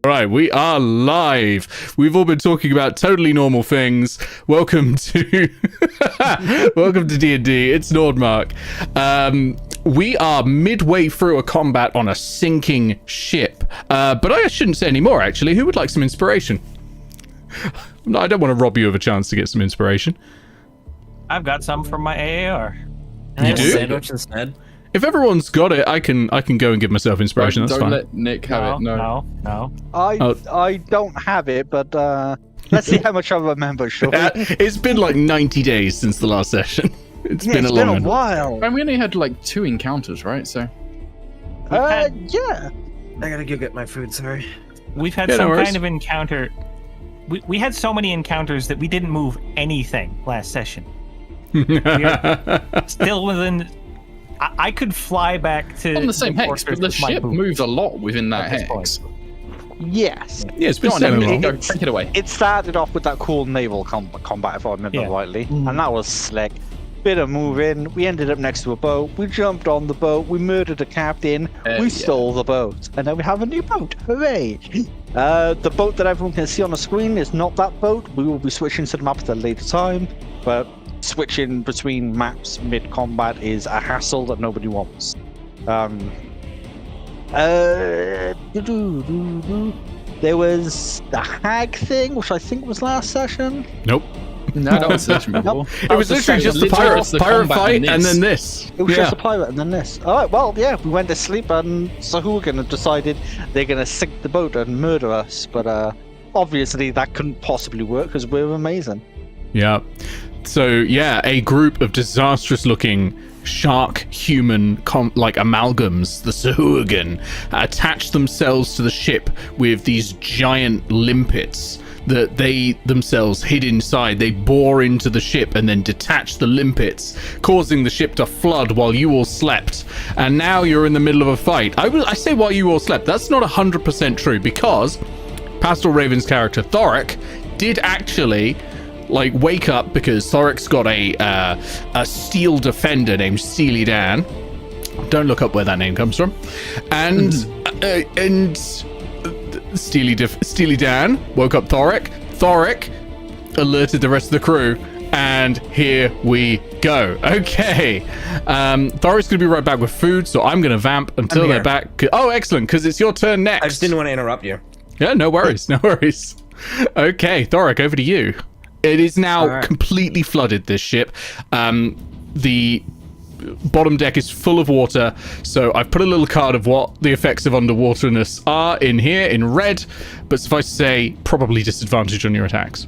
All right, we are live. We've all been talking about totally normal things. Welcome to welcome to D&D. It's Nordmark. We are midway through a combat on a sinking ship. But I shouldn't say any more, actually. Who would like some inspiration? I don't want to rob you of a chance to get some inspiration. I've got some from my AAR. You do? Sandwich instead. If everyone's got it, I can go and give myself inspiration. That's don't fine. let Nick have it. No. I don't have it, but let's see how much I remember. Sure. It's been like 90 days since the last session. It's been a long one. while. And we only had like 2 encounters, right? So. Yeah. I gotta go get my food. Sorry. We've had Yeah, no some worries. kind of encounter. We had so many encounters that we didn't move anything last session. We are still within. I could fly back to On the same hex, fortress but the with my ship boot moved a lot within that at this hex. point. Yes. Yeah, it's been Go on, so Emily, long. go, take it away. It started off with that cool naval combat, if I remember Yeah. rightly, and that was slick. Bit of moving. We ended up next to a boat. We jumped on the boat. We murdered the captain. We Yeah. stole the boat, and now we have a new boat. Hooray! The boat that everyone can see on the screen is not that boat. We will be switching to the map at a later time, but switching between maps mid-combat is a hassle that nobody wants. There was the hag thing, which I think was last session. Nope. No, that was session before. It was literally just the pirate combat fight and and this. then this. It was Yeah. just a pirate and then this. Alright, well, yeah, we went to sleep and Sahuagin had decided they're going to sink the boat and murder us. But obviously that couldn't possibly work because we're amazing. Yeah. So, yeah, a group of disastrous-looking shark-human amalgams, the Sahuagin, attach themselves to the ship with these giant limpets that they themselves hid inside. They bore into the ship and then detach the limpets, causing the ship to flood while you all slept. And now you're in the middle of a fight. I say while you all slept. That's not 100% true, because Pastel Raven's character Thorek did actually wake up, because Thorek's got a steel defender named Steely Dan. Don't look up where that name comes from. And Steely Dan woke up Thorek. Thorek alerted the rest of the crew, and here we go. Okay. Thorek's going to be right back with food, so I'm going to vamp until they're back. Oh, excellent, because it's your turn next. I just didn't want to interrupt you. Yeah, no worries, no worries. Okay, Thorek, over to you. It is now completely flooded, this ship. The bottom deck is full of water, so I've put a little card of what the effects of underwaterness are in here in red, but suffice to say, probably disadvantage on your attacks.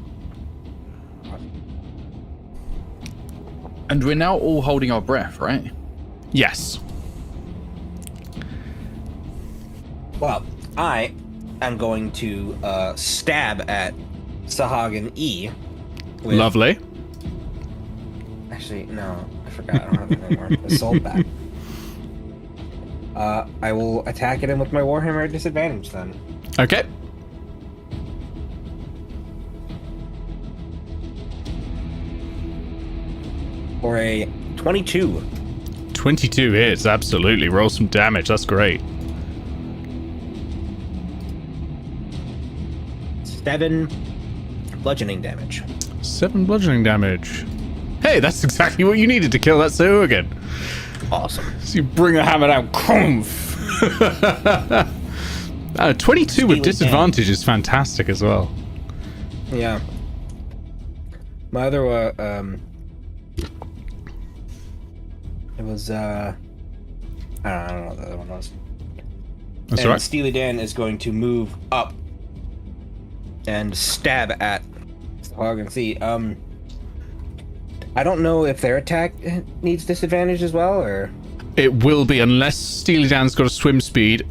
And we're now all holding our breath, right? Yes. Well, I am going to stab at Sahuagin E. With... Lovely. Actually, no, I forgot. I don't have it anymore. The soul back. I will attack at him with my Warhammer at disadvantage then. Okay. For a 22. 22 hits, absolutely. Roll some damage, that's great. 7 bludgeoning damage. 7 bludgeoning damage. Hey, that's exactly what you needed to kill that Sahuagin. Awesome. So you bring the hammer down. 22 with disadvantage is fantastic as well. Yeah. My other it was I don't know what the other one was. That's and right. Steely Dan is going to move up and stab at Hog and see. I don't know if their attack needs disadvantage as well, or It will be, unless Steely Dan's got a swim speed.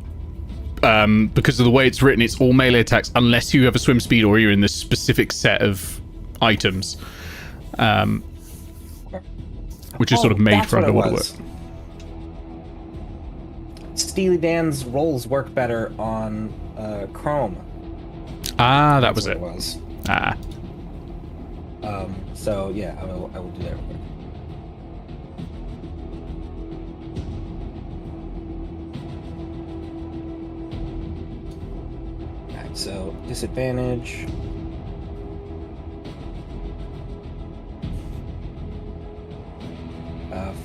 Because of the way it's written, it's all melee attacks unless you have a swim speed or you're in this specific set of items, which is sort of made for underwater work. Steely Dan's rolls work better on Chrome. Ah, that was That's it. what was. Ah. So yeah, I will do that real quick. So disadvantage.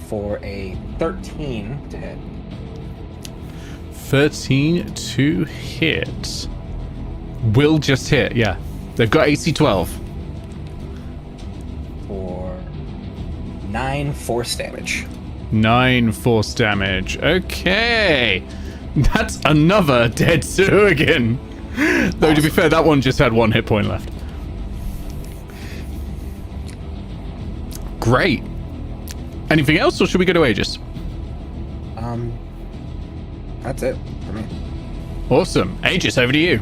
For a 13 to hit. 13 to hit. Will just hit, yeah. They've got AC 12. For 9 force damage. 9 force damage. Okay. That's another dead Surgeon. Though, to be fair, that one just had 1 hit point left. Great. Anything else, or should we go to Aegis? That's it for me. Awesome. Aegis, over to you.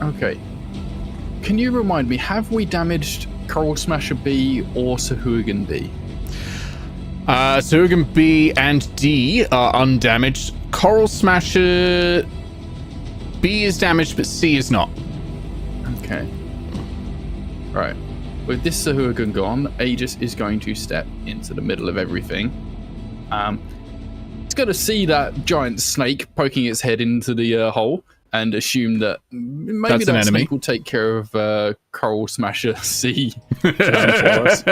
Okay. Can you remind me, have we damaged Coral Smasher B or Sahuagin B? Surgeon B and D are undamaged. Coral Smasher B is damaged, but C is not. Okay. Right. With this Sahuagin gone, Aegis is going to step into the middle of everything. It's going to see that giant snake poking its head into the hole and assume that maybe That's an that enemy. snake will take care of Coral Smasher C for us.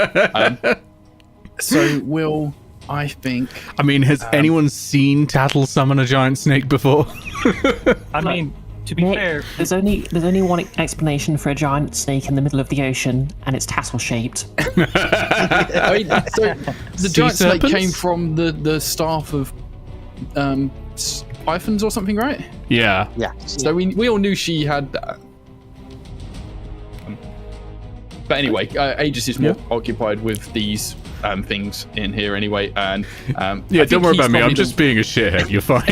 So will, I think... I mean, has anyone seen Tattle summon a giant snake before? I mean, to be Nick, fair, there's only one explanation for a giant snake in the middle of the ocean, and it's Tattle shaped. I mean, so the Sea giant snake serpents? came from the staff of Pythons or something, right? Yeah. Yeah. So we all knew she had that. But anyway, Aegis is more occupied with these things in here anyway, and Yeah, I don't think worry he's about me. I'm probably just being a shithead. You're fine.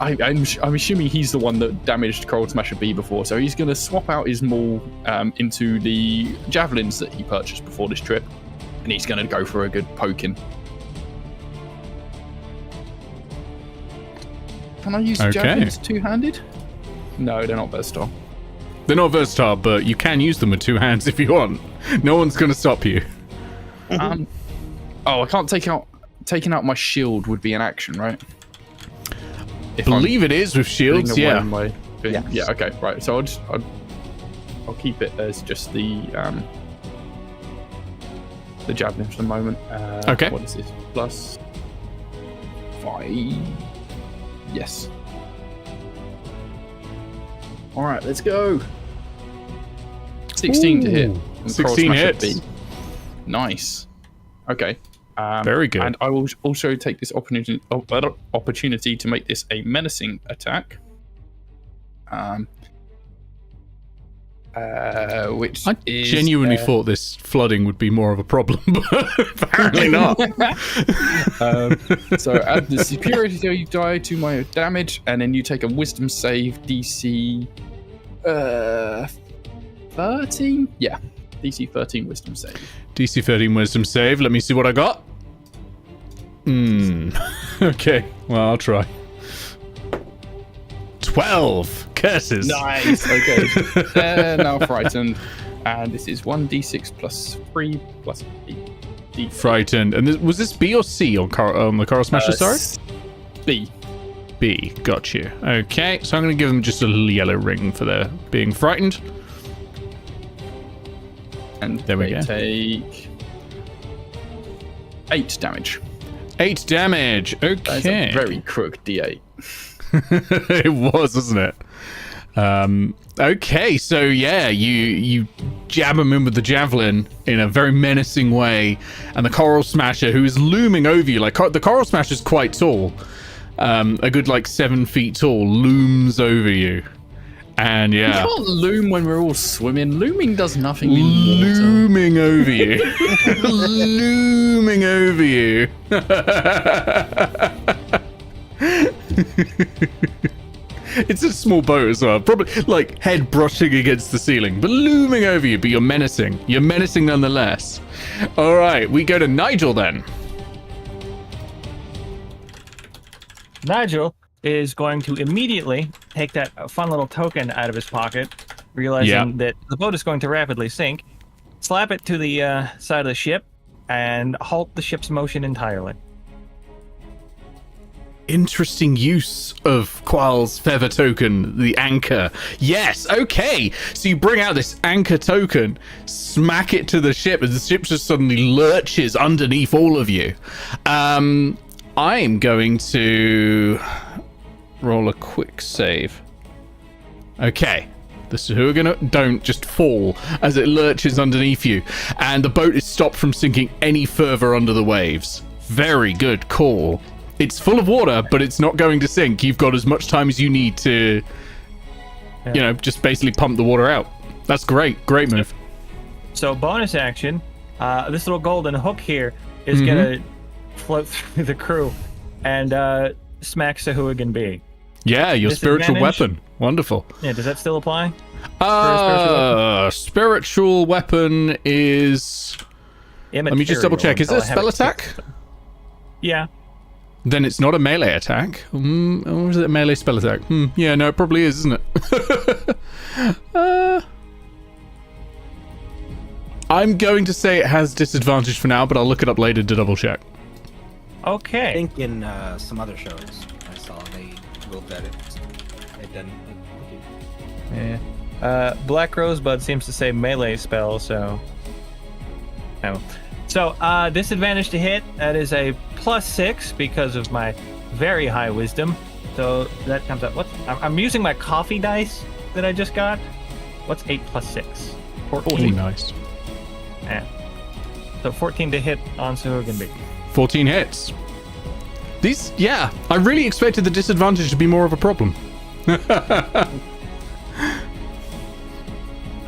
I'm assuming he's the one that damaged Coral Smasher B before, so he's going to swap out his maul into the javelins that he purchased before this trip, and he's going to go for a good poking. Can I use javelins two-handed? No, they're not versatile. They're not versatile, but you can use them with 2 hands if you want. No one's going to stop you. I can't taking out my shield would be an action, right? If Believe it is with shields, putting away yeah. my thing. Yes. Yeah, okay, right. So I'll keep it as just the javelin for the moment. Okay. What is this? Plus 5. Yes. All right, let's go. 16 to hit. Ooh, And 16 Coral Smasher hits. B. Nice. Okay. Very good. And I will also take this opportunity to make this a menacing attack. Which I is, genuinely thought this flooding would be more of a problem, but apparently not. So add the superiority die to my damage, and then you take a wisdom save DC 13? Yeah, DC 13 wisdom save. DC 13 wisdom save. Let me see what I got. Okay, well, I'll try. 12 curses. Nice. Okay. They're now frightened, and this is 1d6 plus 3 plus d. Frightened. And was this B or C on the Coral Smasher, sorry? B. B. Got you. Okay, so I'm going to give them just a little yellow ring for their being frightened. And There we they go. take 8 damage. 8 damage. That is Okay. a very crook d8. It was, wasn't it? Okay, so yeah, you jab him in with the javelin in a very menacing way, and the Coral Smasher, who is looming over you, like the Coral Smasher is quite tall, a good like 7 feet tall, looms over you, and yeah, You can't loom when we're all swimming. Looming does nothing in water. looming over you, looming over you. It's a small boat as well, probably like head brushing against the ceiling, but looming over you. But you're menacing. You're menacing nonetheless. All right, we go to Nigel then. Nigel is going to immediately take that fun little token out of his pocket, realizing that the boat is going to rapidly sink, slap it to the side of the ship, and halt the ship's motion entirely. Interesting use of Qual's feather token, the anchor. Yes, okay. So you bring out this anchor token, smack it to the ship, and the ship just suddenly lurches underneath all of you. I'm going to roll a quick save. Okay. The Sahuagin don't just fall as it lurches underneath you, and the boat is stopped from sinking any further under the waves. Very good call. It's full of water, but it's not going to sink. You've got as much time as you need to, just basically pump the water out. That's great. Great move. So bonus action, this little golden hook here is gonna float through the crew and smack Sahuagin B. Yeah, your spiritual weapon. Wonderful. Yeah, does that still apply? Spiritual weapon is... Let me just double check. Is it a spell attack? Yeah. Then it's not a melee attack. Or is it a melee spell attack? Yeah, no, it probably is, isn't it? I'm going to say it has disadvantage for now, but I'll look it up later to double check. Okay. I think in some other shows I saw they looked at it. It didn't. Yeah. Black Rosebud seems to say melee spell, so... No. So, disadvantage to hit, that is a +6 because of my very high wisdom. So that comes up. I'm using my coffee dice that I just got. What's 8 + 6? 14. Oh, nice. Yeah. So 14 to hit on Sahuagin B. 14 hits. I really expected the disadvantage to be more of a problem.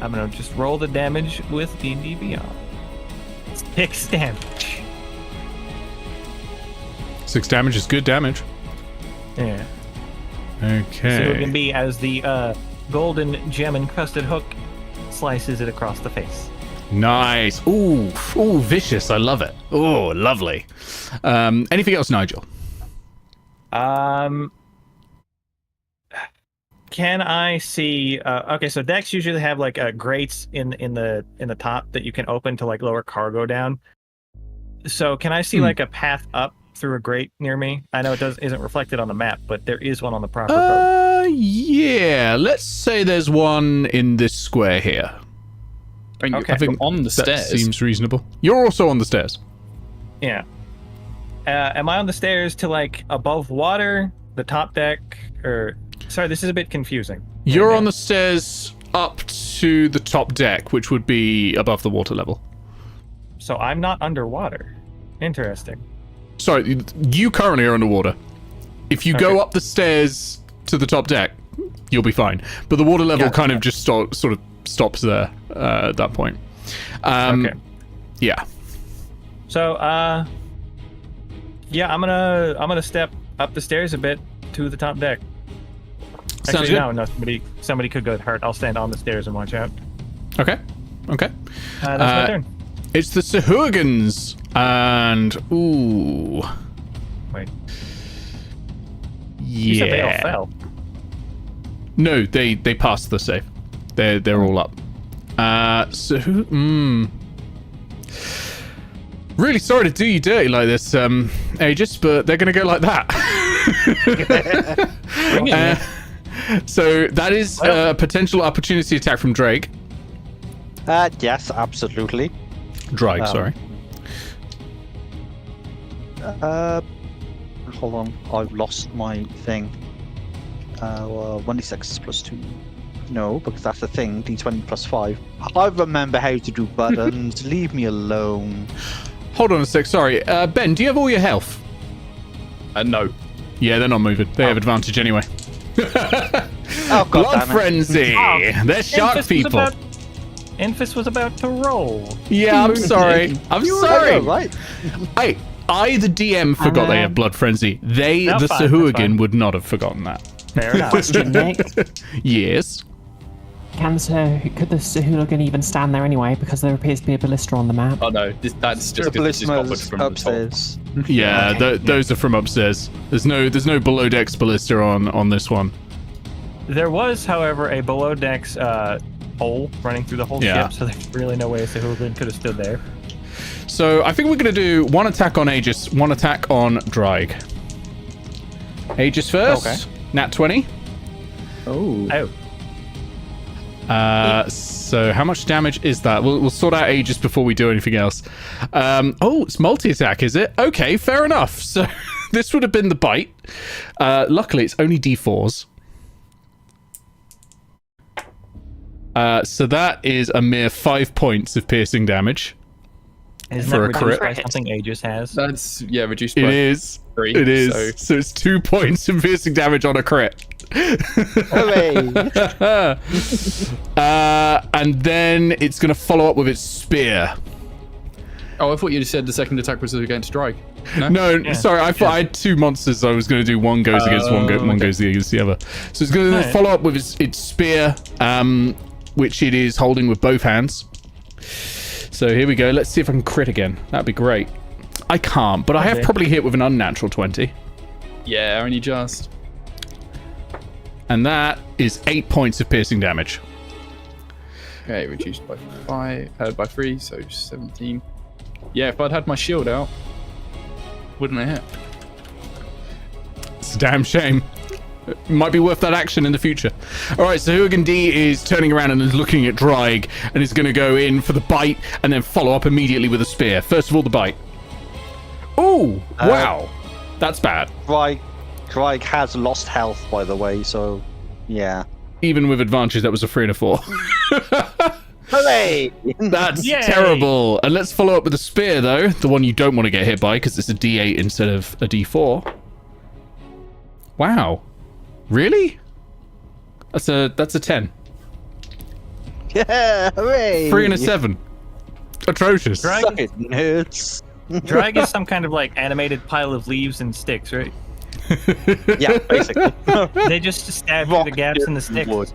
I'm gonna just roll the damage with D&D Beyond. 6 damage. 6 damage is good damage. Yeah. Okay. Sahuagin B, as the golden gem encrusted hook slices it across the face. Nice. Ooh, vicious. I love it. Oh, lovely. Anything else, Nigel? Can I see? Okay, so decks usually have like grates in the top that you can open to like lower cargo down. So can I see like a path up through a grate near me? I know it isn't reflected on the map, but there is one on the proper boat. Yeah. Let's say there's one in this square here. Okay. I think on the stairs. Seems reasonable. You're also on the stairs. Yeah. Am I on the stairs to like above water, the top deck, or? Sorry, this is a bit confusing. You're on the stairs up to the top deck, which would be above the water level. So I'm not underwater. Interesting. Sorry, you currently are underwater. If you go up the stairs to the top deck, you'll be fine. But the water level kind of just sort of stops there at that point. Okay. Yeah. So, yeah, I'm gonna step up the stairs a bit to the top deck. Sounds Actually, good. no, somebody could get hurt. I'll stand on the stairs and watch out. Okay. That's my turn. It's the Sahuagins, and Wait. You said they all Yeah. fell. No, they passed the save. They're all up. So who? Really sorry to do you dirty like this, Aegis, but they're gonna go like that. Bring it. So that is a potential opportunity attack from Drake. Yes, absolutely. Drake, sorry. Hold on, I've lost my thing. 1d6 plus 2. No, because that's the thing. D20 plus 5. I remember how to do buttons. Leave me alone. Hold on a sec. Sorry, Ben. Do you have all your health? No. Yeah, they're not moving. They have advantage anyway. Oh, God Blood damn it. frenzy. They're shark people. Enfys was about to roll. Yeah, I'm sorry. I'm sorry. Right. I, the DM, forgot they have blood frenzy. They, No, the fine, that's Sahuagin, fine. would not have forgotten that. Fair enough. Question, Nick. Yes. Could the Sahuagin even stand there anyway? Because there appears to be a ballista on the map. Oh no, that's just because it's offered from the top. upstairs. Yeah, those are from upstairs. There's no below decks ballista on this one. There was, however, a below decks hole running through the whole Yeah. ship, so there's really no way a Sahuagin could have stood there. So I think we're going to do one attack on Aegis, one attack on Drake. Aegis first. Okay. Nat 20. Oh. Oh. So how much damage is that? We'll sort out Aegis before we do anything else. It's multi-attack, is it? Okay, fair enough. So this would have been the bite. Luckily, it's only D4s. So that is a mere 5 points of piercing damage. Isn't For that a reduced crit. by something Aegis has? That's, reduced It by is. 3. It is. So it's 2 points of piercing damage on a crit. Hooray! And then it's going to follow up with its spear. Oh, I thought you said the second attack was against Drake. No, sorry. I thought I had 2 monsters. I was going to do one goes against one, one goes against the other. So it's going to Right. follow up with its spear, which it is holding with both hands. So here we go. Let's see if I can crit again. That'd be great. I can't, but I have Okay. probably hit with an unnatural 20. Yeah, only just. And that is 8 points of piercing damage. Okay, reduced by 3, so 17. Yeah, if I'd had my shield out, wouldn't have hit. It's a damn shame. It might be worth that action in the future. All right, so Hooligan D is turning around and is looking at Drag and is going to go in for the bite and then follow up immediately with a spear. First of all, the bite. Ooh, wow. That's bad. Drake has lost health, by the way, so yeah. Even with advantage, that was a 3 and a 4. Hooray! That's Yay. terrible. And let's follow up with a spear, though. The one you don't want to get hit by because it's a D8 instead of a D4. Wow. Really? That's a 10. Yeah, hooray! 3 and a 7. Atrocious. Drag, Suck it, nerds. drag is some kind of like animated pile of leaves and sticks, right? Yeah, basically. They just stab through the gaps in the sticks. Wood.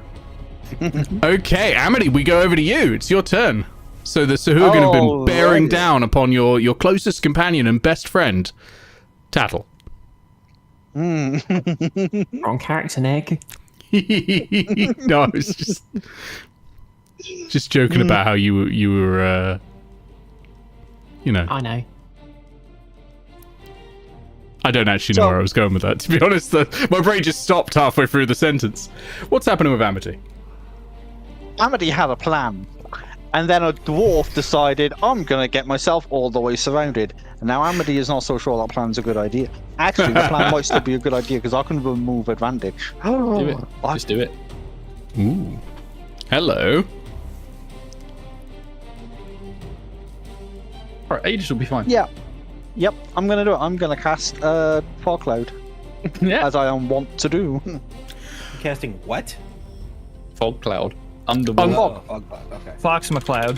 Okay, Amity, we go over to you. It's your turn. So the Sahuagin have been bearing Alrighty. down upon your closest companion and best friend, Tattle. Wrong character, Nick. No, I was just joking about how you were I know. I don't actually know So- where I was going with that, to be honest. My brain just stopped halfway through the sentence. What's happening with Amity? Amity had a plan. And then a dwarf decided, I'm going to get myself all the way surrounded. And now Amity is not so sure that plan's a good idea. Actually, the plan might still be a good idea because I can remove advantage. Do it. Just do it. Ooh. Hello. Alright, Aegis will be fine. Yeah. Yep, I'm going to do it. I'm going to cast Fog Cloud, Yeah. as I am wont to do. Casting what? Fog cloud. Underwater. Oh, fog cloud. Okay. Fox McCloud.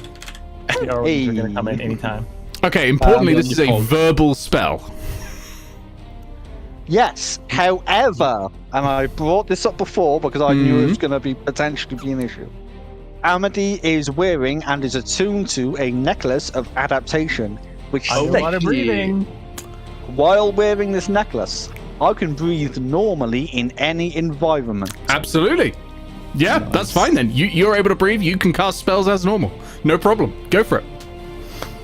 The Orwells are going to come in anytime. Okay, importantly, this is a Fog. verbal spell. Yes, however, and I brought this up before because I knew it was going to be potentially be an issue. Amity is wearing and is attuned to a necklace of adaptation, which Underwater states, breathing. while wearing this necklace, I can breathe normally in any environment. Absolutely. Yeah, that's fine then. You're able to breathe. You can cast spells as normal. No problem. Go for it.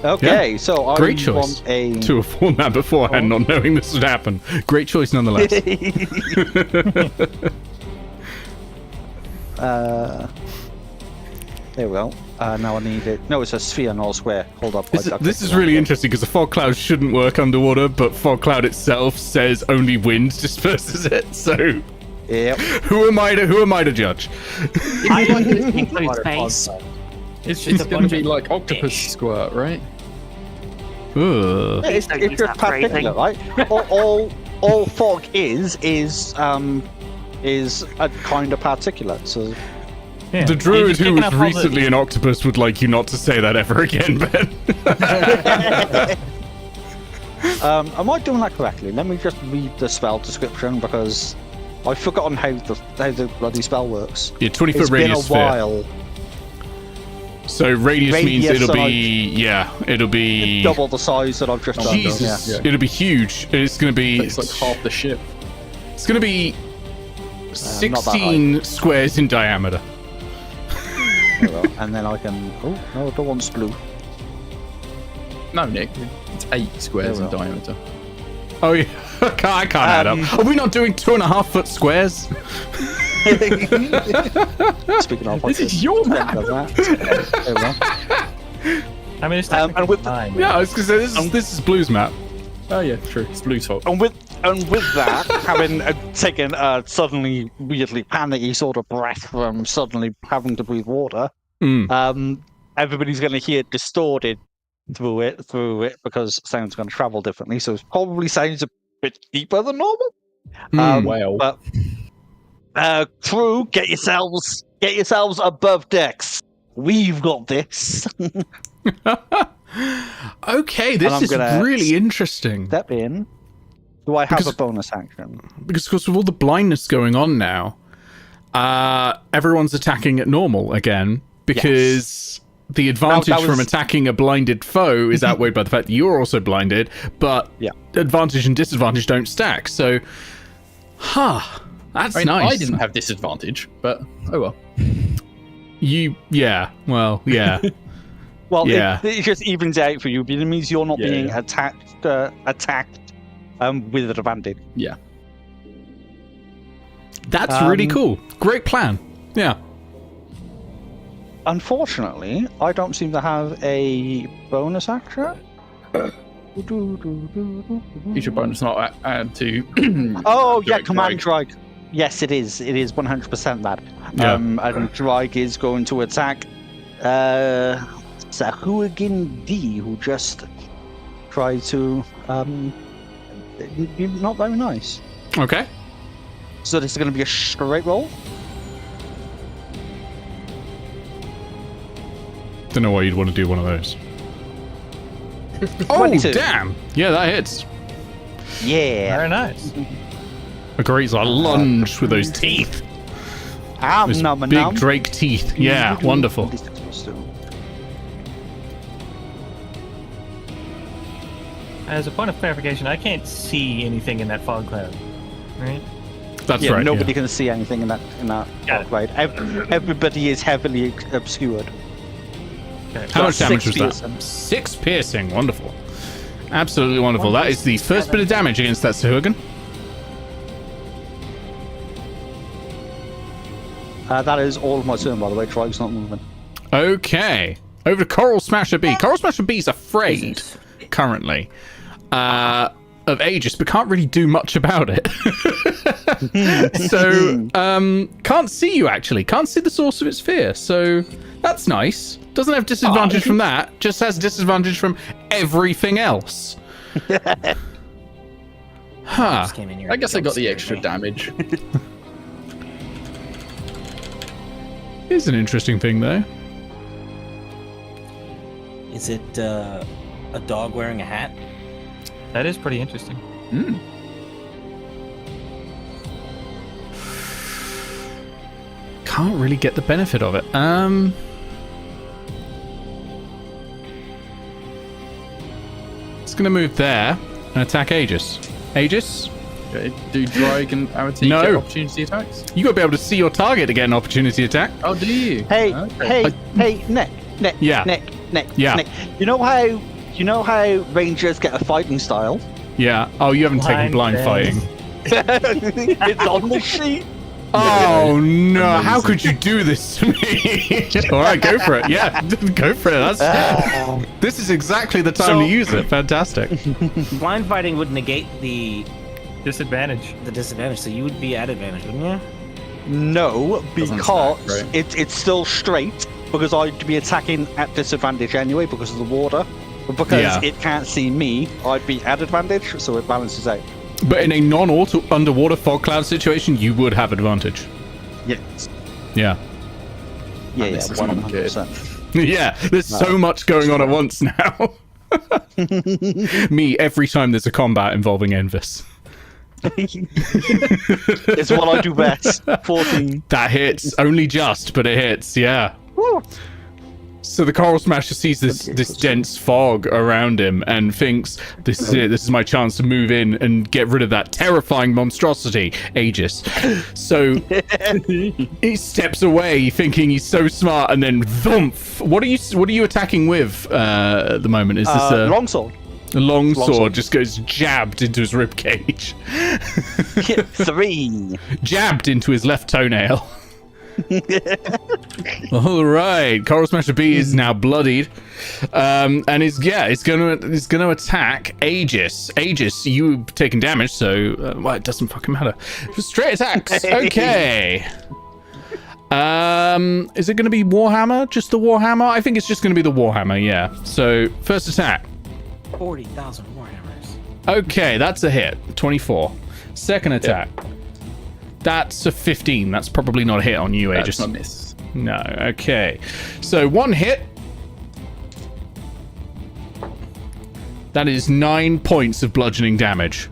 Okay, so I Great choice. want a... To have worn that beforehand, not knowing this would happen. Great choice nonetheless. There we go. Now I need it. No, it's a sphere, not a square. Hold up. This is really interesting because the fog cloud shouldn't work underwater, but fog cloud itself says only wind disperses it. So Yep. who am I to judge? I want it to include space. It's Just a going to bunch be of like octopus fish. squirt, right? Ugh. It's don't use just that for anything. particular, right? all fog is a kind of particulate. So Yeah. The druid You're just who picking was up all the- recently an octopus would like you not to say that ever again, Ben. am I doing that correctly? Let me just read the spell description because I've forgotten how the bloody spell works. Yeah, 20-foot It's been a radius sphere. while. So radius means Radius it'll be Double the size that I've just done. Jesus, Yeah. it'll be huge. It's gonna be It's like half the ship. it's gonna be not that 16 squares in diameter. There we go. And then I can. Oh no, the one's blue. No, Nick. It's 8 squares There in we go. diameter. Oh yeah, I can't add up. Are we not doing 2.5 foot squares? Speaking of, This is your map. I mean, it's and technically with- mine. Yeah, I was gonna say this is Blue's map. Oh yeah, true. It's Blue's fault. And with that, having taken a suddenly weirdly panicky sort of breath from suddenly having to breathe water, everybody's going to hear it distorted through it because sound's going to travel differently. So it probably sounds a bit deeper than normal. Well. But crew, get yourselves above decks. We've got this. Okay, And this I'm is gonna really interesting. Step in. Do I have Because- a bonus action? Because of course, with all the blindness going on now, everyone's attacking at normal again because the advantage that from was- attacking a blinded foe is outweighed by the fact that you're also blinded, but Yeah. advantage and disadvantage don't stack. So, that's I mean, nice. I didn't have disadvantage, but oh well. Yeah, Well, Yeah. it just evens out for you, but it means you're not Yeah, being yeah. attacked with advantage. Yeah. that's really cool. Great plan. Yeah. Unfortunately, I don't seem to have a bonus action. Is your bonus not add to? Oh, yeah, Direct command drag? drag. Yes, it is. It is 100% that. Yeah. And drag is going to attack Sahuagin D, who just tried to not very nice. Okay. So this is going to be a straight roll. Don't know why you'd want to do one of those. Oh, 22. damn. Yeah, that hits. Yeah. Very nice. A great lunge with those teeth. Those big Drake teeth. Yeah, wonderful. As a point of clarification, I can't see anything in that fog cloud. Right? That's Yeah, right. nobody yeah. can see anything in that. Got it. Right. Everybody is heavily obscured. Okay. How much damage was 6 that? piercing. 6 piercing. Wonderful. Absolutely wonderful. That is the first bit of damage against that Sahuagin. That is all of my turn, by the way. Tribe's not moving. Okay. Over to Coral Smasher B. Coral Smasher B is afraid, currently, of Aegis, but can't really do much about it. So, can't see you, actually. Can't see the source of its fear. So, that's nice. Doesn't have disadvantage from that. Just has disadvantage from everything else. Huh. Just came in here I and guess I got the jump-scared extra me. damage. Here's an interesting thing, though. Is it a dog wearing a hat? That is pretty interesting. Can't really get the benefit of it. It's gonna move there and attack Aegis. Aegis, Okay. Do Drag and Amity No. get opportunity attacks? you gotta be able to see your target to get an opportunity attack. Oh, do you? Hey, Okay. hey, Nick, Yeah. Nick. Yeah. Nick. You know how Rangers get a fighting style? Yeah. Oh, you haven't taken blind Blind fighting. It's on the sheet. Oh no! How could you do this to me? All right, go for it. Yeah, go for it. This is exactly the time So- to use it. Fantastic. Blind fighting would negate the Disadvantage. disadvantage, so you would be at advantage, wouldn't you? No, Doesn't because stack, right? it's still straight. Because I'd be attacking at disadvantage anyway because of the water. But because Yeah. it can't see me, I'd be at advantage, so it balances out. But in a non-auto underwater fog cloud situation, you would have advantage. Yes. Yeah. Yeah, this is 100%. Yeah. There's so much going on at once now. Me every time there's a combat involving Enfys. It's what I do best. 14. That hits only just, but it hits. Yeah. So the Coral Smasher sees this dense fog around him and thinks, this is it, this is my chance to move in and get rid of that terrifying monstrosity, Aegis. So he steps away thinking he's so smart, and then thump. What are you attacking with at the moment? Is this Longsword. The longsword Longsword. just goes jabbed into his rib cage. 3. Jabbed into his left toenail. All right, Coral Smasher B is now bloodied, and is gonna attack Aegis. Aegis, you've taken damage, so well, it doesn't fucking matter. Straight attacks. Okay. Is it gonna be Warhammer? Just the Warhammer? I think it's just gonna be the Warhammer. Yeah. So first attack. 40,000 Warhammers. Okay, that's a hit. 24. Second attack. That's a 15. That's probably not a hit on you, Aegis. That's a miss. No. Okay. So one hit. That is 9 points of bludgeoning damage.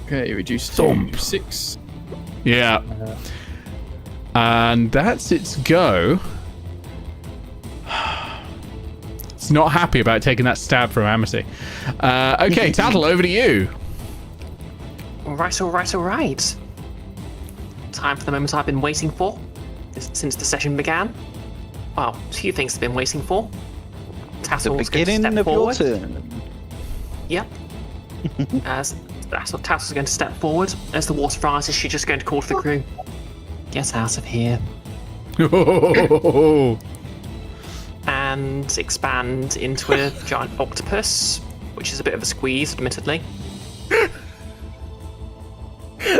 Okay, reduced Thump. to 6. Yeah. And that's its go. It's not happy about taking that stab from Amity. Okay, Tattle, over to you. All right. Time for the moment I've been waiting for since the session began. Well, a few things I've been waiting for. The Tassle's going to beginning step of forward. your turn. Yep. As Tassle's going to step forward. As the water rises, she's just going to call for the crew. Get out of here. And expand into a giant octopus, which is a bit of a squeeze, admittedly.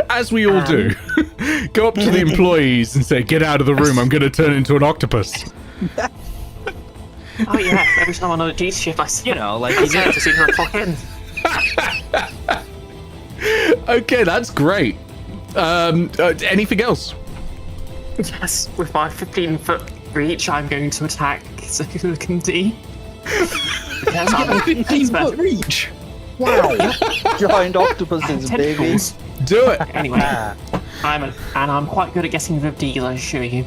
As we all do. Go up to the employees and say, get out of the room, I'm going to turn into an octopus. Oh yeah, every time I'm on a duty shift, I see, Like I say to see her clock in. Okay, that's great. Anything else? Yes, with my 15-foot reach, I'm going to attack Zahulkan D. Because I'm 15-foot reach. Wow. Giant octopuses, baby. tentacles. Do it. Anyway, I'm quite good at getting rid of D's, I assure you.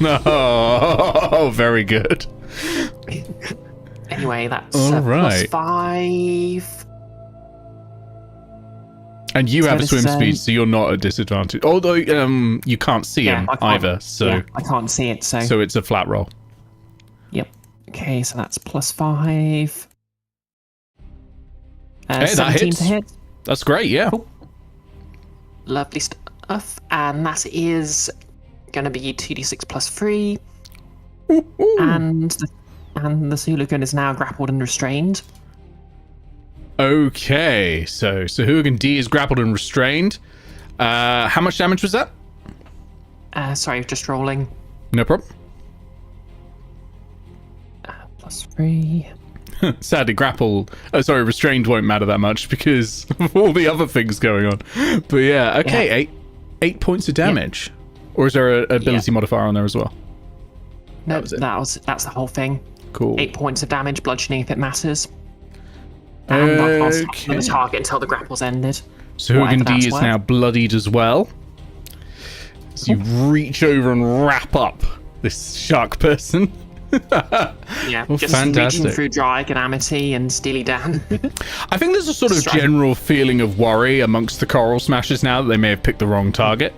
Oh, very good. Anyway, that's All plus right. 5. And you So have a this, swim speed, so you're not at a disadvantage. Although you can't see him I can't- either, so yeah, I can't see it, so. so it's a flat roll. Yep. Okay, so that's plus 5. Hey, that 17 hits. to hit. That's great, yeah. Cool. Lovely stuff. And that is going to be 2d6 plus 3. And the Zulukan is now grappled and restrained. Okay, so Hooligan D is grappled and restrained. How much damage was that? Sorry, just rolling. No problem. Plus 3. Sadly, restrained won't matter that much because of all the other things going on. But yeah, okay, Yeah. 8 points of damage. Or is there an ability modifier on there as well? No, was it. that's the whole thing. Cool. 8 points of damage, bludgeoning if it matters. And I can't stop Okay. the target until the grapple's ended. So Hooligan Whatever D that's is worth. now bloodied as well. So you reach over and wrap up this shark person. Yeah, Well, just fantastic. reaching through Drag and Amity and Steely Dan. I think there's a sort of Strike. general feeling of worry amongst the Coral Smashers now that they may have picked the wrong target.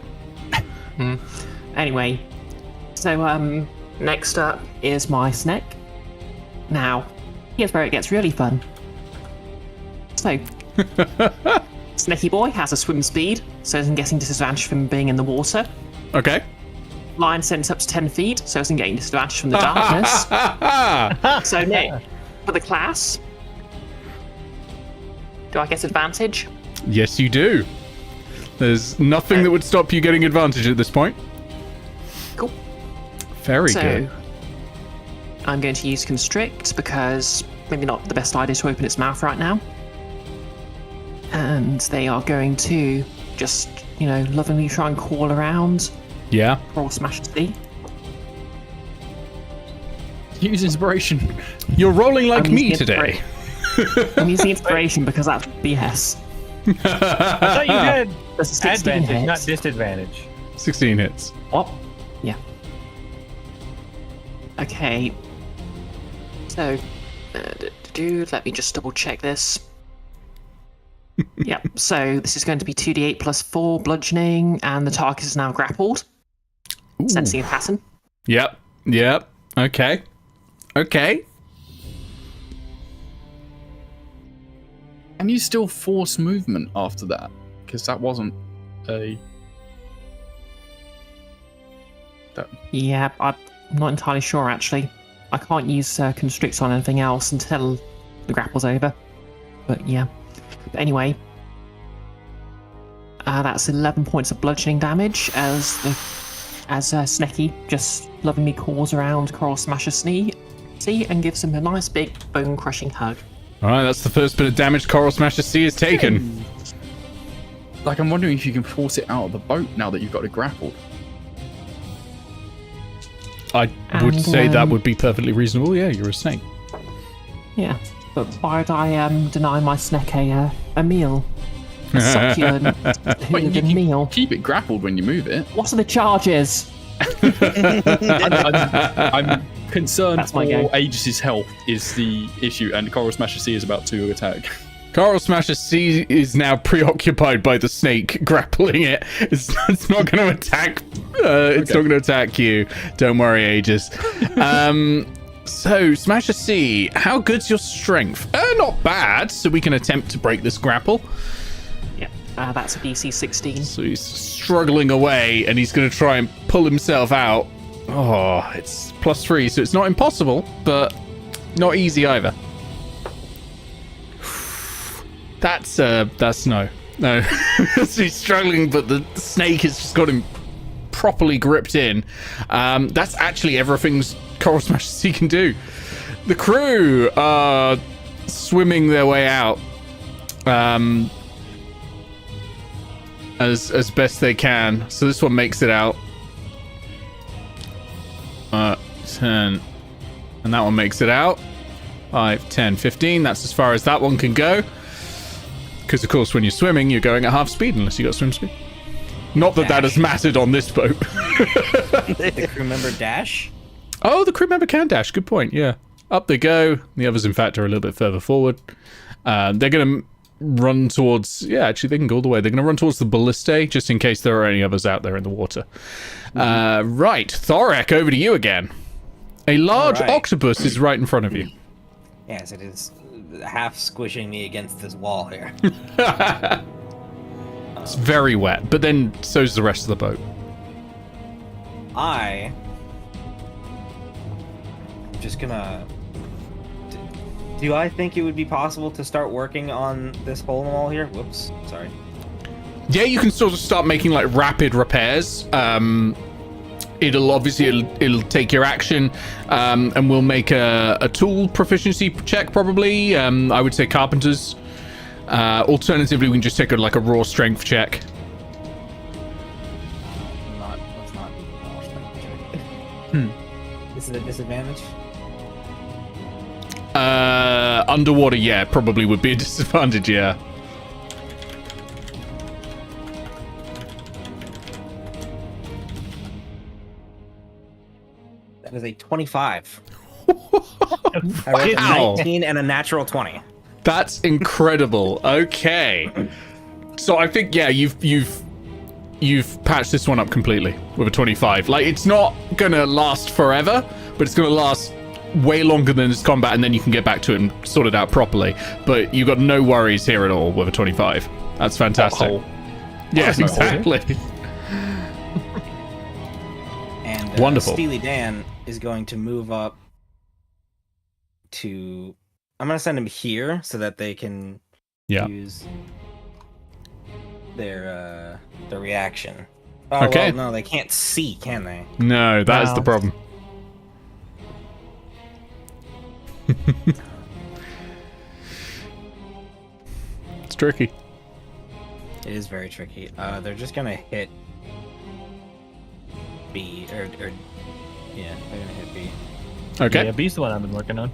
Anyway, so next up is my snake. Now, here's where it gets really fun. So, Snaky Boy has a swim speed, so isn't getting disadvantage from being in the water. Okay. Lion sends up to 10 feet, so isn't getting disadvantage from the darkness. So Nick, for the class, do I get advantage? Yes, you do. There's nothing that would stop you getting advantage at this point. Cool. Very So, good. I'm going to use Constrict because maybe not the best idea to open its mouth right now. And they are going to just, lovingly try and call around Yeah. Coral Smash D. Use inspiration. You're rolling like I'm me using today. I'm using inspiration because that's BS. I thought you had That's a 16 advantage, hit. not disadvantage. 16 hits. What? Yeah. Okay. So, let me just double check this. Yep, so this is going to be 2d8 plus 4 bludgeoning, and the target is now grappled. Ooh. Sensing a pattern. Yep. Okay. Can you still force movement after that? Because that wasn't a... Yeah, I'm not entirely sure actually. I can't use constrict on anything else until the grapple's over. But yeah. But anyway, that's 11 points of bludgeoning damage as Snecky just lovingly calls around Coral Smasher Snee and gives him a nice big bone-crushing hug. All right, that's the first bit of damage Coral Smasher C has taken. Like, I'm wondering if you can force it out of the boat now that you've got it grappled. I would say that would be perfectly reasonable. Yeah, you're a snake. Yeah, but why would I deny my snake a meal? A succulent Wait, you can meal. keep it grappled when you move it. What are the charges? I'm concerned That's my for game. Aegis' health is the issue, and Coral Smasher C is about to attack. Coral Smasher C is now preoccupied by the snake grappling it. It's not going to attack. It's not going to attack you. Don't worry, Aegis. So Smasher C, how good's your strength? Not bad. So we can attempt to break this grapple. Yeah, that's a DC 16. So he's struggling away, and he's going to try and pull himself out. Oh, it's +3, so it's not impossible, but not easy either. That's no. So he's struggling, but the snake has just got him properly gripped in. That's actually everything Coral Smash C can do. The crew are swimming their way out as best they can. So this one makes it out. 10. And that one makes it out. 5, 10, 15. That's as far as that one can go. Because, of course, when you're swimming, you're going at half speed unless you got swim speed. Not that that has mattered on this boat. The crew member dash? Oh, the crew member can dash. Good point, yeah. Up they go. The others, in fact, are a little bit further forward. They're going to run towards... Yeah, actually, they can go all the way. They're going to run towards the ballistae, just in case there are any others out there in the water. Right, Thorek, over to you again. A large octopus is right in front of you. Yes, it is half squishing me against this wall here. It's very wet, but then so's the rest of the boat. I'm just gonna... Do I think it would be possible to start working on this hole in the wall here? Whoops, sorry. Yeah, you can sort of start making like rapid repairs. It'll take your action, and we'll make a tool proficiency check probably. I would say carpenters. Alternatively, we can just take a raw strength check. Let's not do a raw strength check. This is a disadvantage? Underwater, yeah, probably would be a disadvantage, yeah. That is a 25. I rolled a 19 and a natural 20. That's incredible. Okay. So I think, yeah, you've patched this one up completely with a 25. Like, it's not gonna last forever, but it's gonna last way longer than this combat, and then you can get back to it and sort it out properly. But you've got no worries here at all with a 25. That's fantastic. Yes, exactly. And wonderful. Steely Dan is going to move up to... I'm going to send him here so that they can use their reaction. Oh, okay. Well, no, they can't see, can they? No, that is the problem. It's tricky. It is very tricky. They're just going to hit B, or yeah, they're going to hit B. Okay. Yeah, B's the one I've been working on.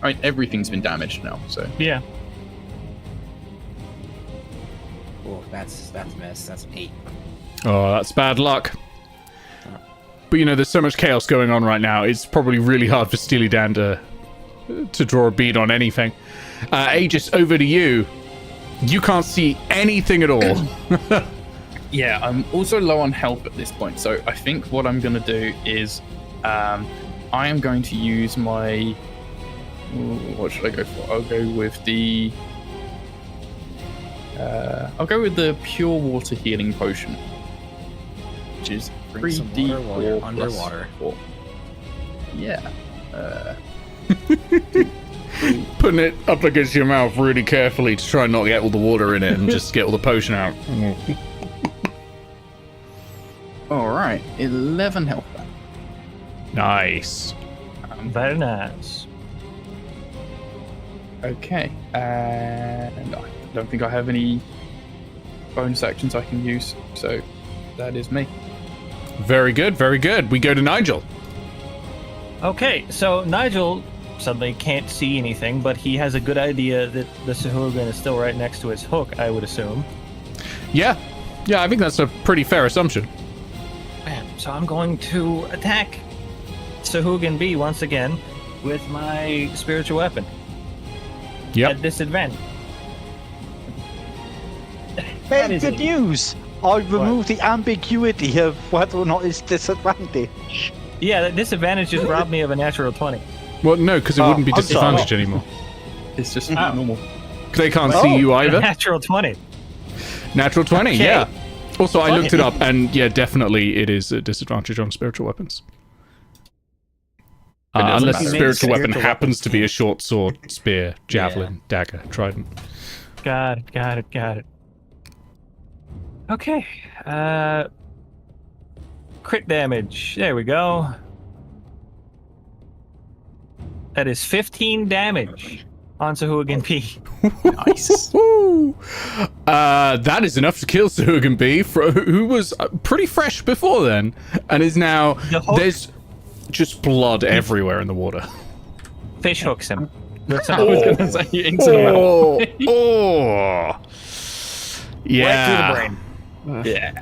I mean, everything's been damaged now, so... Yeah. Oh, that's a miss. That's 8. Oh, that's bad luck. But, you know, there's so much chaos going on right now, it's probably really hard for Steely Dan to draw a bead on anything. Aegis, over to you. You can't see anything at all. Yeah, I'm also low on health at this point, so I think what I'm going to do is I am going to use my What should I go for? I'll go with the. I'll go with the pure water healing potion, which is Drink some 3d4 water while you're plus underwater. 4. Yeah. Putting it up against your mouth really carefully to try and not get all the water in it and just get all the potion out. All right, 11 health back. Nice. Very nice. Okay, and I don't think I have any bonus actions I can use, so that is me. Very good, very good. We go to Nigel. Okay, so Nigel suddenly can't see anything, but he has a good idea that the Sahuagin is still right next to his hook, I would assume. Yeah, I think that's a pretty fair assumption. So I'm going to attack Sahuagin B once again with my spiritual weapon. Yep. At disadvantage. Hey, good news! I removed the ambiguity of whether or not it's disadvantage. Yeah, that disadvantage just robbed me of a natural 20. Well, no, because it wouldn't be I'm sorry. disadvantaged anymore. It's just normal. They can't see you either. Natural 20. Natural 20, Okay. yeah. Also, I looked it up, and yeah, definitely it is a disadvantage on spiritual weapons. doesn't Unless the matter. spiritual weapon Spiritual happens weapons to be a short sword, spear, javelin, dagger, trident. Got it. Okay. Crit damage. There we go. That is 15 damage on Sahuagin P. Nice. Woo! That is enough to kill Sahuagin B, who was pretty fresh before then, and is now... The hook- There's just blood everywhere in the water. Fish hooks him. I was going to say into the mouth. Oh! Yeah. Right through the brain. Yeah.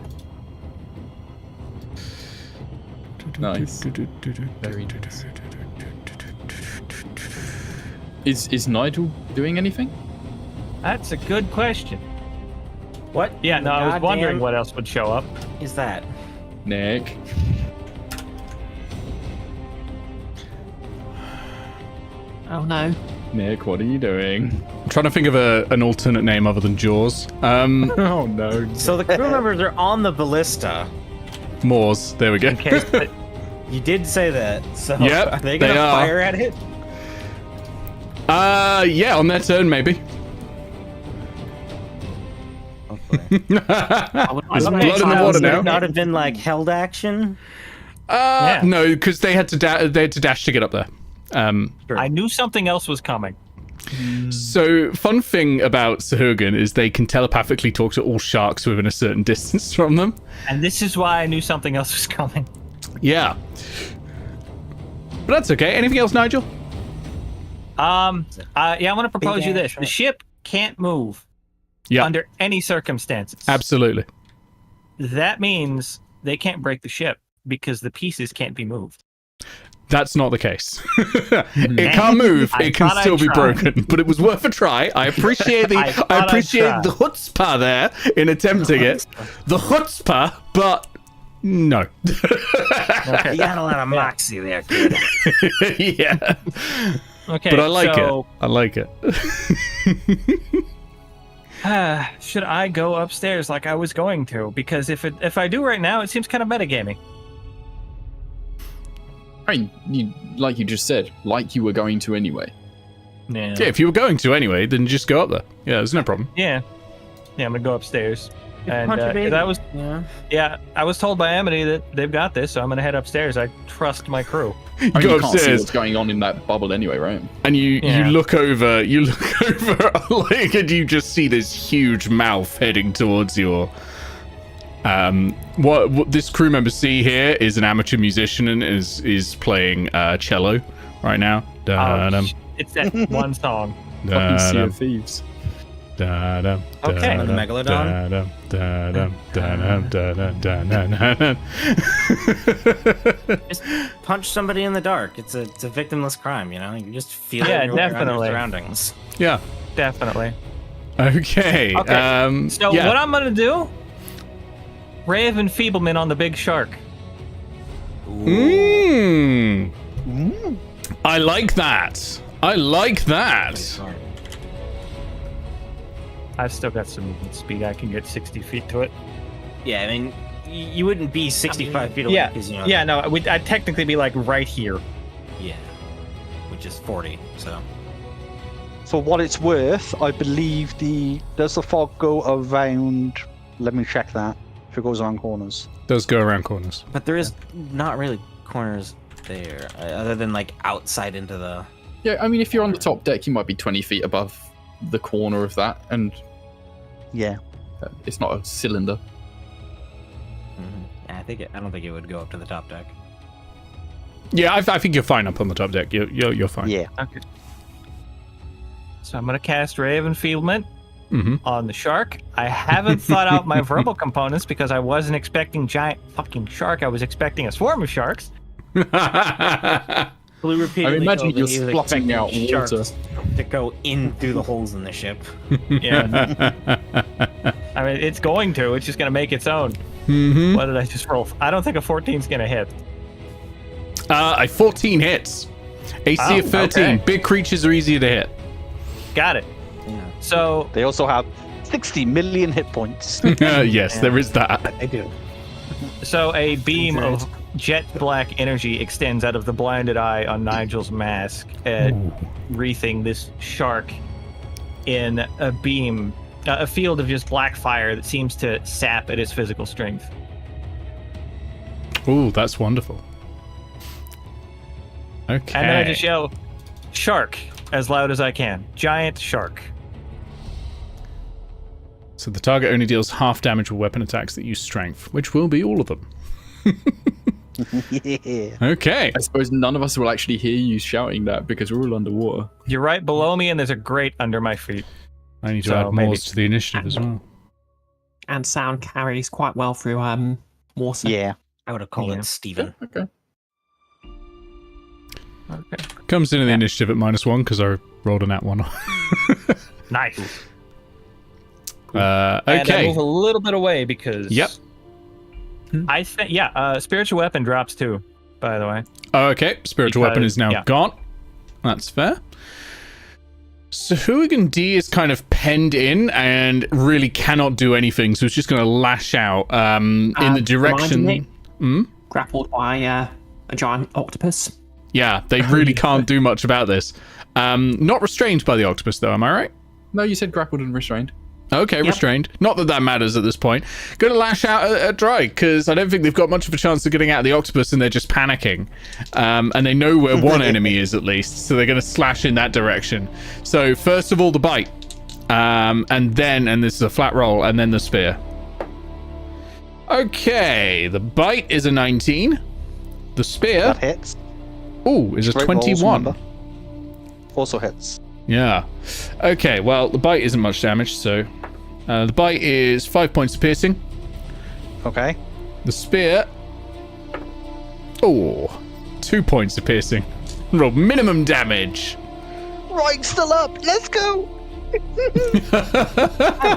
Nice. Very nice. Is Nigel doing anything? That's a good question. What? Yeah, no, I was Goddamn wondering what else would show up. is that? Nick. Oh no. Nick, what are you doing? I'm trying to think of an alternate name other than Jaws. Oh no. So the crew members are on the ballista. Moors. There we go. In case that, You did say that. So Yep, are they gonna they are. fire at it? Yeah, on their turn, maybe. I would There's like blood in the water Would now. it not have been like held action? Yeah. No, because they had to dash to get up there. I knew something else was coming. So, fun thing about Sahuagin is they can telepathically talk to all sharks within a certain distance from them. And this is why I knew something else was coming. Yeah. But that's okay. Anything else, Nigel? I want to propose you this. action. The ship can't move Yeah, under any circumstances. absolutely. That means they can't break the ship because the pieces can't be moved. That's not the case. It can't move. I It can thought still I'd be try. broken, but it was worth a try. I appreciate I thought I'd try. the chutzpah there in attempting it. The chutzpah, but no. Okay. You got a lot of moxie there, kid. Yeah, Okay. but I like so, it. I like it. should I go upstairs like I was going to? Because if I do right now, it seems kind of metagaming. I mean, like you just said, like you were going to anyway. Yeah. Yeah, if you were going to anyway, then just go up there. Yeah, there's no problem. Yeah. Yeah, I'm gonna go upstairs. And Punch a baby. 'cause Yeah. I was told by Amity that they've got this, so I'm gonna head upstairs. I trust my crew. You I mean, go you can't see upstairs what's going on in that bubble anyway, right? and you Yeah. look over, like, and you just see this huge mouth heading towards your. What this crew member see here is an amateur musician and is playing cello right now. Da-dum, It's that one song. Fucking Sea da-dum, of Thieves. da-dum, Okay. da-dum, Megalodon? da-dum, da-dum, da-dum, da-dum, da-dum. Just punch somebody in the dark. It's a victimless crime, you know? You just feel Yeah, your way around your definitely. surroundings. Yeah. Definitely. Okay. Okay, So yeah. what I'm gonna do? Ray of Enfeeblement on the big shark. Mm. I like that. I like that. Sorry. I've still got some movement speed. I can get 60 feet to it. Yeah, I mean, you wouldn't be 65 feet away. Yeah, 'cause, you know, yeah, no, I'd technically be like right here. Yeah. Which is 40, so. For what it's worth, I believe does the fog go around? Let me check that. If it goes around corners. Does go around corners. But there is not really corners there, other than like outside into the. Yeah, I mean, if you're on the top deck, you might be 20 feet above the corner of that, and Yeah. it's not a cylinder. I don't think it would go up to the top deck. Yeah, I think you're fine up on the top deck. You're fine. Yeah. Okay. So I'm gonna cast Ray of Enfeeblement on the shark. I haven't thought out my verbal components because I wasn't expecting giant fucking shark. I was expecting a swarm of sharks. Blue repeatedly imagine told you're that he was splotting expecting out sharks water. to go in through the holes in the ship. Yeah. I mean, it's going to. It's just gonna make its own. What did I just roll? I don't think a 14 is gonna hit. A 14 hits. AC of 13. okay. Big creatures are easier to hit. Got it. Yeah. So They also have 60 million hit points. Yes, there is that. I do. So a beam of jet black energy extends out of the blinded eye on Nigel's mask, wreathing this shark in a beam, a field of just black fire that seems to sap at its physical strength. Ooh, that's wonderful. Okay. And then I just yell, "Shark!" as loud as I can. Giant shark. So the target only deals half damage with weapon attacks that use strength, which will be all of them. Yeah. Okay. I suppose none of us will actually hear you shouting that because we're all underwater. You're right below me, and there's a grate under my feet. I need to So add maybe- Moors to the initiative as well. And sound carries quite well through water. Yeah. I would have called Yeah. it Steven. Okay. Okay. Comes into the initiative at -1 because I rolled a nat 1. Nice. And I Okay. move a little bit away because. Yep. I think spiritual weapon drops too. By the way. Okay. Spiritual weapon Because- is now yeah. gone. That's fair. So Hooligan D is kind of penned in and really cannot do anything, so it's just going to lash out in the direction. reminding Grappled by a giant octopus. Yeah, they really can't do much about this. Not restrained by the octopus, though, am I right? No, you said grappled and restrained. Okay, restrained. Not that matters at this point. Going to lash out at Dry, because I don't think they've got much of a chance of getting out of the octopus, and they're just panicking. And they know where one enemy is, at least, so they're going to slash in that direction. So, first of all, the bite. And this is a flat roll, and then the spear. Okay, the bite is a 19. The spear, That hits. is a Straight rolls, 21. remember. Also hits. Yeah. Okay, well, the bite isn't much damage, so... the bite is 5 points of piercing. Okay. The spear... 2 points of piercing. Roll minimum damage. Right, still up. Let's go.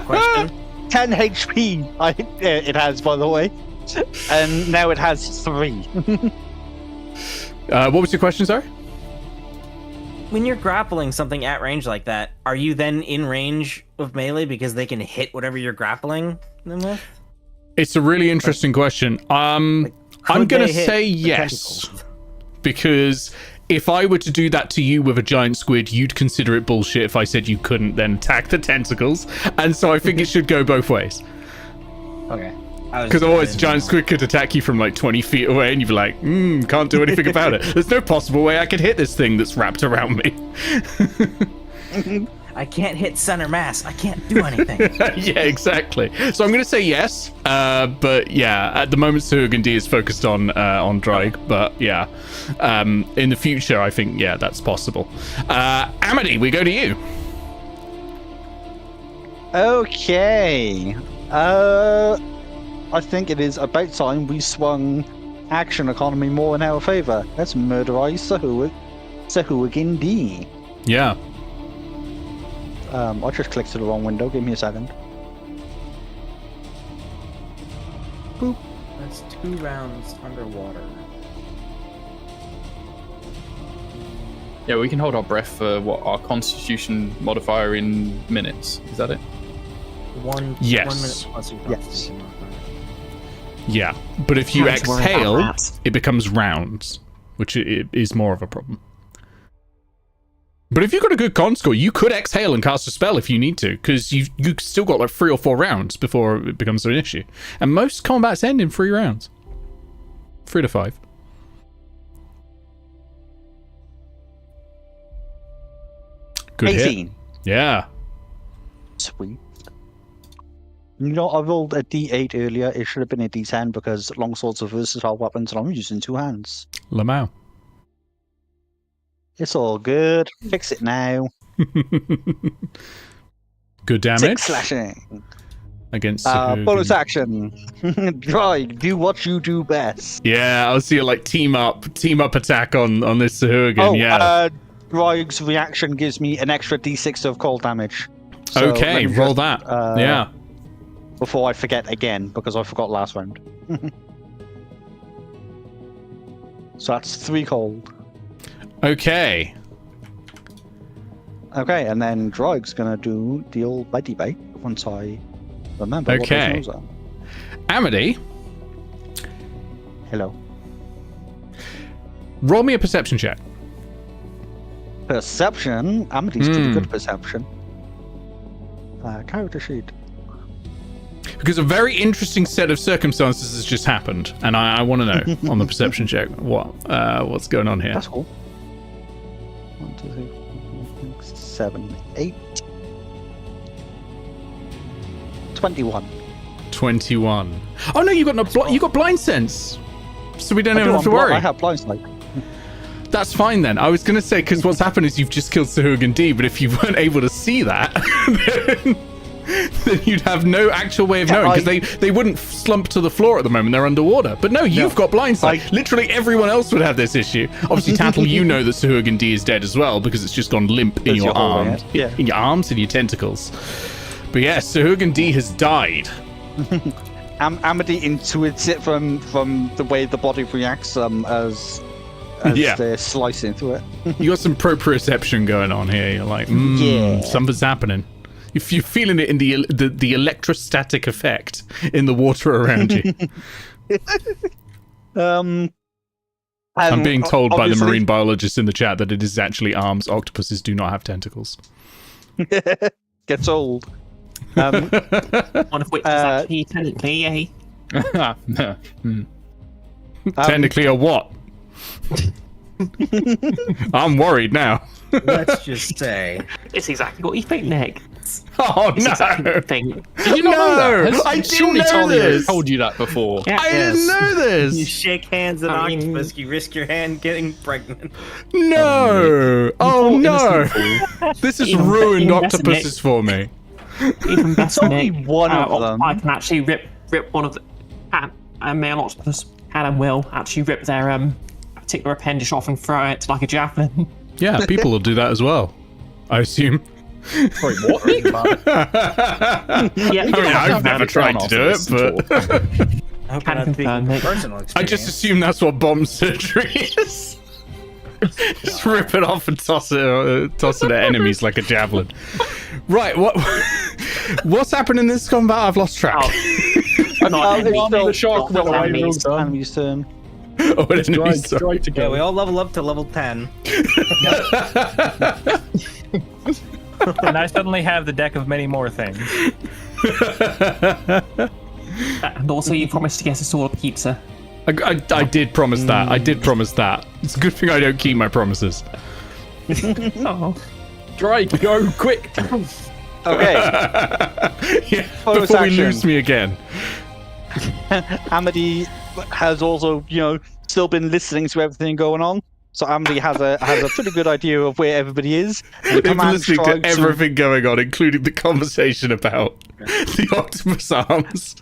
Question. 10 HP. It has, by the way. And now it has 3. What was your question, sorry? When you're grappling something at range like that, are you then in range of melee because they can hit whatever you're grappling them with? It's a really interesting question. I'm Could going to they hit say the yes. tentacles? Because if I were to do that to you with a giant squid, you'd consider it bullshit if I said you couldn't then attack the tentacles. And so I think it should go both ways. Okay. Because otherwise, a giant squid could attack you from like 20 feet away, and you'd be like, can't do anything about it. There's no possible way I could hit this thing that's wrapped around me. I can't hit center mass. I can't do anything. Yeah, exactly. So I'm going to say yes. But yeah, at the moment, Suhogan D is focused on Drake. But yeah, in the future, I think, yeah, that's possible. Amity, we go to you. Okay. I think it is about time we swung action economy more in our favor. Let's murderize Sahuagin D. Yeah. I just clicked to the wrong window. Give me a second. Boop. That's 2 rounds underwater. Yeah, we can hold our breath for what our Constitution modifier in minutes. Is that it? Yes. 1 minute plus your Yes. Constitution modifier. Yeah, but if you Don't worry about exhale, that. it becomes rounds, which is more of a problem. But if you've got a good con score, you could exhale and cast a spell if you need to, because you still got like 3 or 4 rounds before it becomes an issue. And most combats end in 3 rounds. 3 to 5. Good 18. hit. Yeah. Sweet. You know, I rolled a D8 earlier. It should have been a D10 because longswords are versatile weapons and I'm using 2 hands. Lamau. It's all good. Fix it now. Good 6 damage slashing. against Bonus action. Try, do what you do best. Yeah, I'll see it like team up attack on this Sahuagin. Oh, yeah. Roig's reaction gives me an extra D6 of cold damage. So Okay, let me roll just, that. Yeah. Before I forget again, because I forgot last round. So that's 3 cold. Okay. Okay, and then Droig's gonna do the old bitey bite once I remember Okay. what those notes are. Amity, Hello. roll me a perception check. Perception. Amity's pretty good at perception. Character sheet. Because a very interesting set of circumstances has just happened, and I want to know on the perception check what's going on here. That's cool. 1, 2, 3, 4, 5, 6, 7, 8. 21. 21. Oh no, you got you got blind sense, so we don't even have to worry. I have blind sight. That's fine then. I was gonna say because what's happened is you've just killed Sahuagin D, but if you weren't able to see that, then you'd have no actual way of knowing because they wouldn't slump to the floor at the moment. They're underwater. But no, you've got blind sight. Literally everyone else would have this issue. Obviously, Tattle, you know that Sahuagin D is dead as well because it's just gone limp in your arms, in your arms and your tentacles. But yeah, Sahuagin D has died. Amity intuits it from the way the body reacts as they're slicing through it. You got some proprioception going on here. You're like, something's happening. If you're feeling it in the electrostatic effect in the water around you. I'm being told by the marine biologist in the chat that it is actually arms. Octopuses do not have tentacles. Gets old. One of which is actually technically a... Technically a what? I'm worried now. Let's just say. It's exactly what you think, Nick. Oh It's no! exactly what you think. Did you not know that? I didn't Surely know Tony this. told you that before. Yeah, I didn't know You this. shake hands at I mean- octopus, you risk your hand getting pregnant. No! Oh no! This has Even ruined better, octopuses for me. Even better, Only Nick. one of them. I can actually rip one of the male octopus, can and will actually rip their particular appendage off and throw it like a javelin. Yeah, people will do that as well. I assume. Sorry, what? Yeah, I mean, I've never tried to do it, but I hope Can you're not confirm, speaking Nick. from personal experience. I just assume that's what bomb surgery is. Just rip it off and toss it at enemies like a javelin. Right, what's happened in this combat? I've lost track. The shark went away. enemies. Enemy's turn. Oh, an enemy, sorry. Try to Yeah, go. we all level up to level 10. And I suddenly have the deck of many more things. And also, you promised to get us all a pizza. I did promise that. I did promise that. It's a good thing I don't keep my promises. Oh. Try to go quick. Okay. Yeah, Bonus before we action. lose me again. Amity has also, still been listening to everything going on. So Amity has a pretty good idea of where everybody is. And They've been commands listening to Strike everything going on, including the conversation about the octopus arms.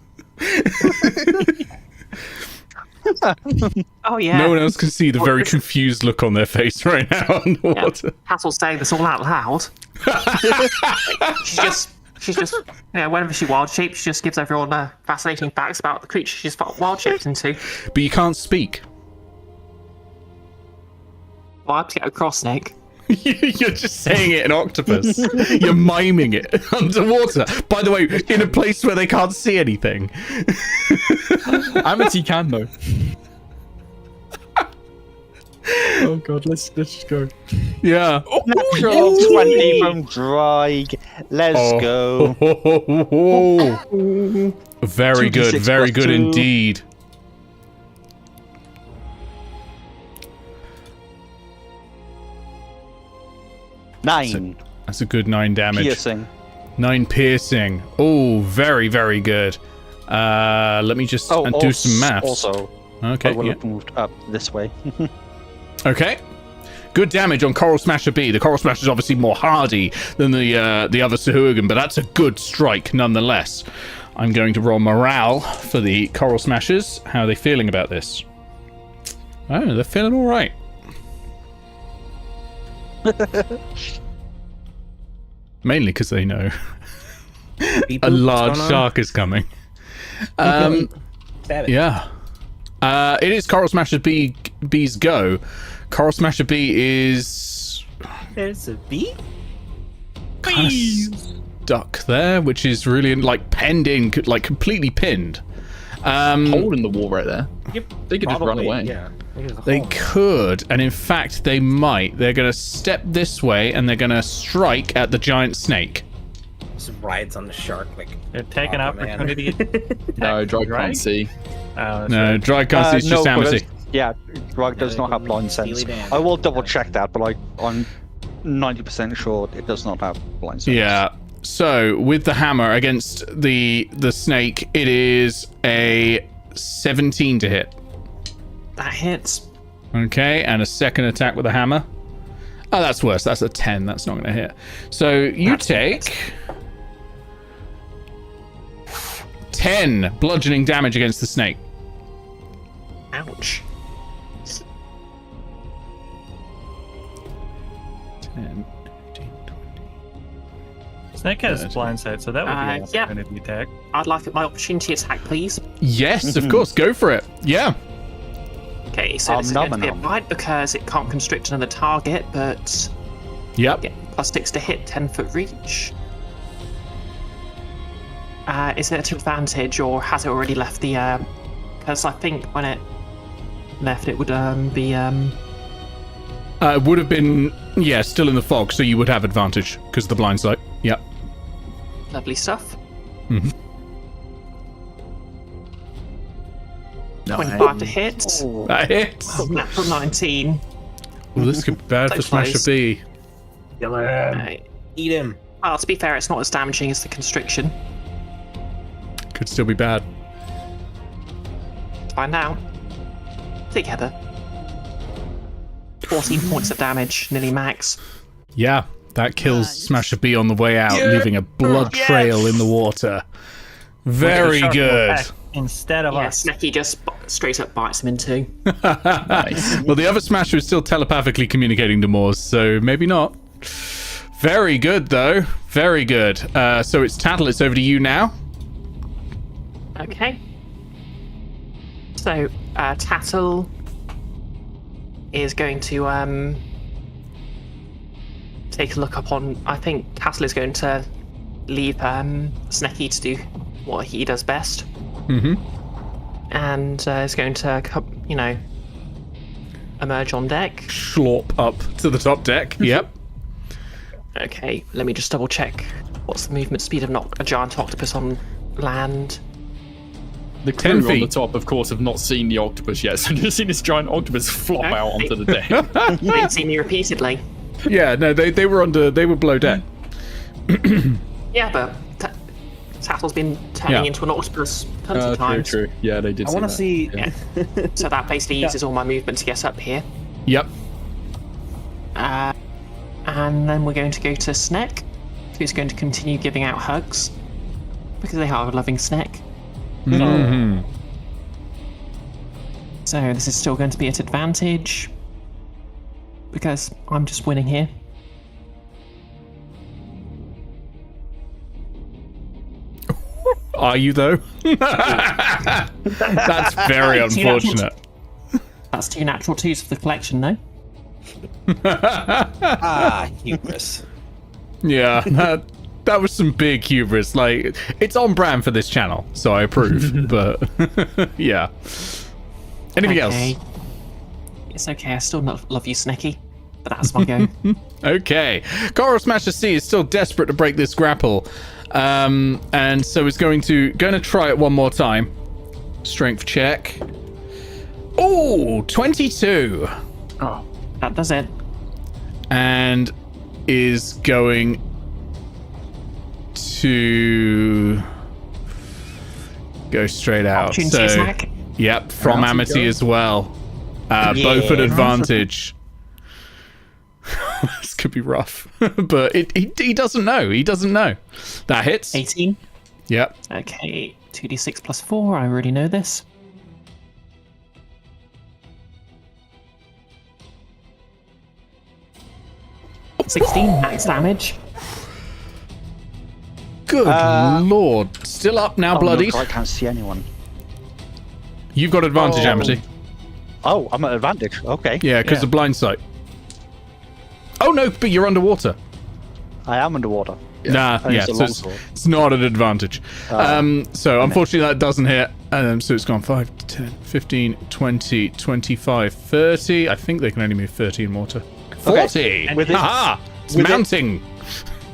Oh, yeah. No one else can see the very confused look on their face right now underwater. Hassle's saying this all out loud. She's just, whenever she wild shapes, she just gives everyone fascinating facts about the creature she's wild shaped into. But you can't speak. Well, I have to get across, Nick. You're just saying it in octopus. You're miming it underwater. By the way, in a place where they can't see anything. Amity can though. Oh god, let's just go. Yeah. Natural 20 from Drag. Let's go. Very good. 2d6 Very plus good 2. indeed. Nine. That's a good 9 damage. Piercing. 9 piercing. Oh, very, very good. Let me just do some maths. Also, Okay. I will Yeah. have moved up this way. Okay. Good damage on Coral Smasher B. The Coral Smasher is obviously more hardy than the other Sahuagin, but that's a good strike nonetheless. I'm going to roll morale for the Coral Smashers. How are they feeling about this? Oh, they're feeling all right. Mainly because they know a large shark is coming. Yeah. It is Coral Smasher B's go. Coral Smasher B is There's a bee? kind of stuck there, which is really like penned in, like completely pinned. Hole in the wall right there. Yep. They could just run away. Yeah. They could, and in fact they might. They're going to step this way and they're going to strike at the giant snake. Just rides on the shark like. They're taking Oh, man. opportunity. No, Drag Right? can't see. No, dry can't see, it's just no, Amity. because- Yeah, Drag does they not have can blind steely sense. Dan. I will double check that, but I'm 90% sure it does not have blind sense. Yeah. So with the hammer against the snake, it is a 17 to hit. That hits. Okay, and a second attack with a hammer. Oh, that's worse. That's a 10. That's not going to hit. So you take 10 bludgeoning damage against the snake. Ouch. 10, 15, 20. Snake has blind sight, so that would be an yeah. opportunity attack. I'd like my opportunity attack, please. Yes, of course. Go for it. Yeah. Okay, so this is going to be a nom. bite because it can't constrict another target, but Yep. yeah, +6 to hit, 10-foot reach. Is it at advantage or has it already left the? Because I think when it left, it would be. It would have been, yeah, still in the fog, so you would have advantage because of the blind sight. Yep. Lovely stuff. Mhm. 25 to hit. That hits. Natural 19. Well, this could be bad So for Smasher close. B. Eat him. Well, to be fair, it's not as damaging as the constriction. Could still be bad. Find out. Together. 14 points of damage, nearly max. Yeah, that kills Smasher B on the way out, leaving a blood trail in the water. Very Shark will good. attack Instead of Yeah, us. Snecky just straight up bites him in two. Well, the other Smasher is still telepathically communicating to Moors, so maybe not. Very good, though. Very good. So it's Tattle. It's over to you now. Okay. So, Tattle is going to take a look upon. I think Tattle is going to leave Snecky to do what he does best. Mm-hmm. And is going to, emerge on deck. Schlop up to the top deck. Yep. Okay, let me just double check. What's the movement speed of a giant octopus on land? The 10 crew on the feet. top, of course, have not seen the octopus yet, so they've seen this giant octopus flop Okay. out onto the deck. They've seen me repeatedly. Yeah, no, they were below deck. Yeah, but Tattle's been turning Yeah. into an octopus tons of True, times. true. Yeah, they did I want to that. see. Yeah. So that basically uses all my movement to get up here. Yep. And then we're going to go to Sneck, who's going to continue giving out hugs. Because they are a loving Sneck. Mm-hmm. So this is still going to be at advantage. Because I'm just winning here. Are you, though? That's very unfortunate. That's 2 natural 2s for the collection, no? Hubris. Yeah, that was some big hubris. Like, it's on brand for this channel, so I approve. But yeah. Anything else? It's okay. I still love you, Snecky. But that's my go. Okay. Coral Smasher C is still desperate to break this grapple. And so is going to try it one more time. Strength check. Oh, 22. Oh, That does it. And is going to go straight out. Opportunity attack. Yep, from Amity Amity as well. Both at advantage. This could be rough. But he doesn't know. He doesn't know. That hits. 18. Yep. Okay. 2d6 plus 4. I already know this. 16 max damage. Good lord. Still up now, Oh, bloodied. no, I can't see anyone. You've got advantage, Amity. Oh, I'm at advantage. Okay. Yeah, because of blind sight. Oh no, but you're underwater. I am underwater. Nah, And yeah, it's a so longsword. it's not an advantage. So unfortunately that doesn't hit. So it's gone 5, 10, 15, 20, 25, 30. I think they can only move 30 in water. 40! With it- Haha! It's with it- mounting!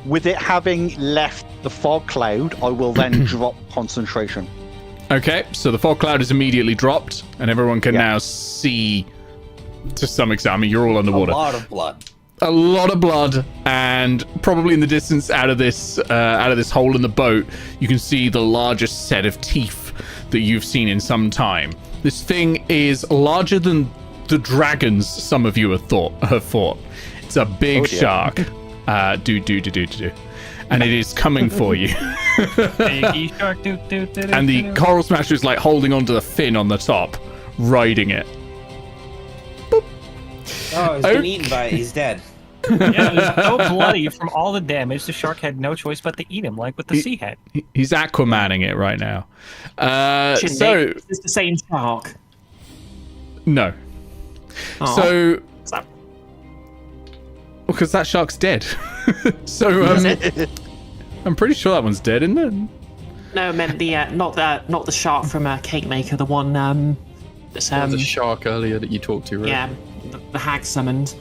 With it having left the fog cloud, I will then drop concentration. Okay, so the fog cloud is immediately dropped, and everyone can now see to some extent. I mean, you're all A underwater. lot of blood. A lot of blood, and probably in the distance out of this hole in the boat, you can see the largest set of teeth that you've seen in some time. This thing is larger than the dragons some of you have fought. It's a big shark. And it is coming for you. Biggie shark, And the Coral Smasher is like holding onto the fin on the top, riding it. Oh, he's been eaten by it. He's dead. Yeah, it was so bloody from all the damage. The shark had no choice but to eat him, like what the sea had. He's Aquamaning it right now. Shouldn't So it? It's the same shark. no. Aw. So What's that? because that shark's dead. So I'm pretty sure that one's dead, isn't it? No, I meant the not the shark from Cake Maker, the one that's there was a shark earlier that you talked to, right? yeah, the hag summoned.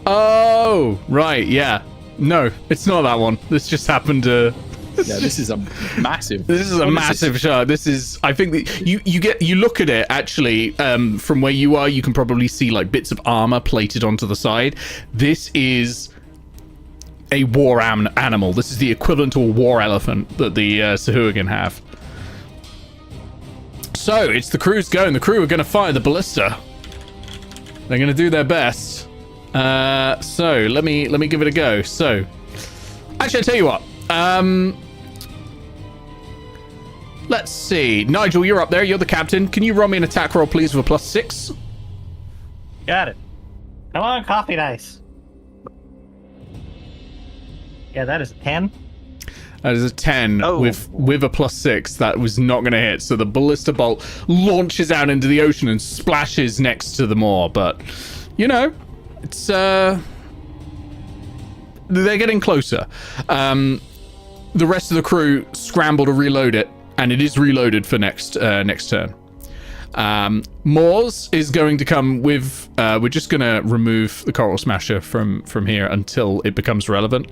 Oh, right, yeah. No, it's not that one. This just happened to. Yeah, this is a massive. This is a massive shark. This is. I think that you look at it actually from where you are. You can probably see like bits of armor plated onto the side. This is a war animal. This is the equivalent to a war elephant that the Sahuagin have. So it's the crew's go, and the crew are going to fire the ballista. They're going to do their best. So let me give it a go. So actually, I tell you what. Let's see. Nigel, you're up there. You're the captain. Can you roll me an attack roll, please, with a +6? Got it. Come on, coffee dice. Yeah, that is 10. That is a 10 Oh. with a +6. That was not going to hit. So the ballista bolt launches out into the ocean and splashes next to the moor. But, you know, it's they're getting closer. The rest of the crew scramble to reload it, and it is reloaded for next turn. Moors is going to come with. We're just going to remove the Coral Smasher from here until it becomes relevant.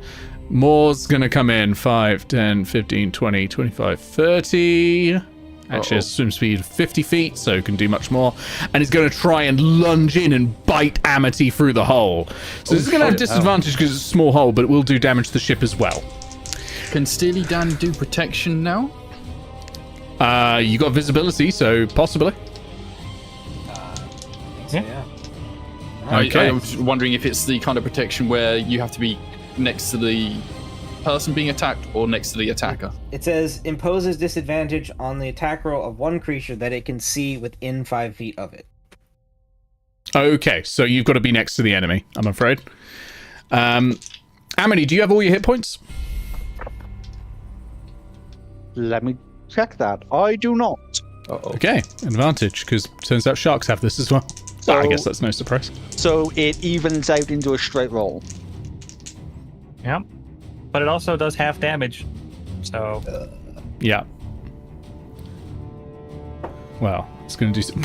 Moor's going to come in 5, 10, 15, 20, 25, 30. Actually, has swim speed of 50 feet, so can do much more. And is going to try and lunge in and bite Amity through the hole. So this is going to have disadvantage because it's a small hole, but it will do damage to the ship as well. Can Steely Dan do protection now? You got visibility, so possibly. Yeah. Okay. I was wondering if it's the kind of protection where you have to be next to the person being attacked or next to the attacker. It says imposes disadvantage on the attack roll of one creature that it can see within 5 feet of it. Okay, so you've got to be next to the enemy, I'm afraid. Amity, do you have all your hit points? Let me check that. I do not. Uh-oh. Okay, advantage, because turns out sharks have this as well. So, I guess that's no surprise. So it evens out into a straight roll. Yep. But it also does half damage. So Yeah. Well, it's going to do some...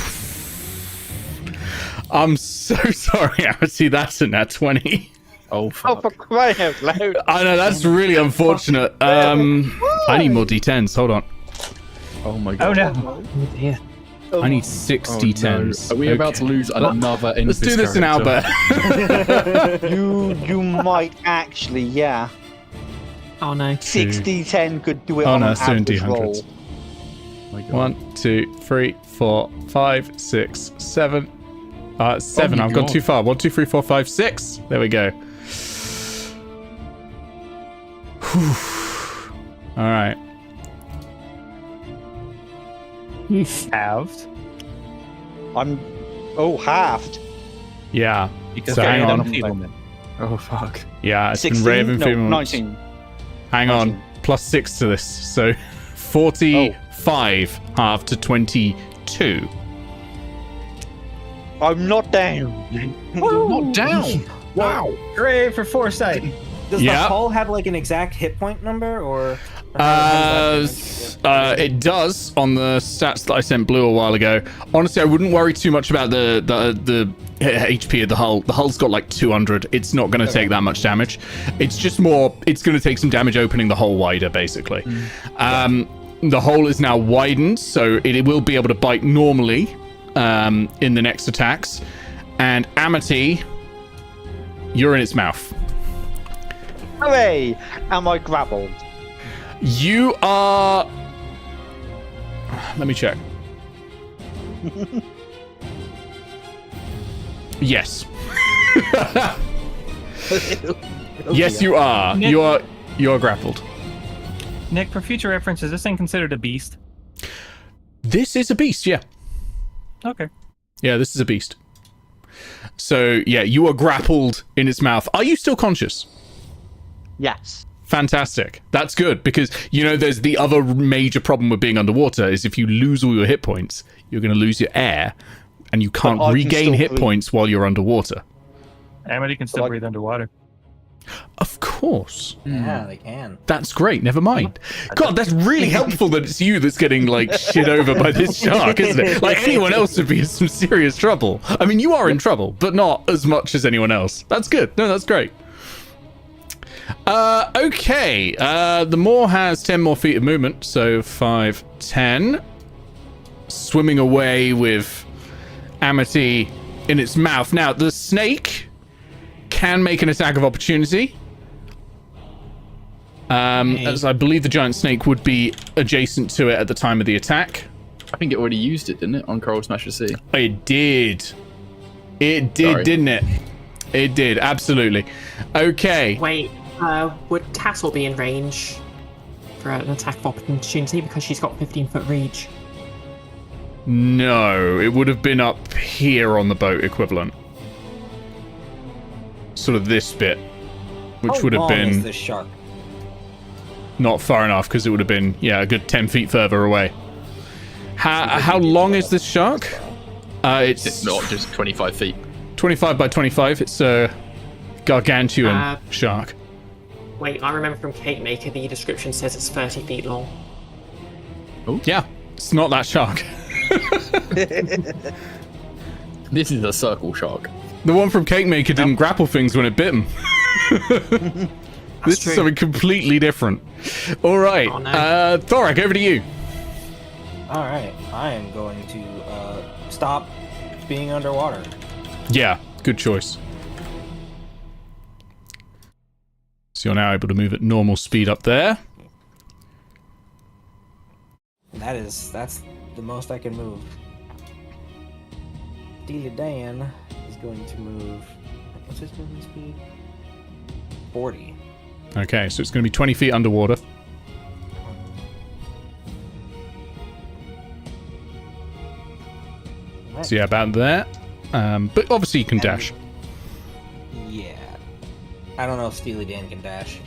I'm so sorry, Amity. That's a nat 20. Oh, Oh, fuck. for crying out loud. I know, that's really unfortunate. I need more d10s. Hold on. Oh my oh god. no. Oh dear. I need 6 Oh, d10s. no. Are we about to lose another Let's do Enfys this in character? Albert. You might actually, yeah. Oh no. 60-10 could do it Oh on no, an it's doing average d100s. roll. Oh my god. 1, 2, 3, 4, 5, 6, 7. 7. my I've gone God. too far. 1, 2, 3, 4, 5, 6. There we go. All right. Halved. I'm... Oh, halved. Yeah. Because So hang Random on. enfeeblement. Oh fuck. Yeah, it's 16? been Ray of No, Enfeeblement. 19. Hang 19. on. Plus 6 to this. So 45 half to 22. I'm not down. Not down. Wow. Hooray for foresight. Does Yeah. the hull have like an exact hit point number, or how does that It does on the stats that I sent Blue a while ago. Honestly, I wouldn't worry too much about the HP of the hull. The hull's got like 200. It's not going to take that much damage. It's just more. It's going to take some damage opening the hole wider, basically. The hole is now widened, so it will be able to bite normally in the next attacks. And Amity, you're in its mouth. Hooray! Am I grappled? You are. Let me check. Yes. Yes, you are. Nick- You are grappled. Nick, for future reference, is this thing considered a beast? This is a beast. Yeah. Okay. Yeah, this is a beast. So yeah, you are grappled in its mouth. Are you still conscious? Yes. Fantastic. That's good because there's the other major problem with being underwater is if you lose all your hit points, you're going to lose your air, and you can't I can regain still hit breathe. points while you're underwater. Amity can still Like- breathe underwater. Of course. Yeah, they can. That's great. Never mind. God, that's really helpful that it's you that's getting like shit over by this shark, isn't it? Like anyone else would be in some serious trouble. I mean, you are in trouble, but not as much as anyone else. That's good. No, that's great. Okay. The Moor has 10 more feet of movement, so 5, 10. Swimming away with Amity in its mouth. Now, the snake can make an attack of opportunity. As I believe the giant snake would be adjacent to it at the time of the attack. I think it already used it, didn't it, on Coral Smasher Sea? It did. It did, Sorry. didn't it? It did, absolutely. Okay. Wait, would Tattle be in range for an attack of opportunity because she's got 15-foot reach? No, it would have been up here on the boat equivalent. Sort of this bit, which How would have long is been this shark? not far enough because it would have been, a good 10 feet further away. How long is this shark? It's It's not just 25 feet. 25 by 25. It's a gargantuan Uh, shark. Wait, I remember from Cake Maker the description says it's 30 feet long. Yeah, it's not that shark. This is a circle shark. The one from Cake Maker didn't grapple things when it bit him. This true. is something completely different. All right, Oh, no. Thorek, over to you. All right, I am going to stop being underwater. Yeah, good choice. So you're now able to move at normal speed up there. That's the most I can move. Steely Dan is going to move. What's his movement speed? 40. Okay, so it's going to be 20 feet underwater. Right. So yeah, about there. But obviously you can dash. Yeah. I don't know if Steely Dan can dash.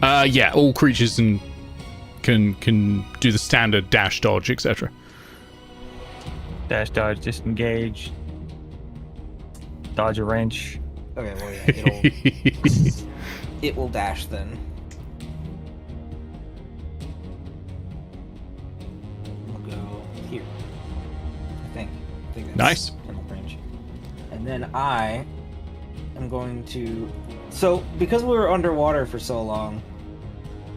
Yeah, all creatures can do the standard dash, dodge, etc. Dash, dodge, disengage. dodge a wrench. Okay, well, yeah, it will dash then. We'll go here. I think that's Nice. enough range. And then I am going to. So because we were underwater for so long,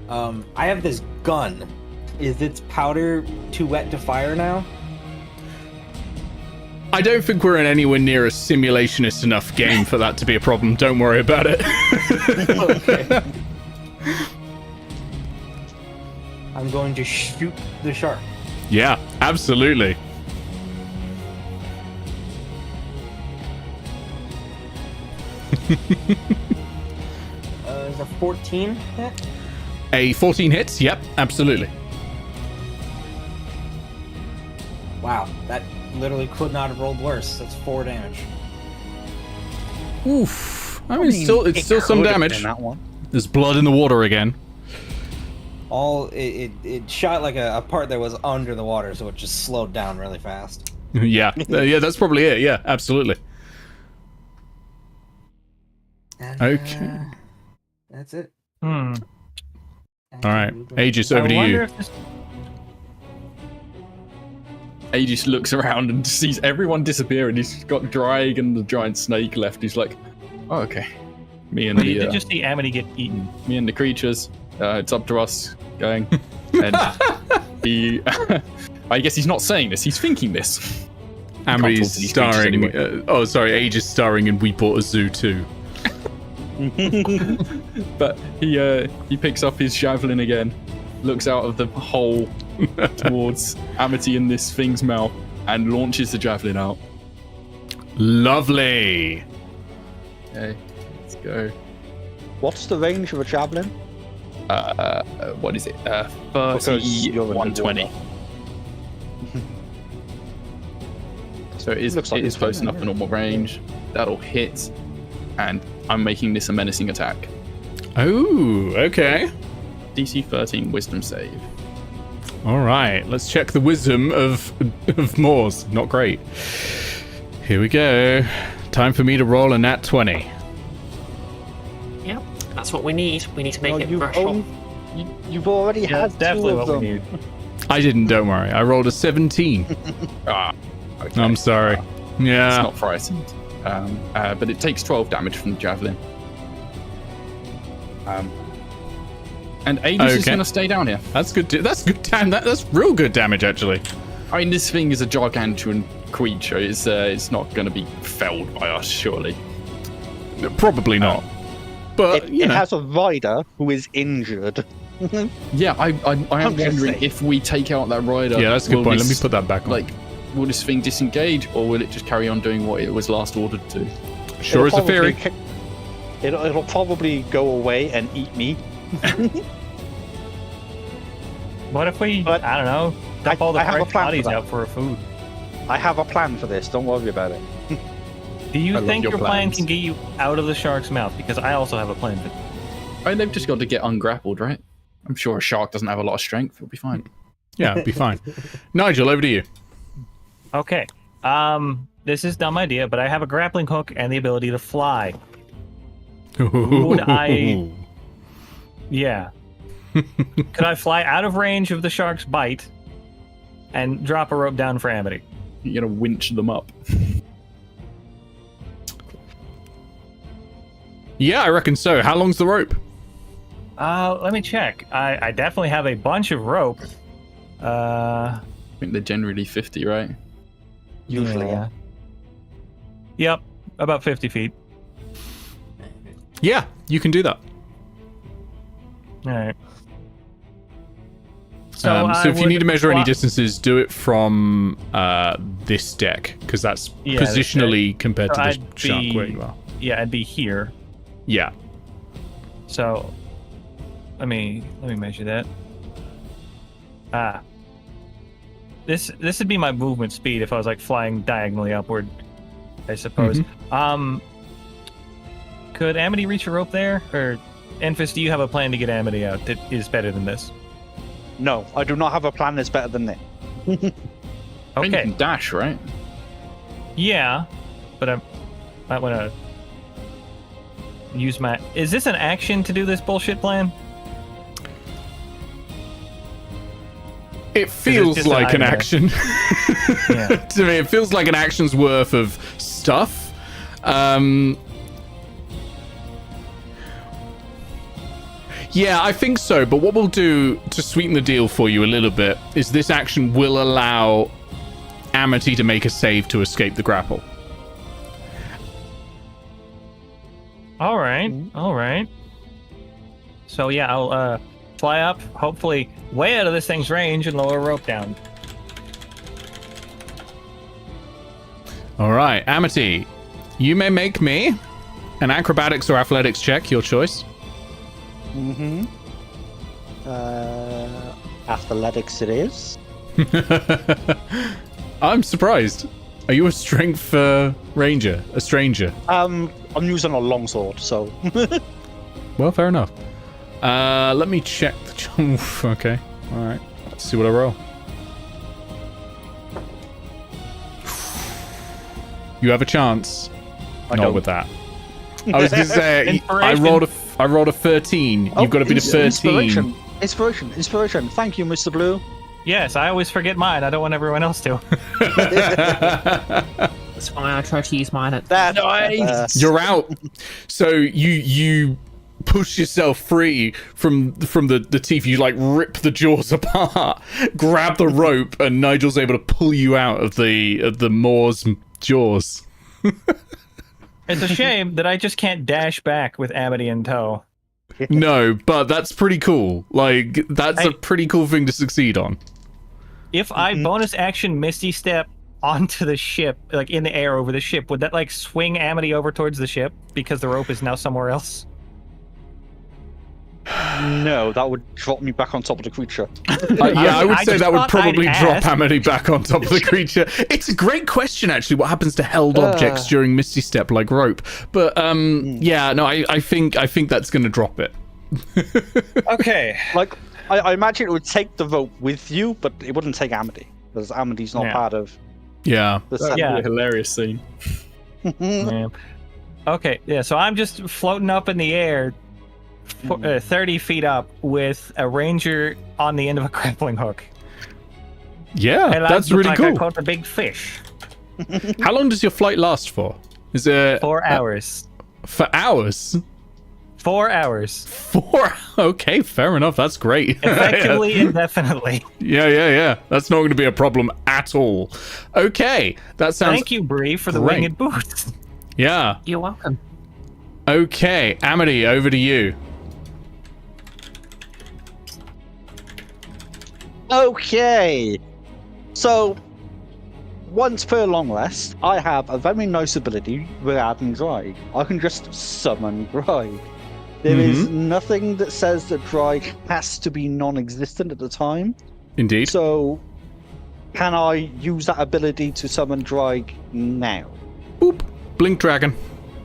I have this gun. Is its powder too wet to fire now? I don't think we're in anywhere near a simulationist enough game for that to be a problem. Don't worry about it. Okay. I'm going to shoot the shark. Yeah, absolutely. Is a 14 hit? A 14 hits? Yep, absolutely. Wow, that literally could not have rolled worse. That's 4 damage. Oof. I mean, it's still some could have damage. been that one. There's blood in the water again. It shot like a part that was under the water, so it just slowed down really fast. Yeah, yeah, that's probably it. Yeah, absolutely. And, Okay. That's it. All right, Aegis, over to you. Aegis looks around and sees everyone disappear, and he's got Drag and the giant snake left. He's like, "Oh, okay." Me and You the did just see Amity get eaten. me and the creatures. It's up to us going. And he, I guess he's not saying this. He's thinking this. Amity's talk to these creatures starring. anyway. Aegis starring in We Bought a Zoo too. But he picks up his javelin again, looks out of the hole towards Amity in this thing's mouth, and launches the javelin out. Lovely. Okay, let's go. What's the range of a javelin? What is it? Because 30, you're in the 120. water. So it is, Looks like it is it's close fine, enough yeah. for normal range. That'll hit, and I'm making this a menacing attack. Oh, okay. DC 13 Wisdom save. All right, let's check the wisdom of Moors. Not great. Here we go. Time for me to roll a nat 20. Yep, that's what we need. We need to make Well, it you've brush off. owned- You've already Yeah, had that's definitely two of what we them. need. I didn't. Don't worry. I rolled a 17. Okay. I'm sorry. It's Yeah. not frightened. But it takes 12 damage from the javelin. And Aegis is Okay. going to stay down here. That's good. That's good. That's real good damage, actually. I mean, this thing is a gargantuan creature. It's not going to be felled by us, surely. Probably not. But It has a rider who is injured. Yeah, I am I'm just wondering saying. if we take out that rider. yeah, that's a good will point. Let me this- put that back on. Like, will this thing disengage, or will it just carry on doing what it was last ordered to? Sure is a theory. It'll probably go away and eat me. What if we, But I don't know, dump all the I have a correct plan for bodies that. out for food? I have a plan for this. Don't worry about it. Do you I love think your your plan plans. can get you out of the shark's mouth? Because I also have a plan. I mean, they've just got to get ungrappled, right? I'm sure a shark doesn't have a lot of strength. It'll be fine. Yeah, it'd be fine. Nigel, over to you. Okay. This is dumb idea, but I have a grappling hook and the ability to fly. Would I- Yeah. Could I fly out of range of the shark's bite and drop a rope down for Amity? You're going to winch them up. Yeah, I reckon so. How long's the rope? Let me check. I definitely have a bunch of rope. I think they're generally 50, right? Usually, yeah. Yep, about 50 feet. Yeah, you can do that. All right. So, So if you need to measure any distance, distances, do it from this deck, because that's Yeah, this positionally compared to the I'd shark be- where you are. yeah, I'd be here. Yeah. So, let me measure that. This would be my movement speed if I was like flying diagonally upward, I suppose. Could Amity reach a rope there, or Enfys, do you have a plan to get Amity out that is better than this? No, I do not have a plan that's better than this. I think you Okay, can dash, right? yeah, but Might want to use my... Is this an action to do this bullshit plan? It feels just an like an item. action. Yeah. To me, it feels like an action's worth of stuff. Yeah, I think so. But what we'll do to sweeten the deal for you a little bit is this action will allow Amity to make a save to escape the grapple. All right. So yeah, I'll fly up, hopefully way out of this thing's range, and lower a rope down. All right, Amity, you may make me an acrobatics or athletics check, your choice. Athletics it is. I'm surprised. Are you a strength ranger? A stranger? I'm using a longsword, so. Well, fair enough. Let me check the... Oof, okay. All right. Let's see what I roll. You have a chance. I Not don't. with that. I was going to say, I Inspiration. rolled a 13. You've got to beat a 13. Inspiration. Thank you, Mr. Blue. Yes, I always forget mine. I don't want everyone else to. That's why I try to use mine at That You're out. So you push yourself free from the teeth. You like rip the jaws apart, grab the rope, and Nigel's able to pull you out of the Moor's jaws. It's a shame that I just can't dash back with Amity in tow. No, but that's pretty cool. Like that's a pretty cool thing to succeed on. If I bonus action Misty Step onto the ship, like in the air over the ship, would that like swing Amity over towards the ship because the rope is now somewhere else? No, that would drop me back on top of the creature. Yeah, I would I say just that would thought probably I'd drop ask. Amity back on top of the creature. It's a great question, actually. What happens to held objects during Misty Step, like rope? But yeah, no, I think that's going to drop it. Okay. Like, I imagine it would take the rope with you, but it wouldn't take Amity, because Amity's not Yeah. part of Yeah. the That'd Yeah. be a hilarious scene. Yeah. Okay, yeah, so I'm just floating up in the air, 30 feet up, with a ranger on the end of a grappling hook. Yeah, And I that's look really like I cool. caught a big fish. How long does your flight last for? Is it 4 hours. for hours? 4 hours. 4? Okay, fair enough. That's great. Effectively, indefinitely. Yeah. That's not going to be a problem at all. Okay, that sounds. Thank you, Bree, for the great. winged boots. Yeah. You're welcome. Okay, Amity, over to you. Okay. So, once per long rest, I have a very nice ability regarding Drag. I can just summon Drag. There is nothing that says that Drag has to be non-existent at the time. Indeed. So, can I use that ability to summon Drag now? Boop. Blink dragon.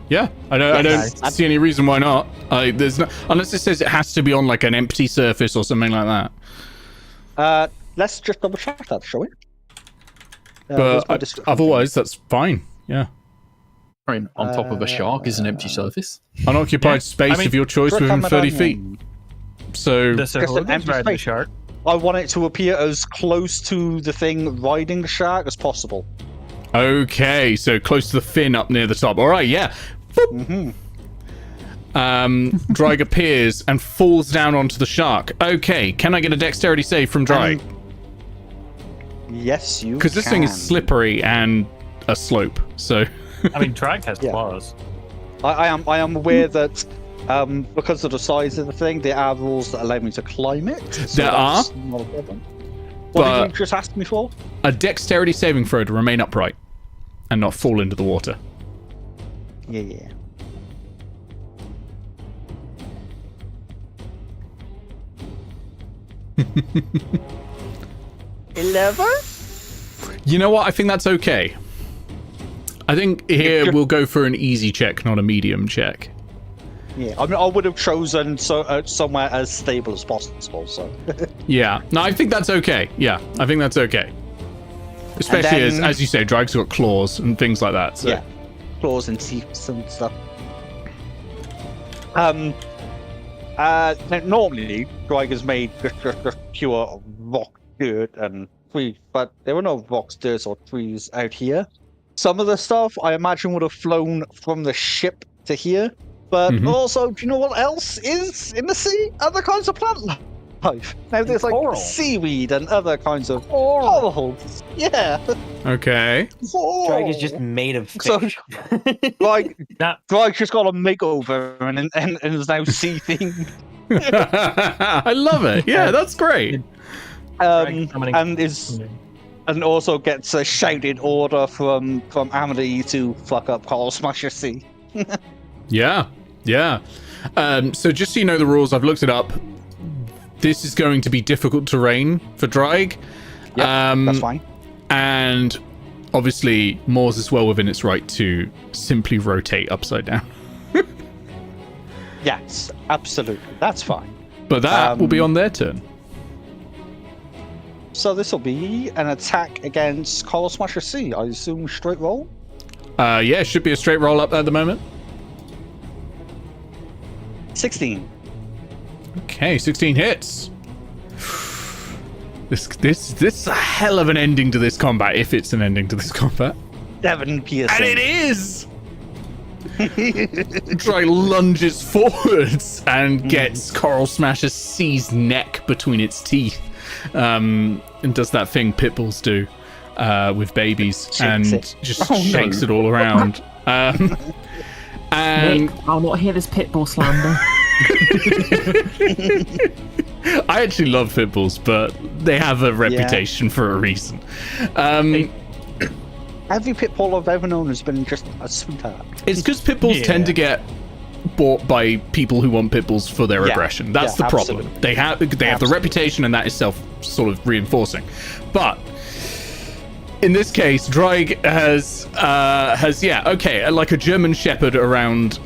Yeah, I don't Yes. see any reason why not. There's no, unless it says it has to be on like an empty surface or something like that. Let's just double check that, shall we? But otherwise, that's fine. Yeah. I mean, on top of a shark is an empty surface. Unoccupied space I mean, of your choice within 30 feet. So The an Sahoogan's empty riding the space. shark. I want it to appear as close to the thing riding the shark as possible. okay, so close to the fin up near the top. All right, yeah. Drag appears and falls down onto the shark. Okay, can I get a dexterity save from Drag? Yes, you Because this thing is slippery and a slope. So I mean, Drag has Yeah. claws. I am aware that because of the size of the thing, there are rules that allow me to climb it. So There that's not a problem. What did But- you just ask me for? a dexterity saving throw to remain upright and not fall into the water. Yeah. 11? You know what? I think that's okay. I think here we'll go for an easy check, not a medium check. Yeah, I mean, I would have chosen somewhere as stable as possible. So Yeah. No, I think that's okay. Yeah, I think that's okay. Especially then- as you say, Drag's got claws and things like that. So. yeah, claws and teeth and stuff. Normally, Dragon's made just pure rock, dirt, and trees, but there were no rocks, dirt, or trees out here. Some of the stuff I imagine would have flown from the ship to here, but also, do you know what else is in the sea? Other kinds of plant life. Now there's like coral. seaweed and other kinds of corals. Yeah. Okay. Drag is just made of So, fish. like, Now- Drag's just got a makeover and is now seething. I love it. Yeah, that's great. And also gets a shouted order from Amity to fuck up Coral Smasher C. Yeah. So just so you know the rules, I've looked it up. This is going to be difficult terrain for Drag. That's fine. And obviously, Moors is well within its right to simply rotate upside down. Yes, absolutely. That's fine. But that will be on their turn. So this will be an attack against Coral Smasher C. I assume straight roll. Yeah, it should be a straight roll up at the moment. 16. Okay, 16 hits. This is a hell of an ending to this combat, if it's an ending to this combat. 7 piercing. And it is! Try lunges forwards and gets Coral Smasher C's neck between its teeth. And does that thing pit bulls do with babies. Shakes it. Just shakes it all around. And Nick, I'll not hear this pitbull slander. I actually love pit bulls, but they have a reputation for a reason. Every pit bull I've ever known has been just a sweetheart. It's because pit bulls tend to get bought by people who want pit bulls for their aggression. That's the problem. Absolutely. They have the reputation, and that is sort of reinforcing. But in this case, Dreig has like a German Shepherd around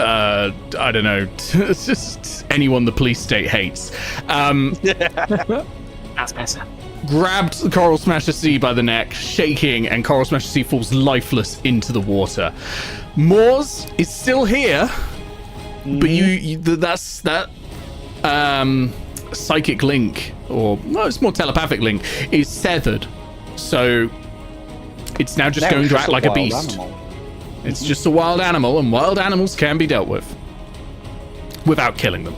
I don't know, just anyone the police state hates. That's better. Grabbed Coral Smasher C by the neck, shaking, and Coral Smasher C falls lifeless into the water. Moors is still here, but that's that psychic link, or no, it's more telepathic link, is severed. So it's now just going to act like a beast. Animal. It's just a wild animal, and wild animals can be dealt with without killing them.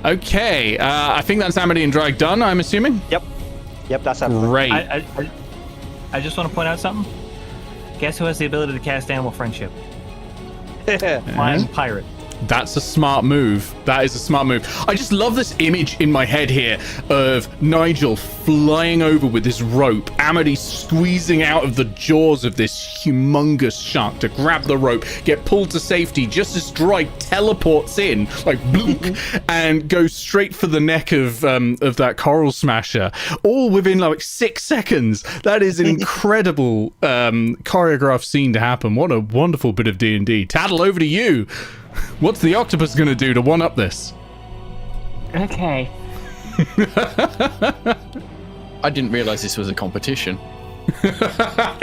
Okay, I think that's Amity and Drag done, I'm assuming? Yep, that's everything. Great. I just want to point out something. Guess who has the ability to cast Animal Friendship? Flying pirate. That's a smart move. That is a smart move. I just love this image in my head here of Nigel flying over with this rope, Amity squeezing out of the jaws of this humongous shark to grab the rope, get pulled to safety just as Drake teleports in, like bloop, and goes straight for the neck of that Coral Smasher, all within like 6 seconds. That is an incredible choreographed scene to happen. What a wonderful bit of D&D. Tattle, over to you. What's the octopus going to do to one-up this? Okay. I didn't realize this was a competition.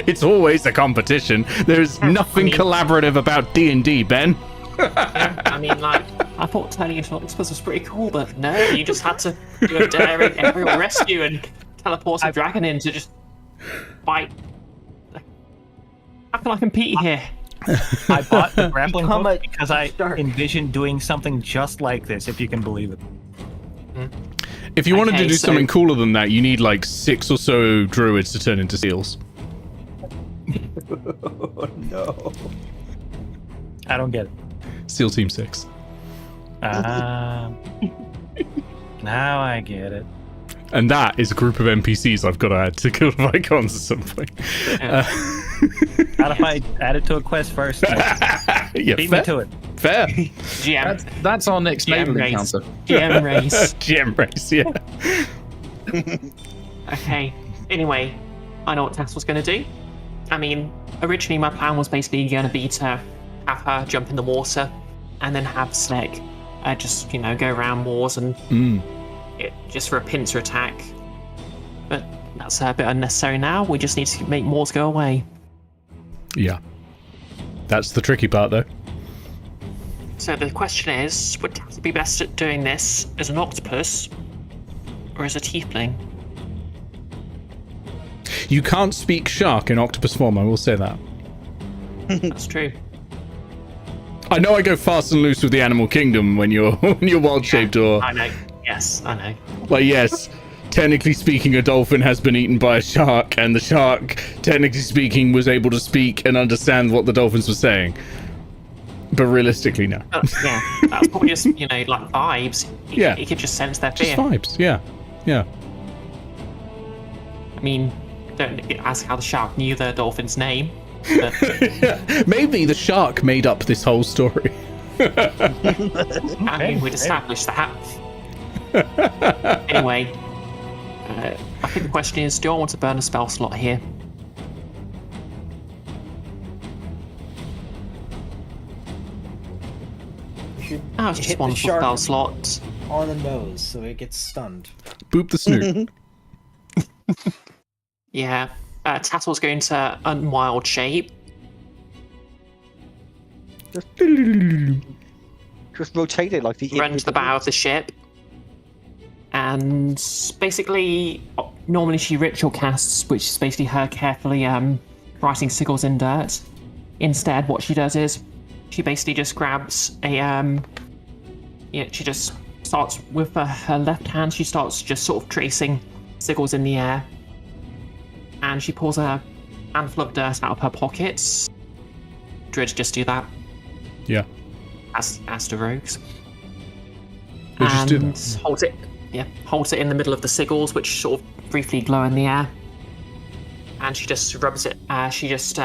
It's always a competition. There's nothing collaborative about D&D, Ben. I mean, like, I thought turning into an octopus was pretty cool, but no, you just had to do a daring aerial rescue and teleport a dragon in to just fight. How can I compete here? I bought the grappling Become hook a because I shark. envisioned doing something just like this, if you can believe it. If you wanted to Okay, do so- something cooler than that, you need like 6 or so druids to turn into seals. No. I don't get it. SEAL Team 6. Now I get it. And that is a group of NPCs I've got to add to Guild of Icons at some point. How if I add it to a quest first? Yeah, Beat me to it. Fair. GM, That's our next GM naval race. encounter. GM race. GM race, yeah. Okay. Anyway, I know what Tess was going to do. I mean, originally my plan was basically going to be to have her jump in the water and then have Snake just, go around Moors and just for a pincer attack. But that's a bit unnecessary now. We just need to make Moors go away. Yeah. That's the tricky part, though. So the question is, would Tattle be best at doing this as an octopus or as a tiefling? You can't speak shark in octopus form, I will say that. That's true. I know I go fast and loose with the animal kingdom when you're wild shaped, or I know. Yes, I know. like, yes, technically speaking, a dolphin has been eaten by a shark, and the shark, technically speaking, was able to speak and understand what the dolphins were saying. But realistically, no. Yeah, that's probably just, like vibes. Yeah. You could just sense their Just fear. vibes, yeah. Yeah. I mean, don't ask how the shark knew the dolphin's name. But Maybe the shark made up this whole story. I mean, we'd established that. Anyway, I think the question is, do I want to burn a spell slot here? You should Oh, it's just hit one the spell shark slot. on the nose so it gets stunned. Boop the snoot. Yeah, Tattle's going to unwild shape. Just rotate it like the Run to the bow of the ship. And basically, normally she ritual casts, which is basically her carefully writing sigils in dirt. Instead, what she does is she basically just grabs a she just starts with her left hand. She starts just sort of tracing sigils in the air, and she pulls a handful of dirt out of her pockets. Druids just do that, Yeah. as do rogues. They just do And that. holds it in the middle of the sigils, which sort of briefly glow in the air. And she just rubs it. She just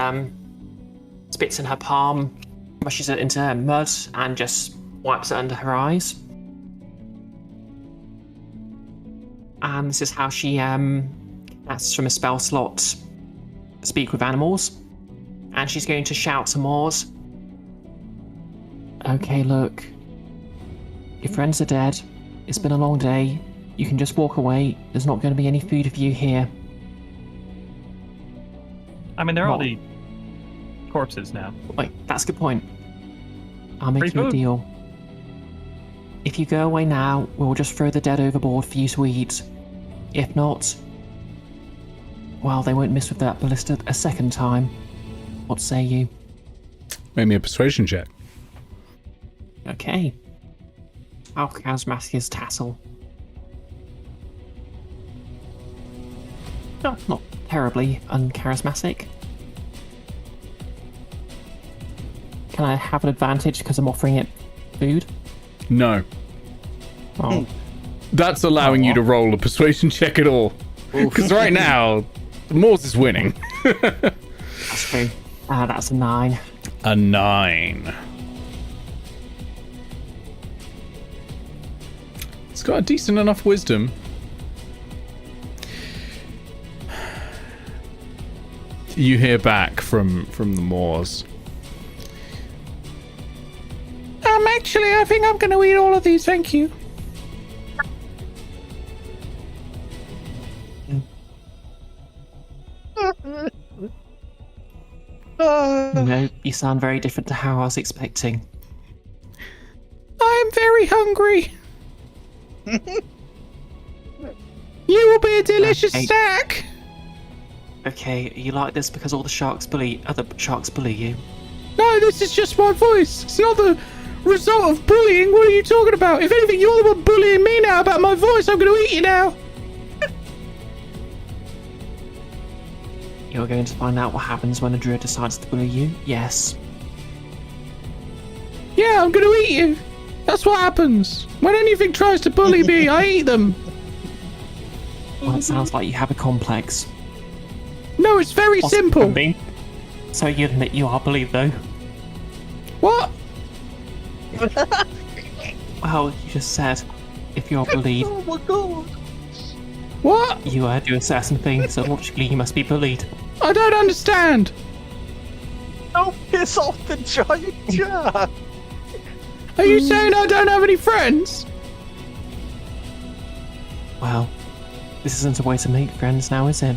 spits in her palm, brushes it into mud, and just wipes it under her eyes. And this is how she casts from a spell slot, speak with animals. And she's going to shout to Moors. Okay, look. Your friends are dead. It's been a long day. You can just walk away. There's not going to be any food for you here. I mean, they're Well- already corpses now. Wait, that's a good point. I'll make Free you a food. deal. If you go away now, we'll just throw the dead overboard for you to eat. If not, well, they won't miss with that ballista a second time. What say you? Make me a persuasion check. Okay. How charismatic is Tattle? No, not terribly uncharismatic. Can I have an advantage because I'm offering it food? No. Oh, That's allowing you to roll a persuasion check at all. Because right now, Moors is winning. that's true. That's a 9. A 9. It's got a decent enough wisdom. You hear back from the Moors. Actually, I think I'm going to eat all of these, thank you. No, you sound very different to how I was expecting. I'm very hungry. You will be a delicious Okay. snack. Okay, you like this because all the other sharks bully you? No, this is just my voice. It's not the result of bullying. What are you talking about? If anything, you're the one bullying me now about my voice. I'm going to eat you now. You're going to find out what happens when a druid decides to bully you? Yes. Yeah, I'm going to eat you. That's what happens. When anything tries to bully me, I eat them. Well, it sounds like you have a complex. No, it's very simple. So you admit you are bullied, though? What? Well, you just said if you're bullied, Oh my god! What? you do a certain thing, so logically you must be bullied. I don't understand. Don't piss off the giant shark! Are you saying I don't have any friends? Well, This isn't a way to make friends now, is it?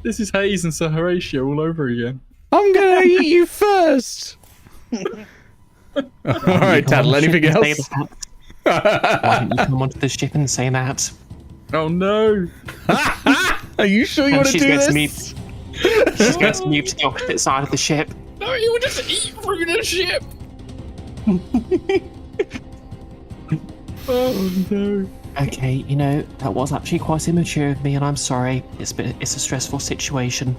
This is Hayes and Sir Horatio all over again. I'm gonna eat you first. All right, Tattle. Anything else? Why don't you come onto the ship and say that? Oh no! Are you sure you And want to she's do going to this? She's going to move to the opposite side of the ship. No, you would just eat through the ship. Oh no! Okay, you know, that was actually quite immature of me, and I'm sorry. It's a stressful situation.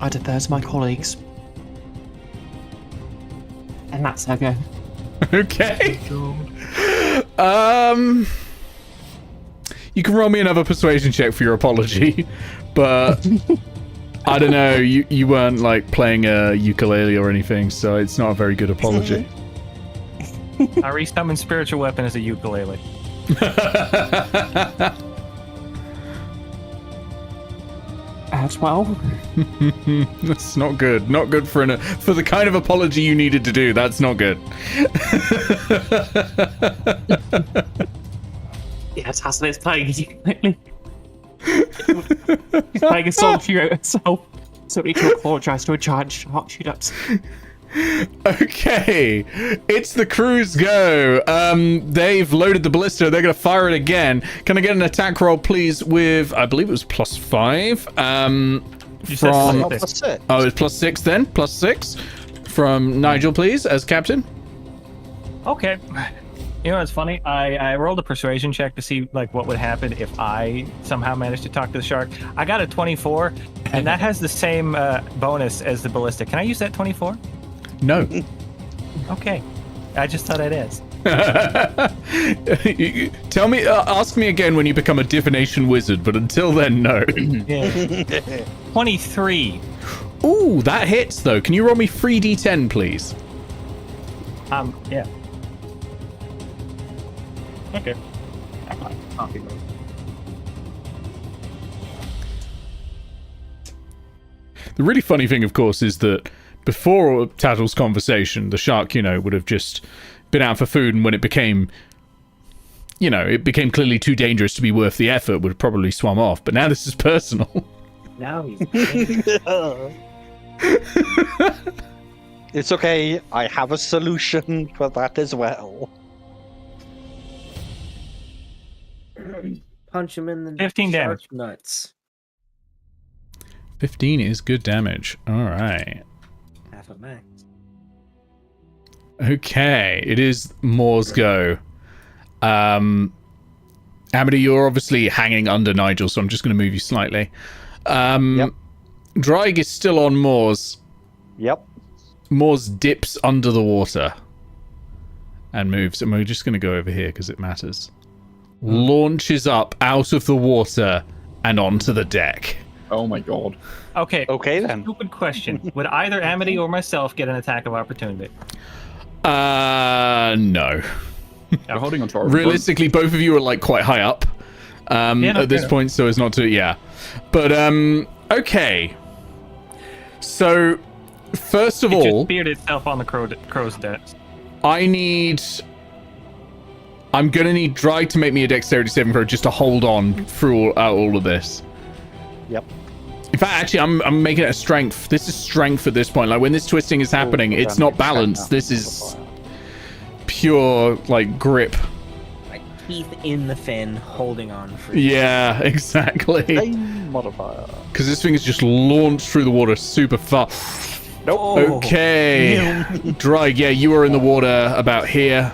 I defer to my colleagues. And that's how go. Okay. You can roll me another persuasion check for your apology, but I don't know. You weren't like playing a ukulele or anything, so it's not a very good apology. Our resummoned spiritual weapon is a ukulele. 12. That's not good. Not good for the kind of apology you needed to do. That's not good. Yes, Hassan is playing a ukulele. He's playing a song for yourself. So we can apologise to a giant shark shoot-ups. Okay, it's the crew's go. They've loaded the ballista. They're gonna fire it again. Can I get an attack roll, please? With I believe it was +5. You said From +6. oh, it's +6 then. +6 from Nigel, please, as captain. Okay. You know what's funny? I rolled a persuasion check to see like what would happen if I somehow managed to talk to the shark. I got a 24, and that has the same bonus as the ballista. Can I use that 24? No. Okay. I just thought it is. Tell me, ask me again when you become a divination wizard, but until then, no. Yeah. 23. Ooh, that hits though. Can you roll me 3d10, please? Yeah. Okay. The really funny thing, of course, is that before Tattle's conversation, the shark, would have just been out for food, and when it became, it became clearly too dangerous to be worth the effort, would have probably swum off. But now this is personal. Now he's. It's okay. I have a solution for that as well. Punch him in the 15 damage. shark nuts. 15 is good damage. All right. Half a max. Okay, it is Moore's go. Amity, you're obviously hanging under Nigel, so I'm just going to move you slightly. Yep. Drag is still on Moore's. Yep. Moore's dips under the water and moves, and we're just going to go over here because it matters. Launches up out of the water and onto the deck. Oh my god. Okay. Okay then. Stupid question. Would either Amity or myself get an attack of opportunity? No. We're holding on to our Realistically, both of you are like quite high up at this point, so as not to, yeah. But okay. So first of It all, just speared itself on the crow's desk. I'm gonna need Dry to make me a dexterity saving throw just to hold on through all of this. Yep. In fact, actually, I'm making it a strength. This is strength at this point. Like when this twisting is happening, it's not balance. This is pure like grip. Like teeth in the fin, holding on for. Yeah, exactly. A modifier. Because this thing is just launched through the water super fast. Nope. Okay. Dry, yeah, you are in the water about here.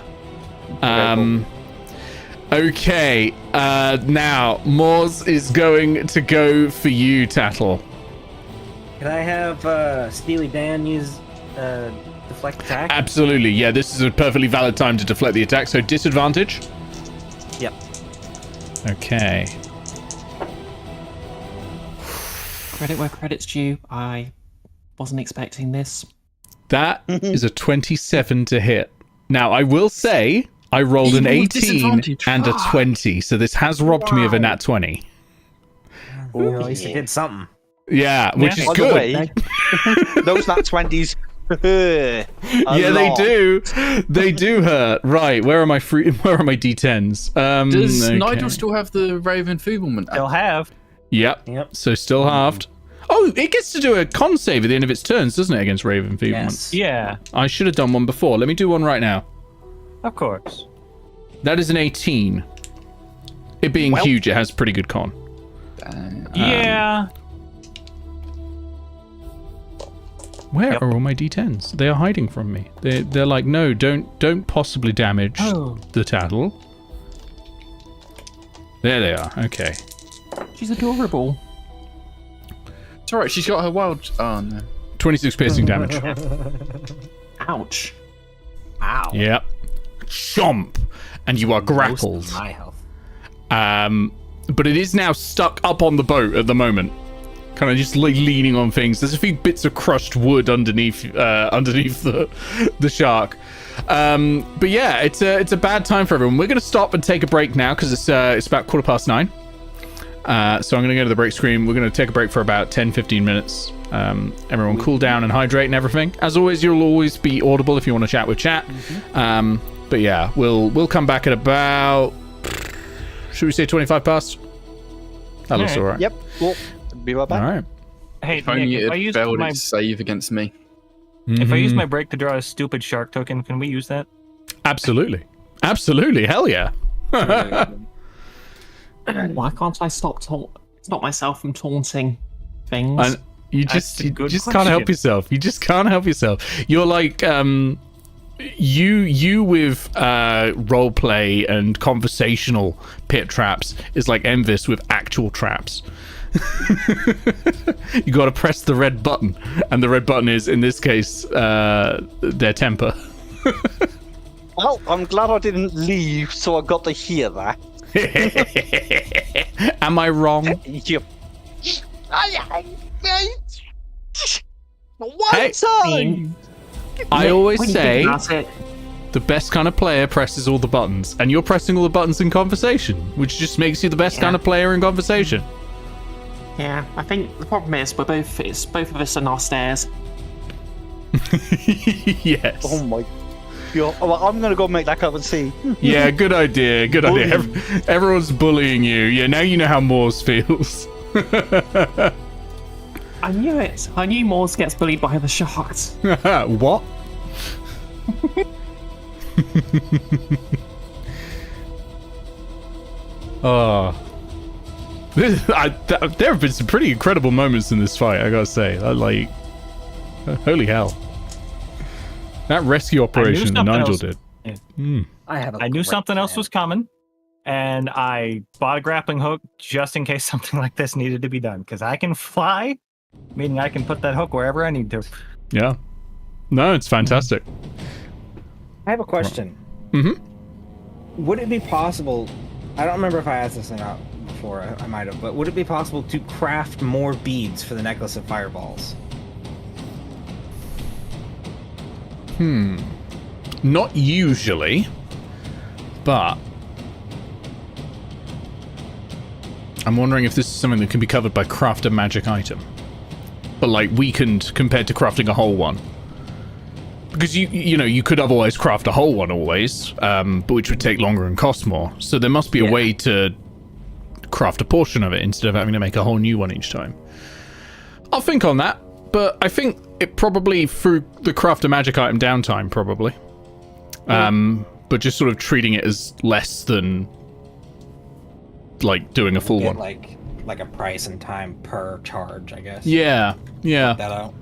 Okay, now Moz is going to go for you, Tattle. Can I have Steely Dan use deflect attack? Absolutely, yeah, this is a perfectly valid time to deflect the attack, so disadvantage. Yep. Okay. Credit where credit's due. I wasn't expecting this. That is a 27 to hit. Now, I will say I rolled an 18 and a 20, so this has robbed me of a nat 20. Well, at least it did something. Yeah, which is By the good. way, those nat 20s A Yeah, they lot. do. They do hurt. Right, where are my Where are my D10s? Does Okay. Nigel still have the Raven Feeblement? They'll have. Yep. Yep. So still halved. Oh, it gets to do a con save at the end of its turns, doesn't it, against Raven Feeblement? Yes. Yeah, I should have done one before. Let me do one right now. of course. That is an 18. It being Well. huge, it has pretty good con. Yeah. Where Yep. are all my D10s? They are hiding from me. They're like, no, don't possibly damage Oh. the Tattle. There they are. Okay. She's adorable. It's alright, she's got her wild. Oh no. 26 piercing damage. Ouch. Ow. Yep. Chomp. And you are Most of grappled. my health. But it is now stuck up on the boat at the moment. Kind of just like leaning on things. There's a few bits of crushed wood underneath the shark. But yeah, it's a bad time for everyone. We're gonna stop and take a break now because it's about 9:15. So I'm gonna go to the break screen. We're gonna take a break for about 10-15 minutes. Everyone cool down and hydrate and everything. As always, you'll always be audible if you want to chat with chat. But yeah, we'll come back at about, should we say 25 past? That looks Alright. alright. Yep. Well, be right back. All right. Hey, If only Nick, it if I had use failed my its save against me. if I use Mhm. my break to draw a stupid shark token, can we use that? Absolutely. Hell yeah. Why can't I stop myself from taunting things? And you That's just a you good just can't help question. yourself. You just can't help yourself. You're like you with role play and conversational pit traps is like Enfys with actual traps. You got to press the red button, and the red button is in this case their temper. Well, I'm glad I didn't leave, so I got to hear that. Am I wrong? Yep. One Hey. time. I always When you think say about it, the best kind of player presses all the buttons, and you're pressing all the buttons in conversation, which just makes you the best kind of player in conversation. yeah, I think the problem is it's both of us on our stairs. Yes. Oh my god. Well, I'm gonna go make that cup and see. Yeah, good idea. Good idea. Everyone's bullying you. Yeah, now you know how Moors feels. I knew it. I knew Morse gets bullied by the sharks. What? Oh. There have been some pretty incredible moments in this fight, I gotta say. Holy hell. That rescue operation that something Nigel else. did. I knew something else was coming, and I bought a grappling hook just in case something like this needed to be done. Because I can fly, meaning I can put that hook wherever I need to. Yeah. No, it's fantastic. I have a question. Mm-hmm. Would it be possible? I don't remember if I asked this or not before. I might have, but would it be possible to craft more beads for the necklace of fireballs? Not usually, but I'm wondering if this is something that can be covered by craft a magic item, but like weakened compared to crafting a whole one. Because you could otherwise craft a whole one always, but which would take longer and cost more. So there must be a way to craft a portion of it instead of having to make a whole new one each time. I'll think on that, but I think it probably through the craft a magic item downtime probably. But just sort of treating it as less than like doing a full Get one. like a price and time per charge, I guess. Yeah. That out.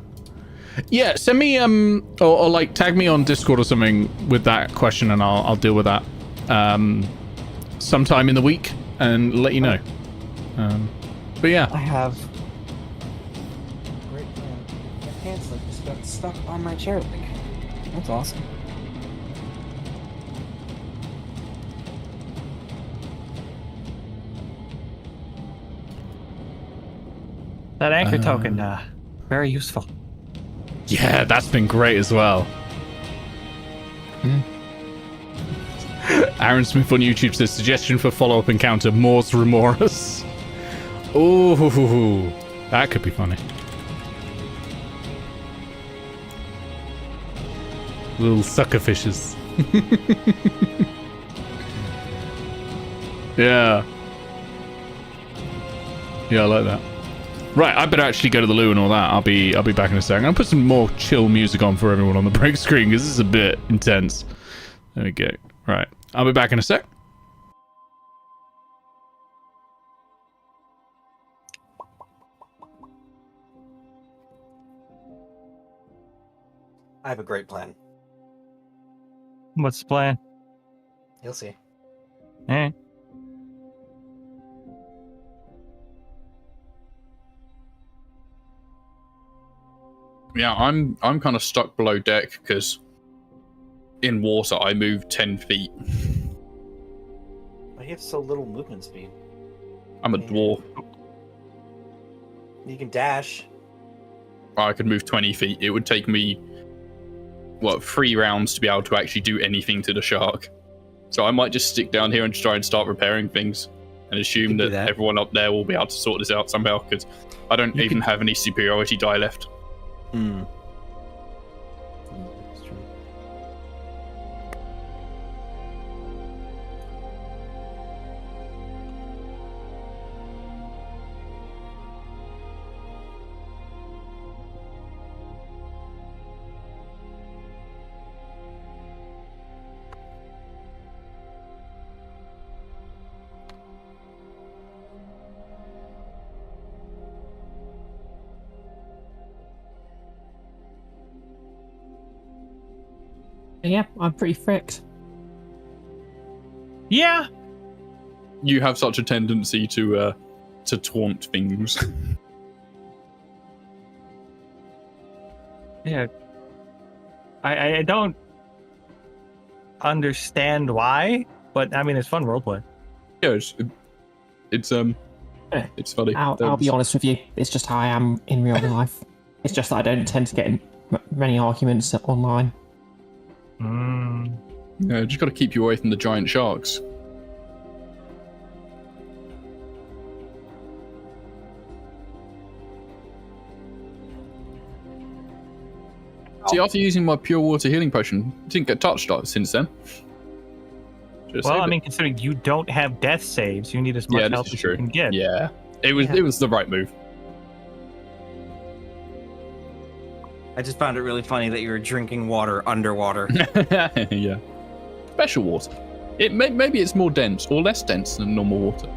Yeah, send me or like tag me on Discord or something with that question, and I'll deal with that sometime in the week and let you know. But yeah, I have. Great plan. My pants like just got stuck on my chair leg. That's awesome. That anchor token, very useful. yeah, that's been great as well. Aaron Smith on YouTube says suggestion for follow-up encounter: Mors Remorus. Ooh, that could be funny. Little sucker fishes. Yeah. Yeah, I like that. Right, I better actually go to the loo and all that. I'll be back in a second. I'll put some more chill music on for everyone on the break screen because this is a bit intense. There we go. Right, I'll be back in a sec. I have a great plan. What's the plan? You'll see. Eh? Yeah, I'm kind of stuck below deck because in water I move 10 feet. Why do you have so little movement speed? I'm a dwarf. You can dash. I could move 20 feet. It would take me, 3 rounds to be able to actually do anything to the shark. So I might just stick down here and try and start repairing things and assume that everyone up there will be able to sort this out somehow because I don't even have any superiority die left. Hmm. Yeah, I'm pretty fricked. Yeah. You have such a tendency to taunt things. Yeah. I don't understand why, but I mean it's fun roleplay. Yeah, it's funny. I'll be honest with you. It's just how I am in real life. It's just that I don't tend to get in many arguments online. Yeah, just got to keep you away from the giant sharks. See, after using my pure water healing potion, didn't get touched since then. Well, I mean, considering you don't have death saves, you need as much health as you can get. Yeah, it was the right move. I just found it really funny that you were drinking water underwater. Yeah, special water. Maybe it's more dense or less dense than normal water.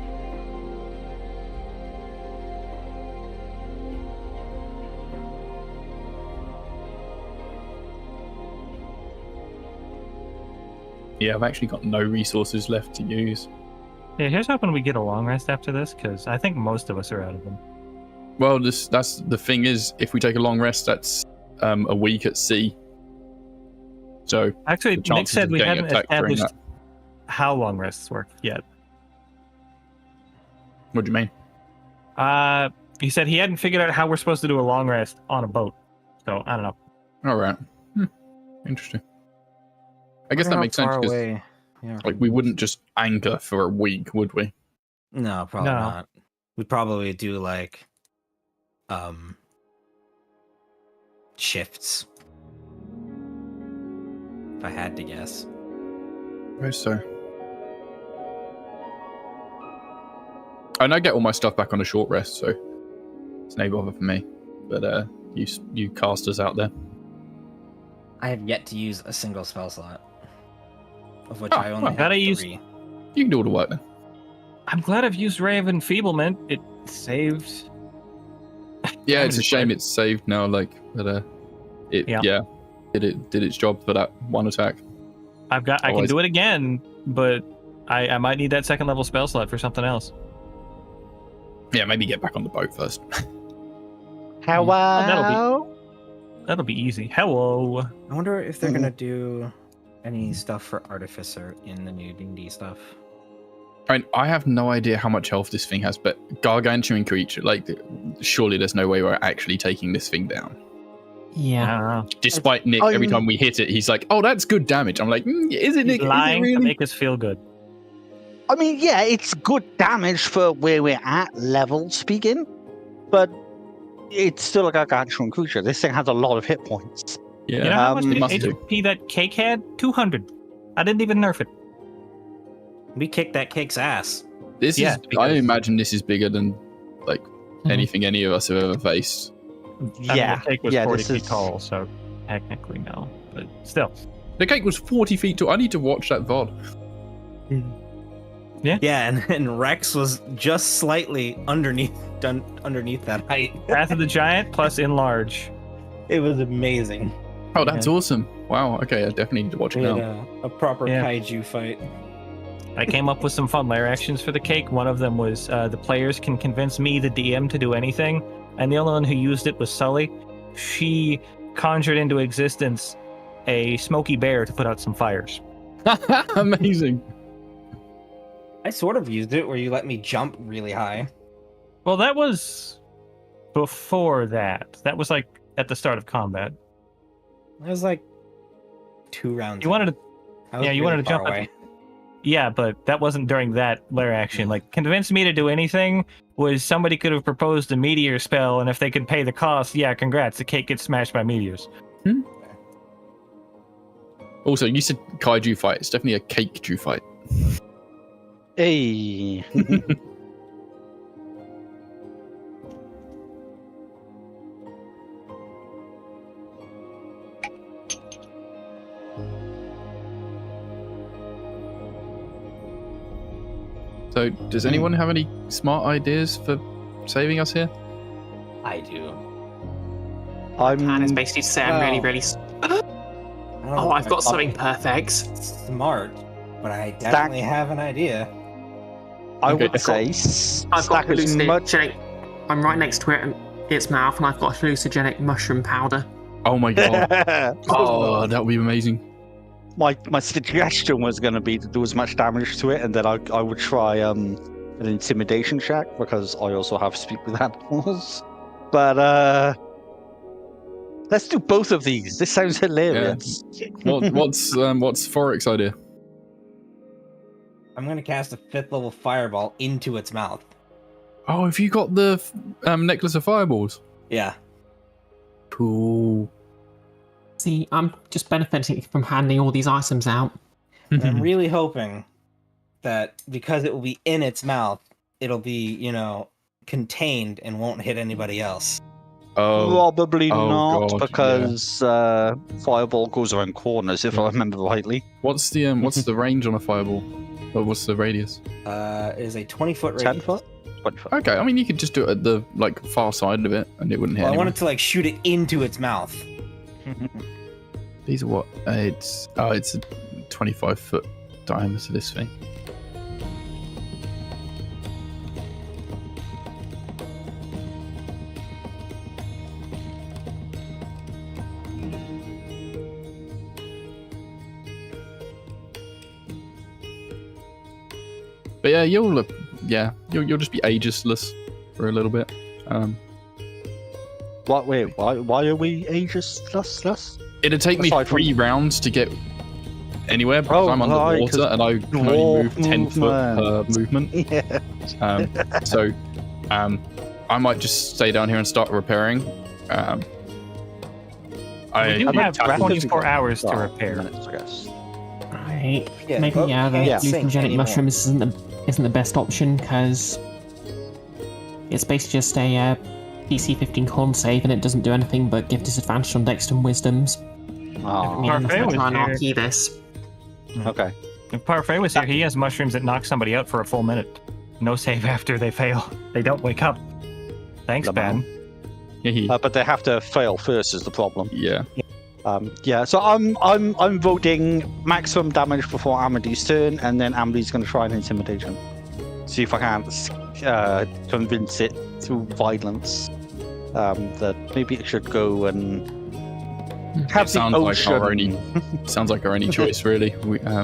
Yeah, I've actually got no resources left to use. Yeah, here's hoping we get a long rest after this, because I think most of us are out of them. Well, that's the thing is, if we take a long rest, that's a week at sea. So actually, Nick said we haven't established how long rests work yet. What do you mean? He said he hadn't figured out how we're supposed to do a long rest on a boat. So I don't know. All right. Interesting. I guess that makes sense because we wouldn't just anchor for a week, would we? No, probably not. We'd probably do like shifts. If I had to guess. I suppose so. And I get all my stuff back on a short rest, so it's no bother for me. But you casters out there. I have yet to use a single spell slot. Of which I only have 3. You can do all the work then. I'm glad I've used Ray of Enfeeblement. It saved. Yeah, it's a shame it's saved now. But it did its job for that one attack. I can do it again, but I might need that second level spell slot for something else. Yeah, maybe get back on the boat first. Hello. That'll be easy. Hello. I wonder if they're gonna do any stuff for Artificer in the new D&D stuff. I mean, I have no idea how much health this thing has, but gargantuan creature, surely there's no way we're actually taking this thing down. Yeah. I don't know. Despite Nick, every time we hit it, he's like, "Oh, that's good damage." I'm like, "Is it, Nick? He's lying is it really?" to make us feel good. I mean, yeah, it's good damage for where we're at, level speaking, but it's still a gargantuan creature. This thing has a lot of hit points. Yeah. You know how much must do. HP that cake had? 200. I didn't even nerf it. We kicked that cake's ass. This Yeah, is. I because- imagine this is bigger than like anything any of us have ever faced. I mean, Yeah, the cake was yeah, 40 this feet is- tall, so technically no. But still. The cake was 40 feet tall. I need to watch that VOD. Yeah, and Rex was just slightly underneath that height. Wrath of the Giant plus enlarge. It was amazing. Oh, that's awesome. Wow. Okay, I definitely need to watch it We had now. a proper Yeah. kaiju fight. I came up with some fun lair actions for the cake. One of them was the players can convince me, the DM, to do anything. And the only one who used it was Sully. She conjured into existence a smoky bear to put out some fires. Amazing. I sort of used it where you let me jump really high. Well, that was before that. That was like at the start of combat. It was like 2 rounds. You wanted to, I was yeah, you really wanted to far jump away. yeah, but that wasn't during that lair action. Like, convince me to do anything was somebody could have proposed a meteor spell, and if they could pay the cost, yeah, congrats, the cake gets smashed by meteors. Also, you said kaiju fight. It's definitely a cake-ju fight. Hey. So, does anyone have any smart ideas for saving us here? I do. Plan is I'm basically to say I'm really, Well, really. I don't know Oh, if I've got I'm something perfect. smart, but I definitely have an idea. I Okay, would say I've got stack as much. hallucinogenic. I'm right next to it, and its mouth, and I've got hallucinogenic mushroom powder. Oh my god. Oh, that would be amazing. My suggestion was going to be to do as much damage to it, and then I would try an intimidation check because I also have speak with animals. But let's do both of these. This sounds hilarious. What's Thorek's idea? I'm gonna cast a 5th level fireball into its mouth. Oh, have you got the necklace of fireballs? Yeah. Cool. See, I'm just benefiting from handing all these items out. And I'm really hoping that because it will be in its mouth, it'll be, contained and won't hit anybody else. Probably Oh, not, God, because fireball goes around corners, if I remember rightly. What's the range on a fireball? Or what's the radius? It is a 20-foot radius. 10 foot? 20 foot. Okay, I mean you could just do it at the far side of it, and it wouldn't hit Well, I anyone. wanted to shoot it into its mouth. These are what? It's a 25-foot diameter. This thing. But yeah, you'll just be Aegisless for a little bit. What? Wait, why are we Aegis-less? It'd take me Aside from- 3 rounds to get anywhere because Oh, I'm right, underwater 'cause and I can only move dwarf 10 foot per movement. Yeah. So I might just stay down here and start repairing. We I do have Tattle- 24 hours to Oh, repair. minutes, I guess. Right. Yeah, Maybe but the can't sink hallucinogenic anymore. mushrooms isn't the best option because it's basically just a DC 15 con save and it doesn't do anything but give disadvantage on Dex and Wisdoms. Oh, Yeah, unless Parfait I was try and here. marquee this. okay. If Parfait was here, he has mushrooms that knock somebody out for a full minute. No save after they fail. They don't wake up. Thanks, Ben. But they have to fail first is the problem. yeah. Yeah, so I'm voting maximum damage before Amity's turn, and then Amity's going to try and intimidate him. See if I can convince it through violence that maybe it should go and have the sounds like ocean. our only sounds like our only choice, really. I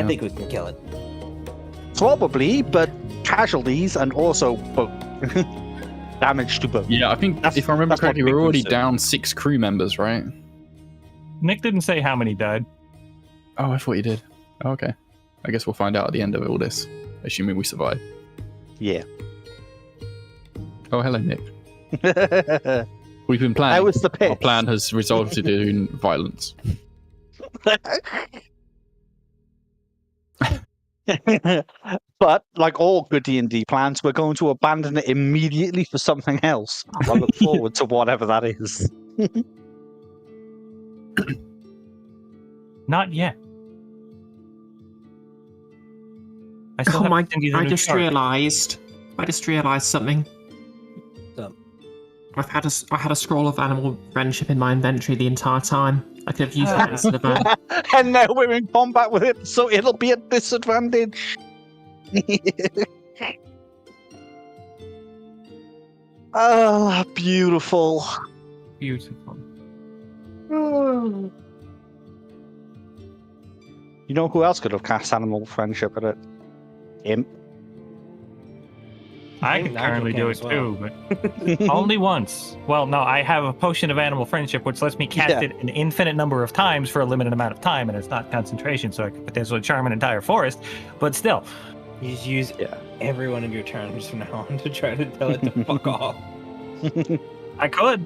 yeah. think we can kill it. Probably, but casualties and also both. Damage to both. Yeah, I think That's- if I remember that's what correctly, we're Nick already said. down 6 crew members, right? Nick didn't say how many died. Oh, I thought you did. Oh, okay. I guess we'll find out at the end of all this, assuming we survive. Yeah. Oh, hello, Nick. We've been planning. That was the pitch. Our plan has resulted in violence. But like all good D&D plans, we're going to abandon it immediately for something else. I look forward to whatever that is. Not yet. I still Oh have my! to send you the I new just chart. realised something. So, I had a scroll of animal friendship in my inventory the entire time. I could have used that instead of a. And now we're in combat with it, so it'll be a disadvantage. Ah, beautiful. Beautiful. You know who else could have cast animal friendship at it? Imp. I think could Nigel currently can do as it well. too, but only once. Well, no, I have a potion of animal friendship, which lets me cast Yeah. it an infinite number of times for a limited amount of time, and it's not concentration, so I could potentially charm an entire forest. But still, you just use Yeah. every one of your turns from now on to try to tell it to fuck off. I could.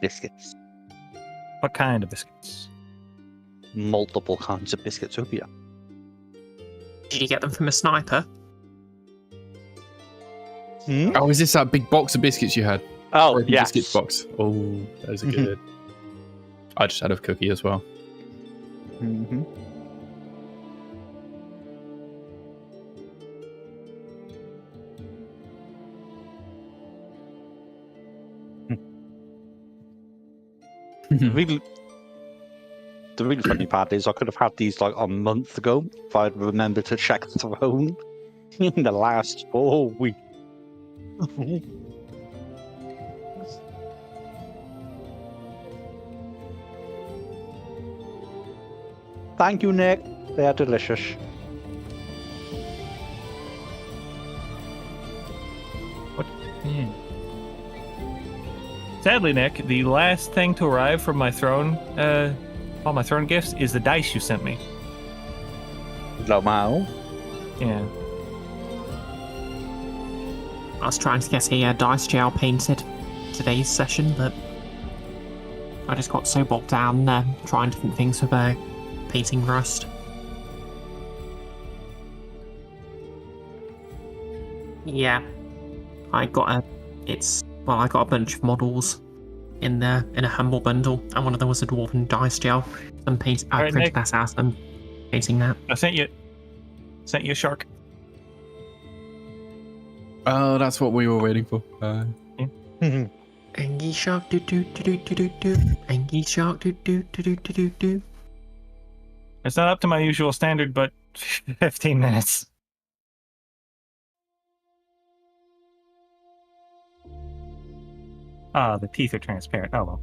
Biscuits. What kind of biscuits? Multiple kinds of biscuits over here. Did you get them from a sniper? Oh, is this that big box of biscuits you had? Oh, Frozen yes. biscuits box. Oh, those are good. I just had a cookie as well. Mm-hmm. The really funny part is I could have had these like a month ago if I'd remembered to check the throne in the last 4 weeks. Thank you, Nick. They are delicious. Sadly, Nick, the last thing to arrive from my throne, all my throne gifts, is the dice you sent me. Lomao. Yeah. I was trying to get a dice gel painted today's session, but I just got so bogged down trying different things with painting rust. Yeah, I got a bunch of models in there in a humble bundle, and one of them was a dwarven dice gel. I Alright, printed Nick. that out. I'm painting that. I sent you a shark. Oh, that's what we were waiting for. Angie shark do do do do do do do. Angie shark do do do do do do do. It's not up to my usual standard, but 15 minutes. Ah, the teeth are transparent. Oh well.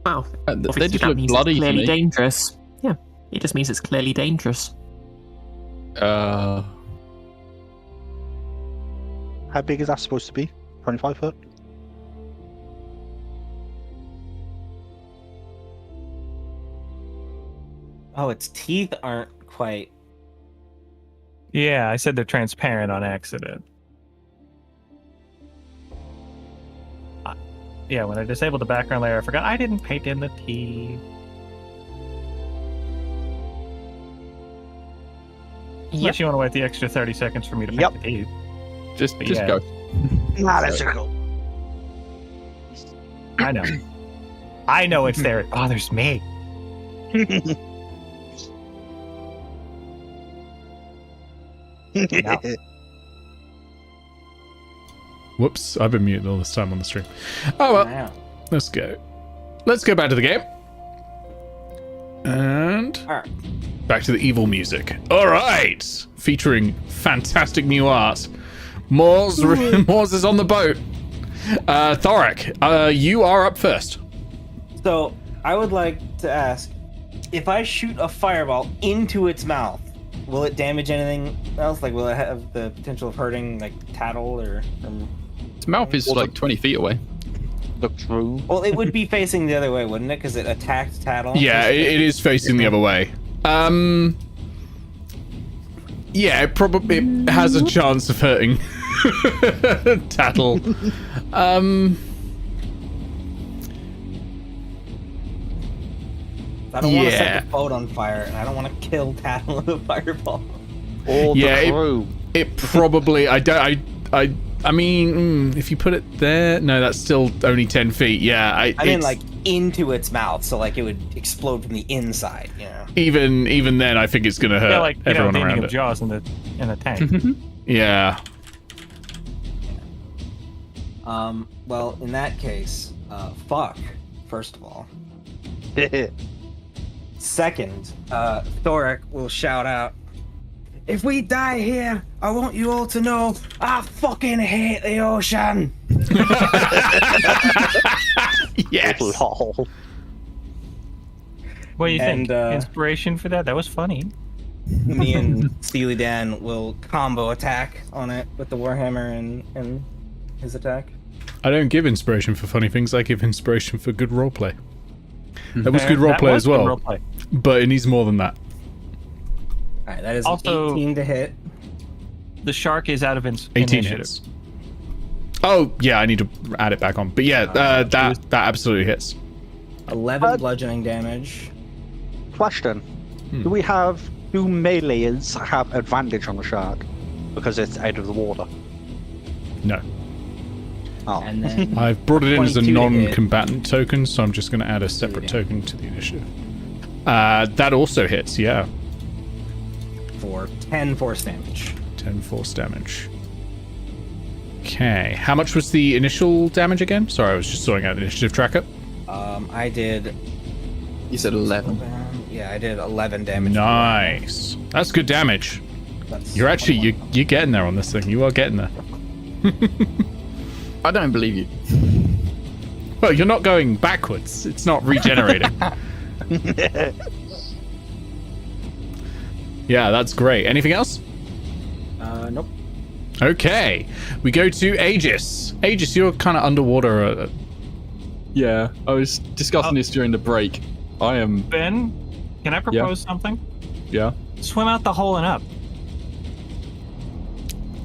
Well, They obviously just that look means bloody it's to clearly me. dangerous. Yeah, it just means it's clearly dangerous. How big is that supposed to be? 25 foot? Oh, its teeth aren't quite. Yeah, I said they're transparent on accident. Yeah, when I disabled the background layer, I forgot I didn't paint in the teeth. Unless you want to wait the extra 30 seconds for me to paint Yep. the teeth. Just Yeah. go. Nah, that's cool. I know. I know it's there. It bothers me. Yeah. Whoops, I've been muted all this time on the stream. Oh well, Wow. let's go. Let's go back to the game. And Alright. back to the evil music. All right, featuring fantastic new art. Mors is on the boat. Thorek, you are up first. So, I would like to ask, if I shoot a fireball into its mouth, will it damage anything else? Like, will it have the potential of hurting, like, Tattle or Its mouth is like 20 feet away. the crew. Well, it would be facing the other way, wouldn't it? Because it attacked Tattle. Yeah, it is facing the other way. Yeah, it probably has a chance of hurting Tattle. I don't want to set the boat on fire, and I don't want to kill Tattle with a fireball. Or Yeah, the crew. It probably. I mean, if you put it there, no, that's still only 10 feet. Yeah, I mean, like into its mouth, so like it would explode from the inside. You know. even then, I think it's gonna hurt Yeah, like everyone the ending around of it. Jaws in the tank. Yeah. Well, in that case, fuck. First of all. Second, Thorek will shout out, "If we die here, I want you all to know I fucking hate the ocean." Yes. Lol. What do you think? And, Inspiration for that? That was funny. Me and Steely Dan will combo attack on it with the Warhammer and his attack. I don't give inspiration for funny things. I give inspiration for good roleplay. That was good That roleplay was as well, good roleplay. but it needs more than that. Alright, that is Also- 18 to hit. The shark is out of 18 initiative. hits. Oh yeah, I need to add it back on. But yeah, that absolutely hits. 11 bludgeoning damage. Question. Do melees have advantage on the shark? Because it's out of the water. No. Oh. And then I've brought it in as a 22 to hit. non-combatant token, so I'm just going to add a separate token to the initiative. That also hits, yeah. for 10 force damage. 10 force damage. Okay. How much was the initial damage again? Sorry, I was just sorting out the initiative tracker. I did. You said 11. Yeah, I did 11 damage. Nice. That's good damage. That's You're actually 21. you're getting there on this thing. You are getting there. I don't believe you. Well, you're not going backwards. It's not regenerating. Yeah, that's great. Anything else? Nope. Okay. We go to Aegis. Aegis, you're kind of underwater. Yeah, I was discussing this during the break. I am. Ben, can I propose something? Yeah. Swim out the hole and up.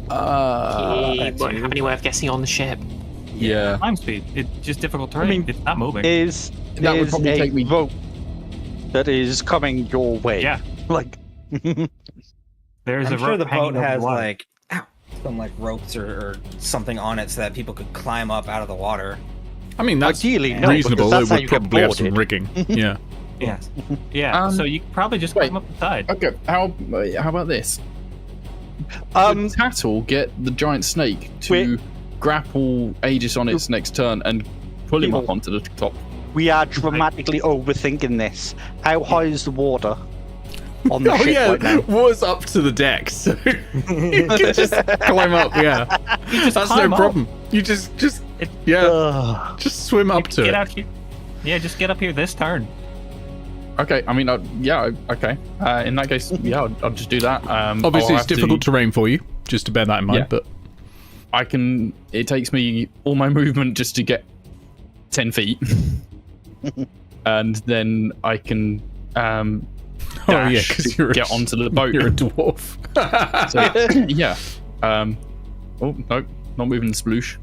He won't have any way of getting on the ship. Yeah. Climb speed. It's just difficult terrain. mean, it's not moving. Is That would probably a take me- rope that is coming your way. Yeah. Like, There's I'm a sure rope the hanging boat over has the water. like some like ropes or something on it so that people could climb up out of the water. I mean, that's ideally, no, reasonable. because that's It how would you get probably have some boarded. rigging. Yeah. Yeah. Yeah. So you could probably just climb up the side. Okay. How about this? Could Tattle get the giant snake to grapple Aegis on its next turn and pull him up onto the top? we are dramatically overthinking this. How high is the water on the Oh ship yeah, right now? water's up to the deck, so you can just climb up. Yeah, that's no climb up. problem. You just Ugh. just swim up to Get it. out here. Yeah, just get up here this turn. Okay. I mean, okay. In that case, yeah, I'll just do that. Obviously, it's difficult terrain for you. Just to bear that in mind. Yeah. But I can. It takes me all my movement just to get 10 feet, and then I can. oh yeah, dash because to you're get onto the boat. You're a dwarf. So, yeah. Oh no, not moving the sploosh.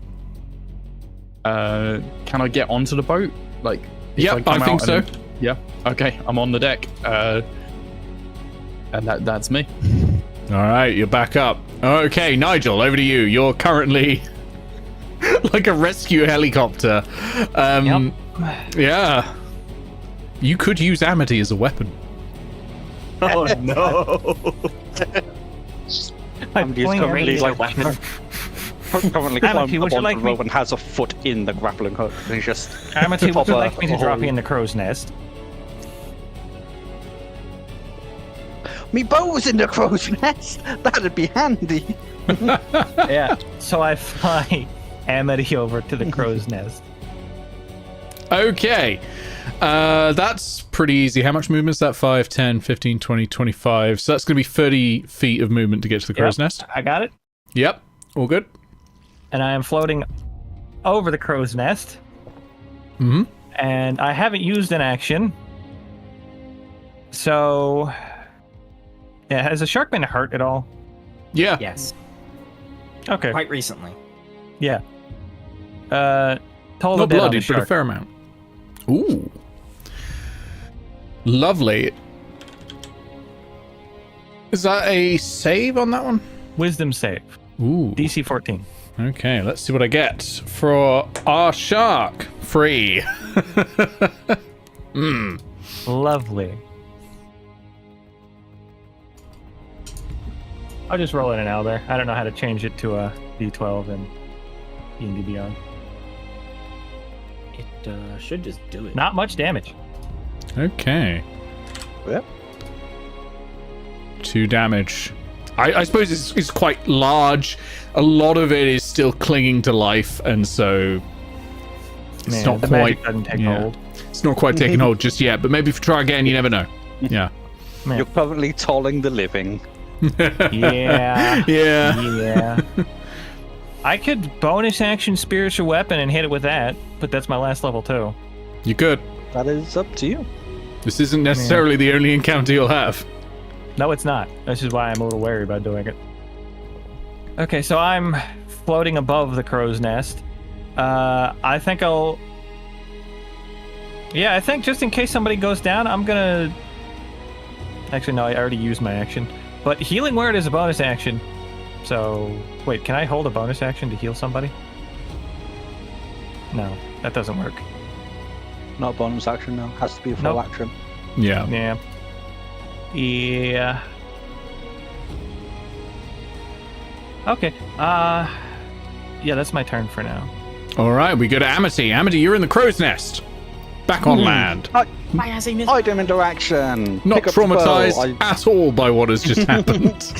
Can I get onto the boat? Like, if Yep, come I think out so. and- yeah. Okay, I'm on the deck. And that's me. All right, you're back up. Okay, Nigel, over to you. You're currently like a rescue helicopter. Yeah. You could use Amity as a weapon. Oh no! I'm just Pulling a currently ranger like weapon. currently Amity, climbing would up you like onto the me- rope and has a foot in the grappling hook. And he's just Amity, would you proper like me to drop hole. you in the crow's nest? Me bow was in the crow's nest. That'd be handy. Yeah. So I fly Amity over to the crow's nest. Okay. That's pretty easy. How much movement is that? 5, 10, 15, 20, 25. So that's going to be 30 feet of movement to get to the crow's nest. I got it. Yep. All good. And I am floating over the crow's nest. Mhm. And I haven't used an action. So, yeah, has the shark been hurt at all? Yeah. Yes, Okay. quite recently. Yeah. Toll the Not dead on bloody, the but a shark. fair amount. Ooh. Lovely. Is that a save on that one? Wisdom save. Ooh. DC 14. Okay, let's see what I get for our shark. Free. Lovely. I'll just roll in and out there. I don't know how to change it to a D12 and D&D Beyond. It should just do it. Not much damage. Okay. Yep. 2 damage. I suppose it's quite large. A lot of it is still clinging to life, and so it's Man, not the quite. magic doesn't take hold. It's not quite taking hold just yet. But maybe if you try again, you never know. Yeah. Man. You're currently tolling the living. Yeah. Yeah. Yeah. I could bonus action spiritual weapon and hit it with that, but that's my last level too. You could. That is up to you. This isn't necessarily the only encounter you'll have. No, it's not. This is why I'm a little wary about doing it. Okay, so I'm floating above the crow's nest. I think I'll... Yeah, I think just in case somebody goes down, I'm gonna... Actually, no, I already used my action. But healing word is a bonus action. So, wait, can I hold a bonus action to heal somebody? No, that doesn't work. Not a bonus action, no. Has to be a full Nope. action. Yeah. Yeah. Yeah. Okay. Yeah, that's my turn for now. All right, we go to Amity. Amity, you're in the crow's nest. Back on land. Why has he missed? Item interaction. Not Pick up the bow. traumatized at all by what has just happened.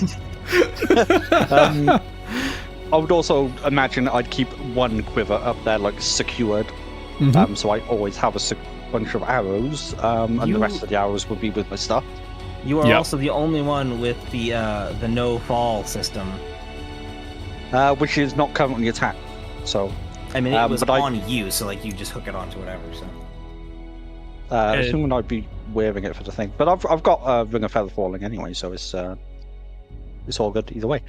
I would also imagine I'd keep one quiver up there, like secured. Mhm. So I always have a bunch of arrows, and You- the rest of the arrows would be with my stuff. You are Yep. also the only one with the no fall system. Which is not currently attacked. So, I mean, it was but I- on you, so like you just hook it onto whatever. So assuming I'd be wearing it for the thing. But I've got a ring of feather falling anyway, so it's all good either way.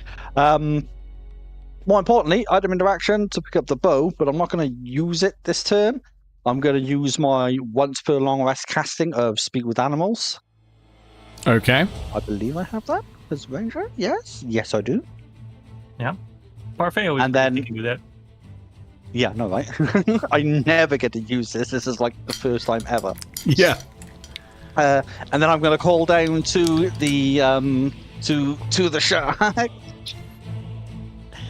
More importantly, item interaction to pick up the bow, but I'm not going to use it this turn. I'm going to use my once per long rest casting of Speak with Animals. Okay. I believe I have that as ranger. Yes, I do. Parfait always And then- do that. Yeah, no, right. I never get to use this. This is like the first time ever. Yeah. And then I'm going to call down to the to the shark.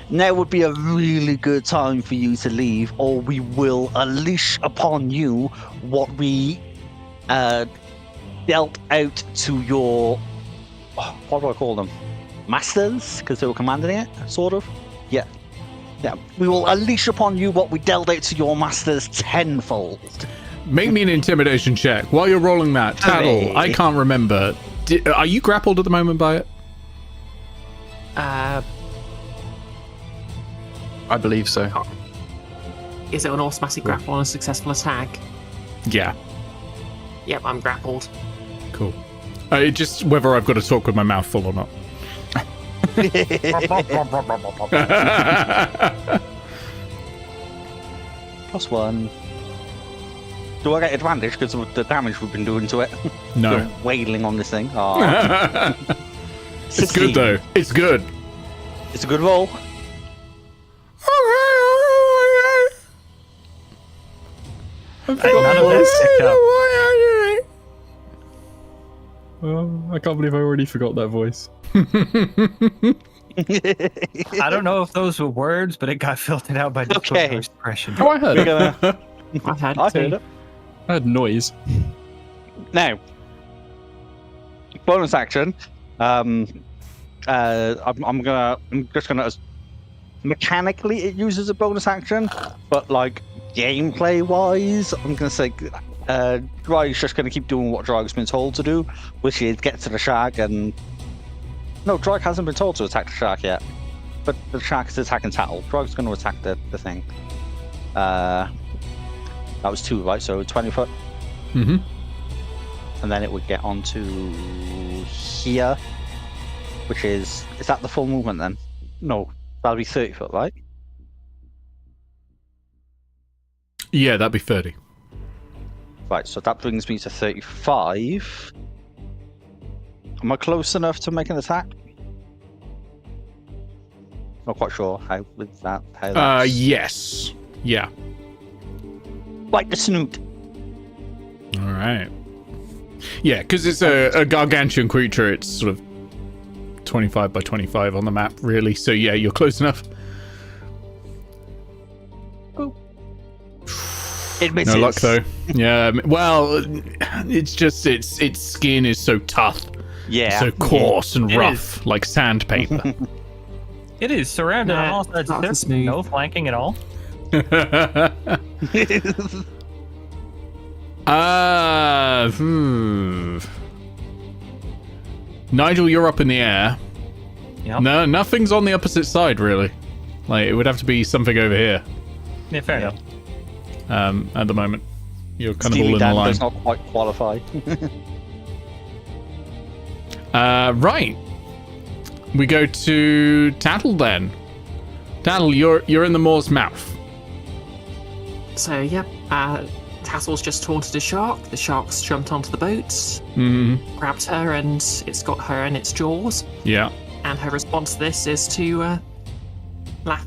Now would be a really good time for you to leave, or we will unleash upon you what we dealt out to your what do I call them? Masters, because they were commanding it, sort of. Yeah. We will unleash upon you what we dealt out to your masters tenfold. Make me an intimidation check. While you're rolling that, Tattle, Hooray. I can't remember. Are you grappled at the moment by it? Uh, I believe so. is it an automatic grapple on a successful attack? Yeah. Yep, I'm grappled. Cool. It's just whether I've got to talk with my mouth full or not. +1. Do I get advantage because of the damage we've been doing to it? No. The wailing on this thing. Aw. It's good, though. It's good. It's a good roll. None of that picked up. I can't believe I already forgot that voice. I don't know if those were words, but it got filtered out by the Okay. expression. Oh, I heard We're it. gonna... I had I to. heard it. I heard noise. Now, bonus action. I'm just gonna. Mechanically, it uses a bonus action, but like gameplay wise, I'm gonna say Dry's just gonna keep doing what Dry's been told to do, which is get to the shark and. No, Dry hasn't been told to attack the shark yet, but the shark is attacking Tattle. Dry's gonna attack the thing. That was 2, right? So 20 foot. Mm-hmm. And then it would get onto here, which is that the full movement then? No, that'll be 30 foot, right? Yeah, that'd be 30. Right, so that brings me to 35. Am I close enough to make an attack? Not quite sure how with that. How that's... Yes. Yeah. Bite the snoot. All right. Yeah, because it's a gargantuan creature. It's sort of 25 by 25 on the map, really. So yeah, you're close enough. It misses. No luck though. Yeah. Well, it's just its skin is so tough. Yeah. So coarse and It rough, like sandpaper. It is surrounded on all sides. Not There's smooth. no flanking at all. Nigel, you're up in the air. Yep. No, nothing's on the opposite side, really. Like, it would have to be something over here. Yeah, fair enough. At the moment. You're kind Steely of all in the Dan line. does not quite qualify. Right. We go to Tattle then. Tattle, you're in the Moor's mouth. So, yep, Tattle's just taunted a shark. The shark's jumped onto the boat, grabbed her, and it's got her in its jaws. Yeah. And her response to this is to laugh.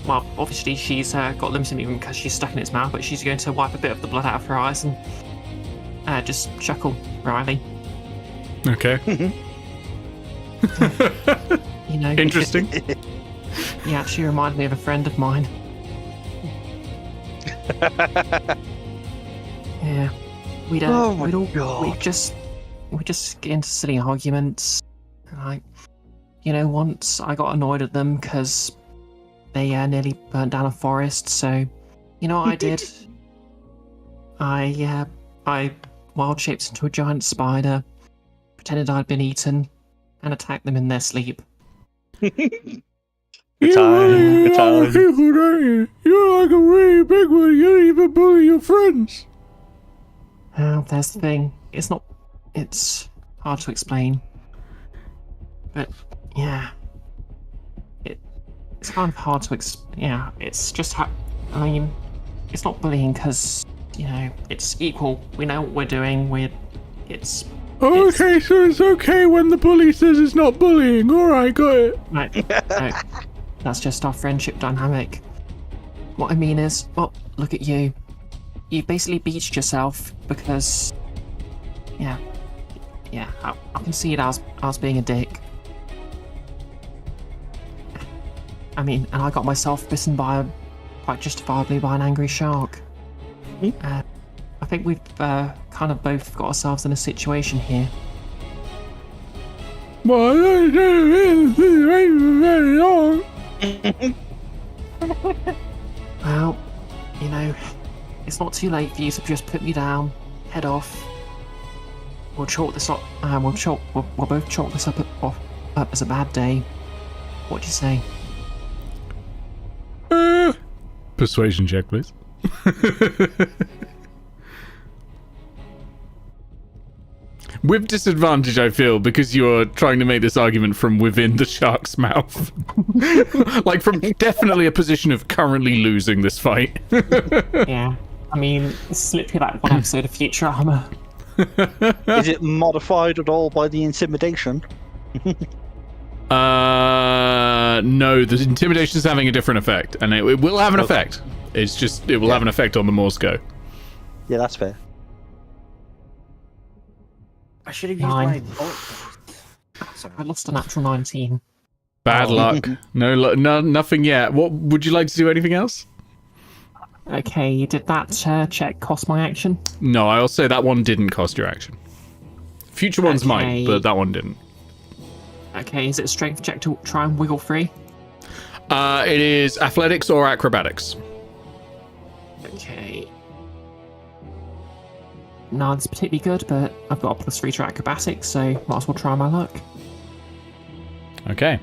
Well, obviously she's got limited movement because she's stuck in its mouth, but she's going to wipe a bit of the blood out of her eyes and just chuckle wryly. Okay. You know, Interesting. he actually reminded me of a friend of mine. Yeah, we'd just get into silly arguments. Like, you know, once I got annoyed at them because they nearly burnt down a forest. So, you know what I did? I wild shaped into a giant spider, pretended I'd been eaten, and attacked them in their sleep. Good time. People, don't you? You're like a really big one. You don't even bully your friends. There's the thing. It's hard to explain. But, yeah. It's kind of hard to yeah, it's just I mean, it's not bullying because, you know, it's equal. We know what we're doing. Okay, so it's okay when the bully says it's not bullying. Alright, got it. No, that's just our friendship dynamic. What I mean is, well, look at you. You basically beached yourself because, yeah, I can see it as being a dick. I mean, and I got myself bitten quite justifiably by an angry shark. I think we've kind of both got ourselves in a situation here. Well, I don't know for very long. Well, you know, it's not too late for you to just put me down, head off. We'll chalk this up. We'll both chalk this up as a bad day. What do you say? Persuasion check, please. With disadvantage, I feel, because you're trying to make this argument from within the shark's mouth. Like, from definitely a position of currently losing this fight. Yeah, I mean, it's literally like one episode of Futurama. Is it modified at all by the intimidation? No, the intimidation's having a different effect, and it will have an effect. It's just, it will have an effect on the Morse go. Yeah, that's fair. I should have used 9. my bullet. Sorry. I lost a natural 19. Bad luck. No, nothing yet. What would you like to do? Anything else? Okay, did that check cost my action? No, I'll say that one didn't cost your action. Future ones might, Okay. but that one didn't. Okay, is it a strength check to try and wiggle free? It is athletics or acrobatics. Okay. Neither's particularly good, but I've got a +3 to acrobatics, so might as well try my luck. Okay.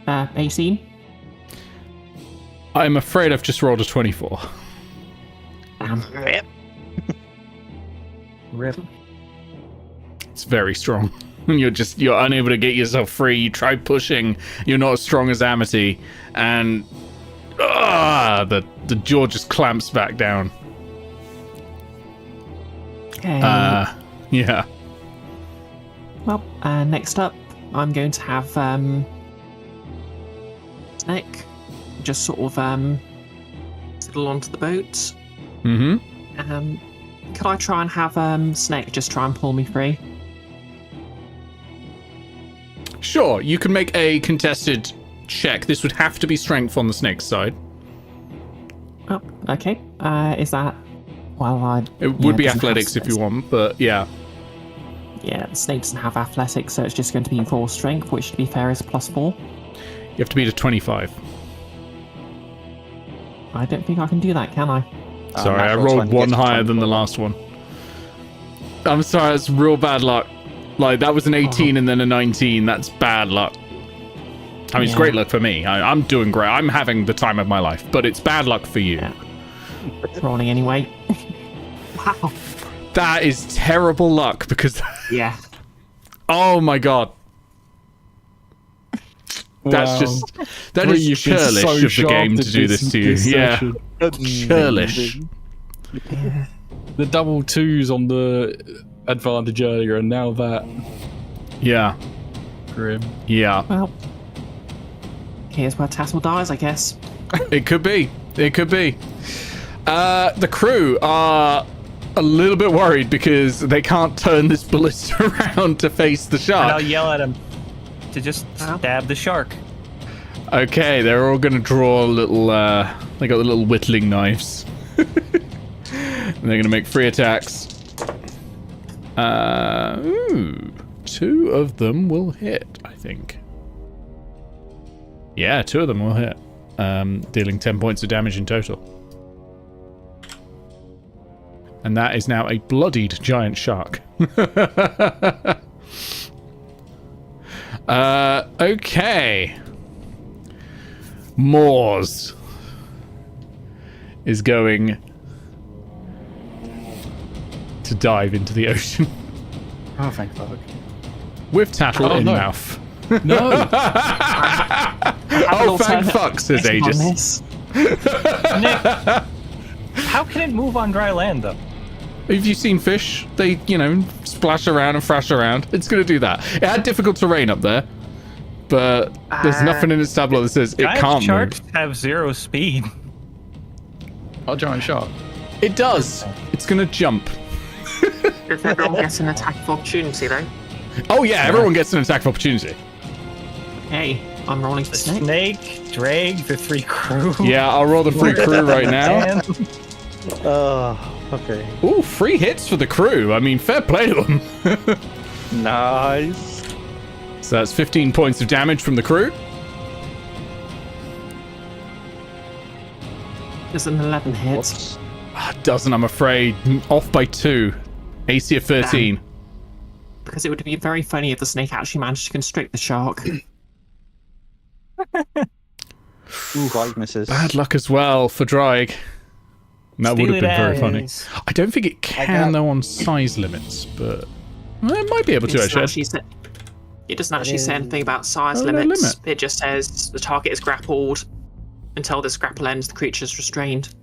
18. I'm afraid I've just rolled a 24. Rip. Rip. It's very strong. You're unable to get yourself free. You try pushing. You're not as strong as Amity, and the jaw just clamps back down. Okay. Yeah. Well, next up, I'm going to have Snake just sort of settle onto the boat. Mm-hmm. Could I try and have Snake just try and pull me free? Sure, you can make a contested check. This would have to be strength on the snake's side. Oh, okay. Is that? Well, It would be athletics if you want, but yeah. Yeah, the snake doesn't have athletics, so it's just going to be raw strength, which to be fair is +4. You have to beat a 25. I don't think I can do that, can I? Sorry, I rolled one higher than the last one. I'm sorry, it's real bad luck. Like, that was an 18 and then a 19. That's bad luck. I mean, it's great luck for me. I'm doing great. I'm having the time of my life, but it's bad luck for you. Yeah. Rolling anyway. Wow. That is terrible luck because... Yeah. Oh my god. That's just... That is churlish of the game to do this to you. Yeah. Churlish. Yeah. The double 2s on the advantage earlier, and now that. Yeah. Grim. Yeah. Well, here's where Tattle dies, I guess. It could be. It could be. The crew are a little bit worried because they can't turn this ballista around to face the And shark. I'll yell at him to just stab the shark. Okay, they're all going to draw a little, they got the little whittling knives. And they're going to make 3 attacks. Ooh, 2 of them will hit, I think. Yeah, 2 of them will hit. Dealing 10 points of damage in total. And that is now a bloodied giant shark. Okay. Moors is going to dive into the ocean. Oh, thank fuck. With Tattle in no. mouth. No! Oh, thank fuck, says Aegis. Nick, how can it move on dry land, though? Have you seen fish? They, splash around and thrash around. It's going to do that. It had difficult terrain up there, but there's nothing in its tableau that says it Giant can't sharks move. have 0 speed. Our giant shark. It does. It's going to jump. If everyone gets an attack of opportunity, though. Oh, yeah, everyone gets an attack of opportunity. Hey, I'm rolling for The Snake. snake, drag, the 3 crew. Yeah, I'll roll the free crew right now. And Okay. Ooh, 3 hits for the crew. I mean, fair play to them. Nice. So that's 15 points of damage from the crew. There's an 11 hit. Whoops. Doesn't, I'm afraid. Off by 2. AC of 13. Because it would be very funny if the snake actually managed to constrict the shark. Ooh, 5 misses. Bad luck as well for Drake. That would have been very funny. I don't think it can, though, on size limits, but it might be able to, actually. It doesn't actually say anything about size Oh, no limits. limit. It just says the target is grappled. Until this grapple ends, the creature is restrained.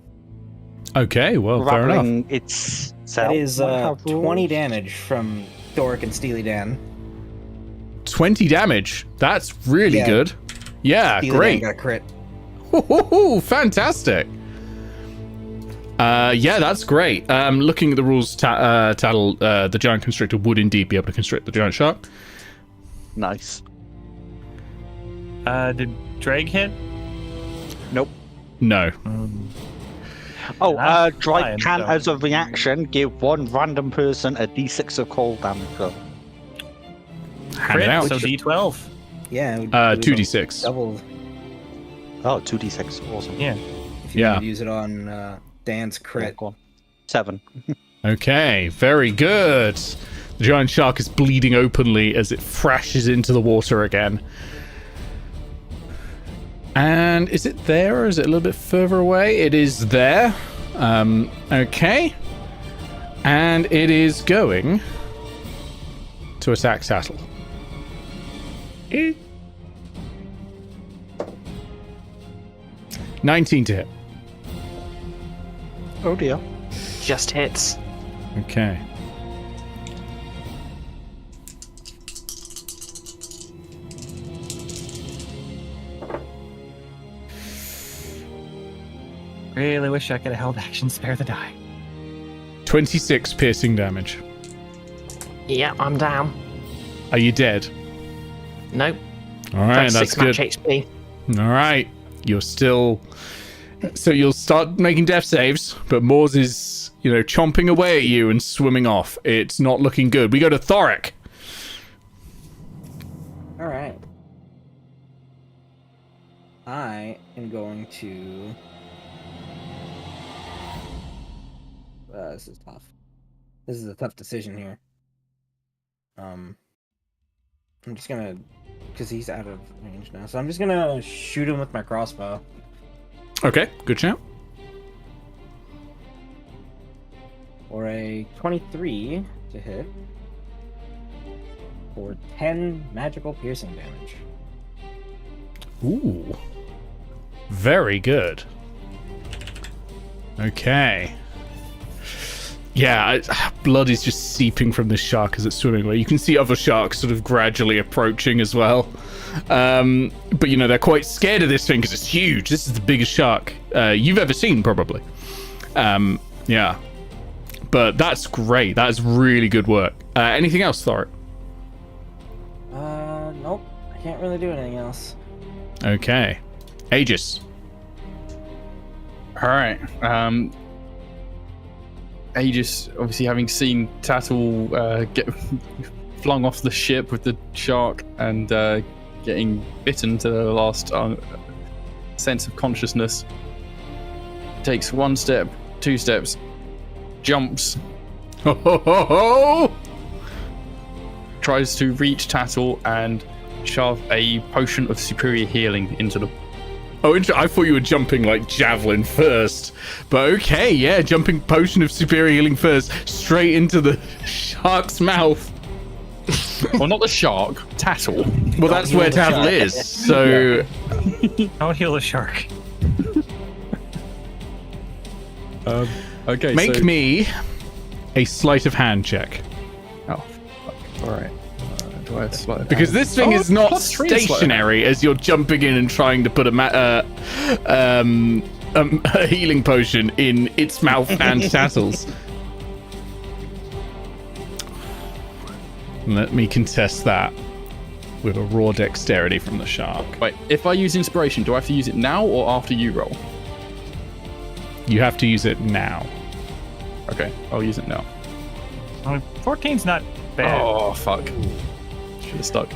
Okay, well, fair enough. Grappling itself. That is might have 20 rules. damage from Thorek and Steely Dan. 20 damage. That's really Yeah. good. Yeah, Steely great. Dan got a crit. Ooh, fantastic. Yeah, that's great. Looking at the rules, Tattle, the giant constrictor would indeed be able to constrict the giant shark. Nice. Did drag hit? Nope. No. Oh, That's Drake fine, can, so- as a reaction, give one random person a d6 of cold damage. So. Hand Crit, it out. so D12. Yeah. it would- it would 2d6. Double. Oh, 2d6. Awesome. Yeah. If you Yeah. would use it on Dan's crit. Go on. 7. Okay, very good. The giant shark is bleeding openly as it thrashes into the water again. And is it there or is it a little bit further away? It is there. Okay. And it is going to attack Tattle. 19 to hit. Oh dear. Just hits. Okay. Really wish I could have held action, spare the die. 26 piercing damage. Yeah, I'm down. Are you dead? Nope. All right, that's 6 good. match HP. All right, you're still. So you'll start making death saves, but Moors is, chomping away at you and swimming off. It's not looking good. We go to Thorek. All right. I am going to. This is tough. This is a tough decision here. I'm just gonna, because he's out of range now, so I'm just gonna shoot him with my crossbow. Okay, good shout. For a 23 to hit. For 10 magical piercing damage. Ooh. Very good. Okay. Yeah, blood is just seeping from this shark as it's swimming away. You can see other sharks sort of gradually approaching as well. But, they're quite scared of this thing because it's huge. This is the biggest shark you've ever seen, probably. Yeah. But that's great. That is really good work. Anything else, Thorek? Nope. I can't really do anything else. Okay. Aegis. All right. Aegis, obviously having seen Tattle get flung off the ship with the shark and getting bitten to the last sense of consciousness, takes 1 step, 2 steps, jumps, Ho, ho, ho, ho! tries to reach Tattle and shove a potion of superior healing into the. Oh, I thought you were jumping like javelin first. But okay, yeah, jumping potion of superior healing first, straight into the shark's mouth. Well, not the shark, Tattle. Well, that's where Tattle is. So, Don't heal the shark. Okay, make so... me a sleight of hand check. Oh, fuck. All right. Do I have to sleight of Because hand? this thing is not +3 sleight of stationary as you're jumping in and trying to put a healing potion in its mouth and Tattle's. Let me contest that with a raw dexterity from the shark. Wait, if I use inspiration, do I have to use it now or after you roll? You have to use it now. Okay, I'll use it now. 14's not bad. Oh, fuck. Should have stuck.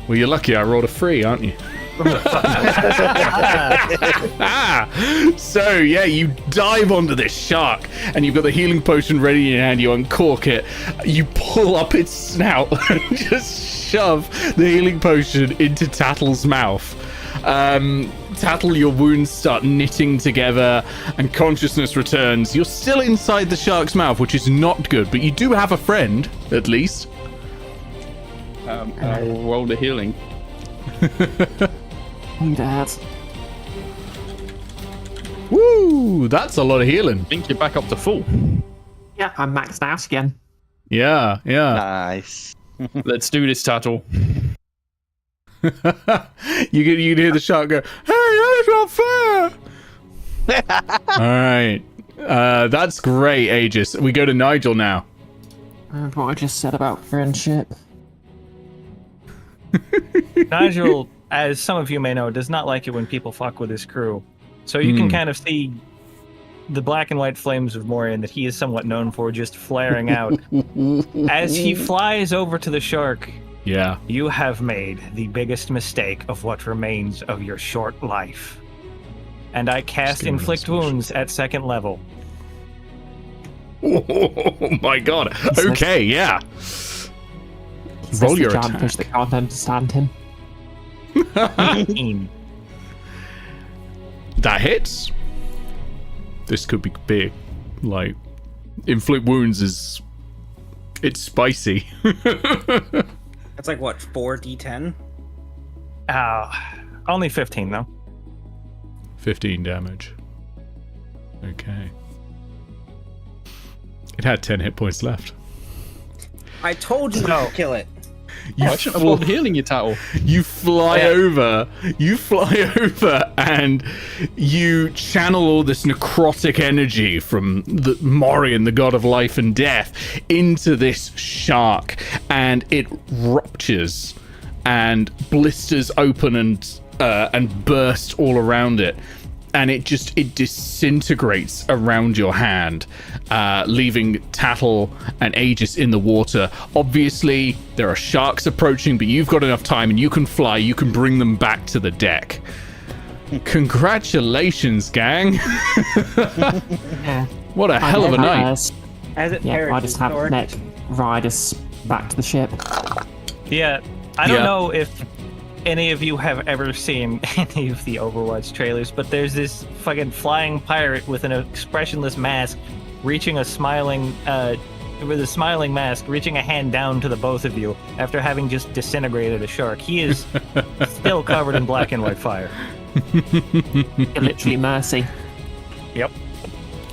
Well, you're lucky I rolled a 3, aren't you? So yeah, you dive onto this shark and you've got the healing potion ready in your hand. You uncork it, you pull up its snout and just shove the healing potion into Tattle's mouth. Tattle, your wounds start knitting together and consciousness returns. You're still inside the shark's mouth, which is not good, but you do have a friend, at least. I'll roll the healing. Dad. Woo, that's a lot of healing. I think you're back up to full. Yeah, I'm maxed out again. Yeah. Nice. Let's do this, Tattle. you can hear the shark go, hey, that's not fair. All right. That's great, Aegis. We go to Nigel now. And what I just said about friendship. Nigel, as some of you may know, does not like it when people fuck with his crew. So you can kind of see the black and white flames of Morian that he is somewhat known for just flaring out. As he flies over to the shark, Yeah. you have made the biggest mistake of what remains of your short life. And I cast give me Inflict inspiration. Wounds at 2nd level. Oh my god. Okay, yeah. Says Roll the your giant attack. fish that can't understand him. That hits. This could be big. Like, inflict wounds is... It's spicy. That's like what, 4d10? Only 15 though. 15 damage. Okay. It had 10 hit points left. I told you to kill it. I shouldn't have bothered healing you, Tattle. You fly over, and you channel all this necrotic energy from the Morian, the god of life and death, into this shark, and it ruptures and blisters open and bursts all around it. And it disintegrates around your hand, leaving Tattle and Aegis in the water. Obviously, there are sharks approaching, but you've got enough time and you can fly. You can bring them back to the deck. Congratulations, gang. What a hell of a night. As it Yeah, I just have Thorek. Nick ride us back to the ship. Yeah, I don't know if any of you have ever seen any of the Overwatch trailers, but there's this fucking flying pirate with an expressionless mask reaching a smiling mask, reaching a hand down to the both of you after having just disintegrated a shark. He is still covered in black and white fire. Literally mercy. Yep.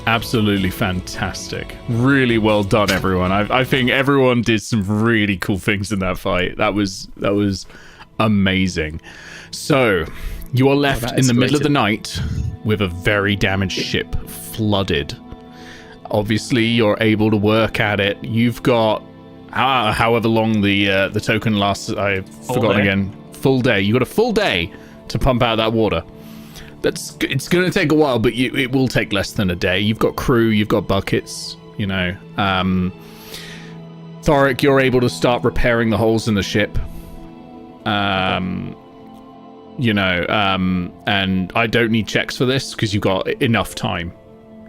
Absolutely fantastic. Really well done, everyone. I think everyone did some really cool things in that fight. That was amazing. So, you are left in the middle of the night with a very damaged ship, flooded. Obviously, you're able to work at it. You've got however long the token lasts. I've forgotten again. Full day. You got a full day to pump out that water. It's going to take a while, but it will take less than a day. You've got crew. You've got buckets. You know. Thorek, you're able to start repairing the holes in the ship. And I don't need checks for this because you've got enough time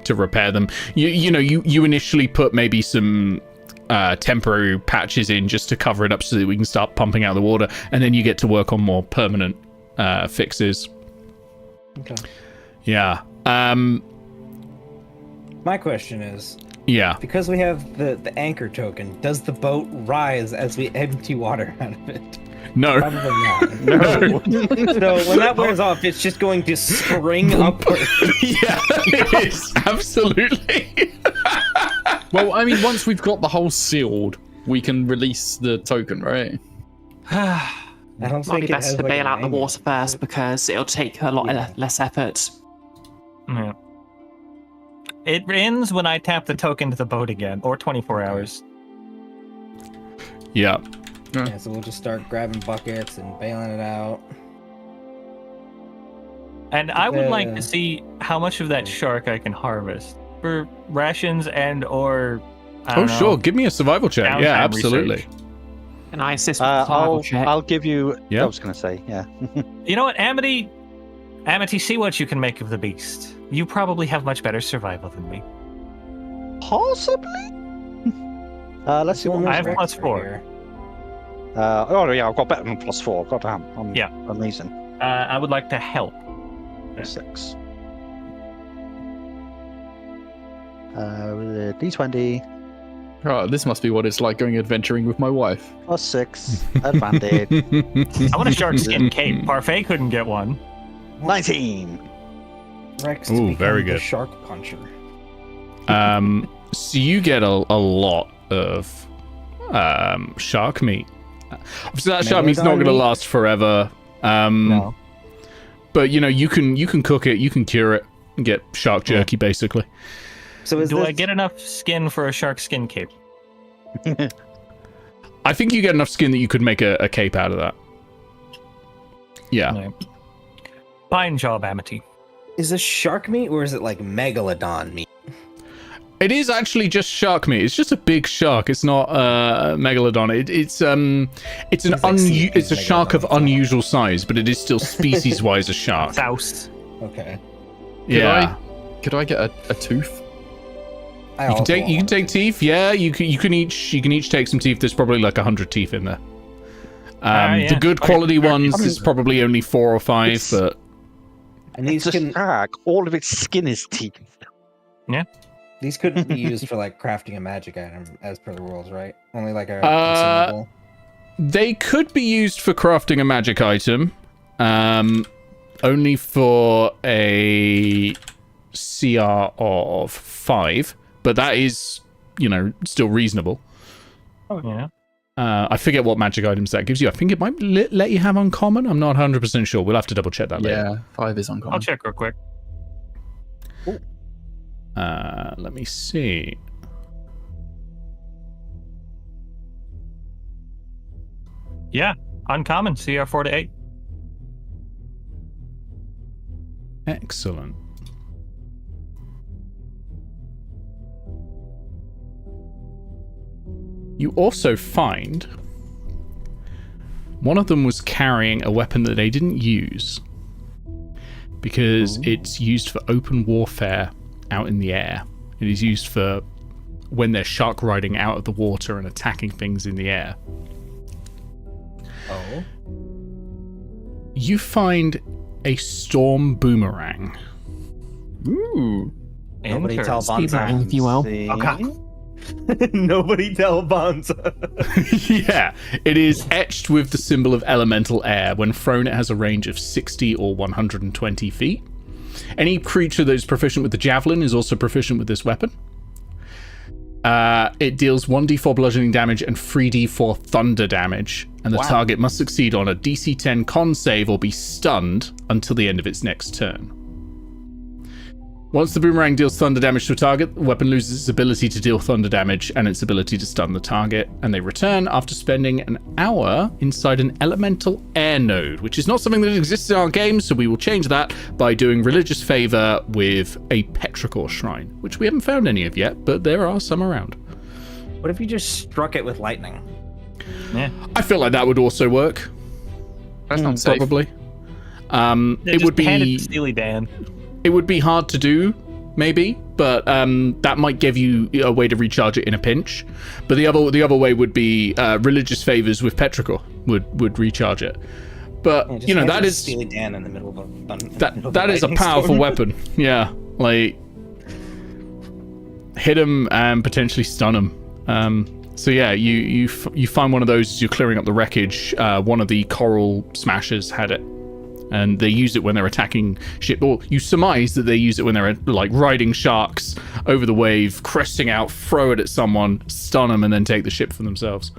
to repair them. You initially put maybe some temporary patches in just to cover it up so that we can start pumping out the water, and then you get to work on more permanent fixes. Okay. Yeah. My question is, Yeah. because we have the anchor token, does the boat rise as we empty water out of it? No. Probably not. No. So when that wears off, it's just going to spring upward. Yeah, it is. Absolutely. Well, I mean, once we've got the hole sealed, we can release the token, right? I don't Might be think it best has to like bail an out the angle. water first because it'll take a lot less effort. Yeah. It ends when I tap the token to the boat again, or 24 hours. Yeah. Yeah, so we'll just start grabbing buckets and bailing it out. And I would like to see how much of that shark I can harvest for rations and or. I don't know, Sure. Give me a survival check. downtime Yeah, absolutely. research. And I assist with the survival check. I'll give you. Yeah. I was going to say, yeah. You know what, Amity, see what you can make of the beast. You probably have much better survival than me. Possibly. Let's see what I have Rex plus right 4. here. yeah, I've got better than +4. Goddamn. I'm Yeah. amazing. I would like to help. 6. D20 Oh, this must be what it's like going adventuring with my wife. +6 advantage. I want a shark skin cape. Parfait couldn't get one. 19. Rex Ooh, to become very the good. shark puncher. So you get a lot of shark meat. Obviously, that shark meat's not going to meat? last forever. No. But you can cook it, you can cure it, and get shark jerky basically. So is Do this, I get enough skin for a shark skin cape? I think you get enough skin that you could make a cape out of that. Yeah. No. Fine job, Amity. is this shark meat or is it like megalodon meat? It is actually just shark meat. It's just a big shark. It's not megalodon. It's a shark of unusual size, but it is still species wise a shark. Souse. Okay. Yeah. Could I get a tooth? I You also can want take teeth. Yeah, you can each take some teeth. There's probably like 100 teeth in there. Yeah. The good Okay, quality fair ones enough. is probably only 4 or 5, It's- but And these It's a can shag. All of its skin is teeth. these couldn't be used for like crafting a magic item as per the rules, right? Only like a consumable. They could be used for crafting a magic item, only for a CR of 5, but that is, still reasonable. Oh, yeah. I forget what magic items that gives you. I think it might let you have uncommon. I'm not 100% sure. We'll have to double check that later. Yeah, 5 is uncommon. I'll check real quick. Let me see. Yeah, uncommon, CR 4 to 8. Excellent. You also find one of them was carrying a weapon that they didn't use because it's used for open warfare out in the air. It is used for when they're shark riding out of the water and attacking things in the air. Oh. You find a storm boomerang. Ooh. Nobody tell Interesting. Boomerang, if you will. See? Okay. Nobody tell Bonza. Yeah, it is etched with the symbol of elemental air. When thrown, it has a range of 60 or 120 feet. Any creature that is proficient with the javelin is also proficient with this weapon. It deals 1d4 bludgeoning damage and 3d4 thunder damage, and the target must succeed on a DC 10 con save or be stunned until the end of its next turn. Once the boomerang deals thunder damage to a target, the weapon loses its ability to deal thunder damage and its ability to stun the target, and they return after spending an hour inside an elemental air node, which is not something that exists in our game, so we will change that by doing religious favor with a petrichor shrine, which we haven't found any of yet, but there are some around. What if you just struck it with lightning? Yeah. I feel like that would also work. That's not safe. Probably. It would be handed to Steely Dan. It would be hard to do, maybe, but that might give you a way to recharge it in a pinch. But the other way would be religious favors with petrichor would recharge it. But that is Steely Dan in the middle of a that is a powerful weapon. Yeah, like hit him and potentially stun him. So yeah, you find one of those as you're clearing up the wreckage. One of the coral smashers had it. And they use it when they're attacking ship, or you surmise that they use it when they're like riding sharks over the wave, cresting out, throw it at someone, stun them, and then take the ship for themselves.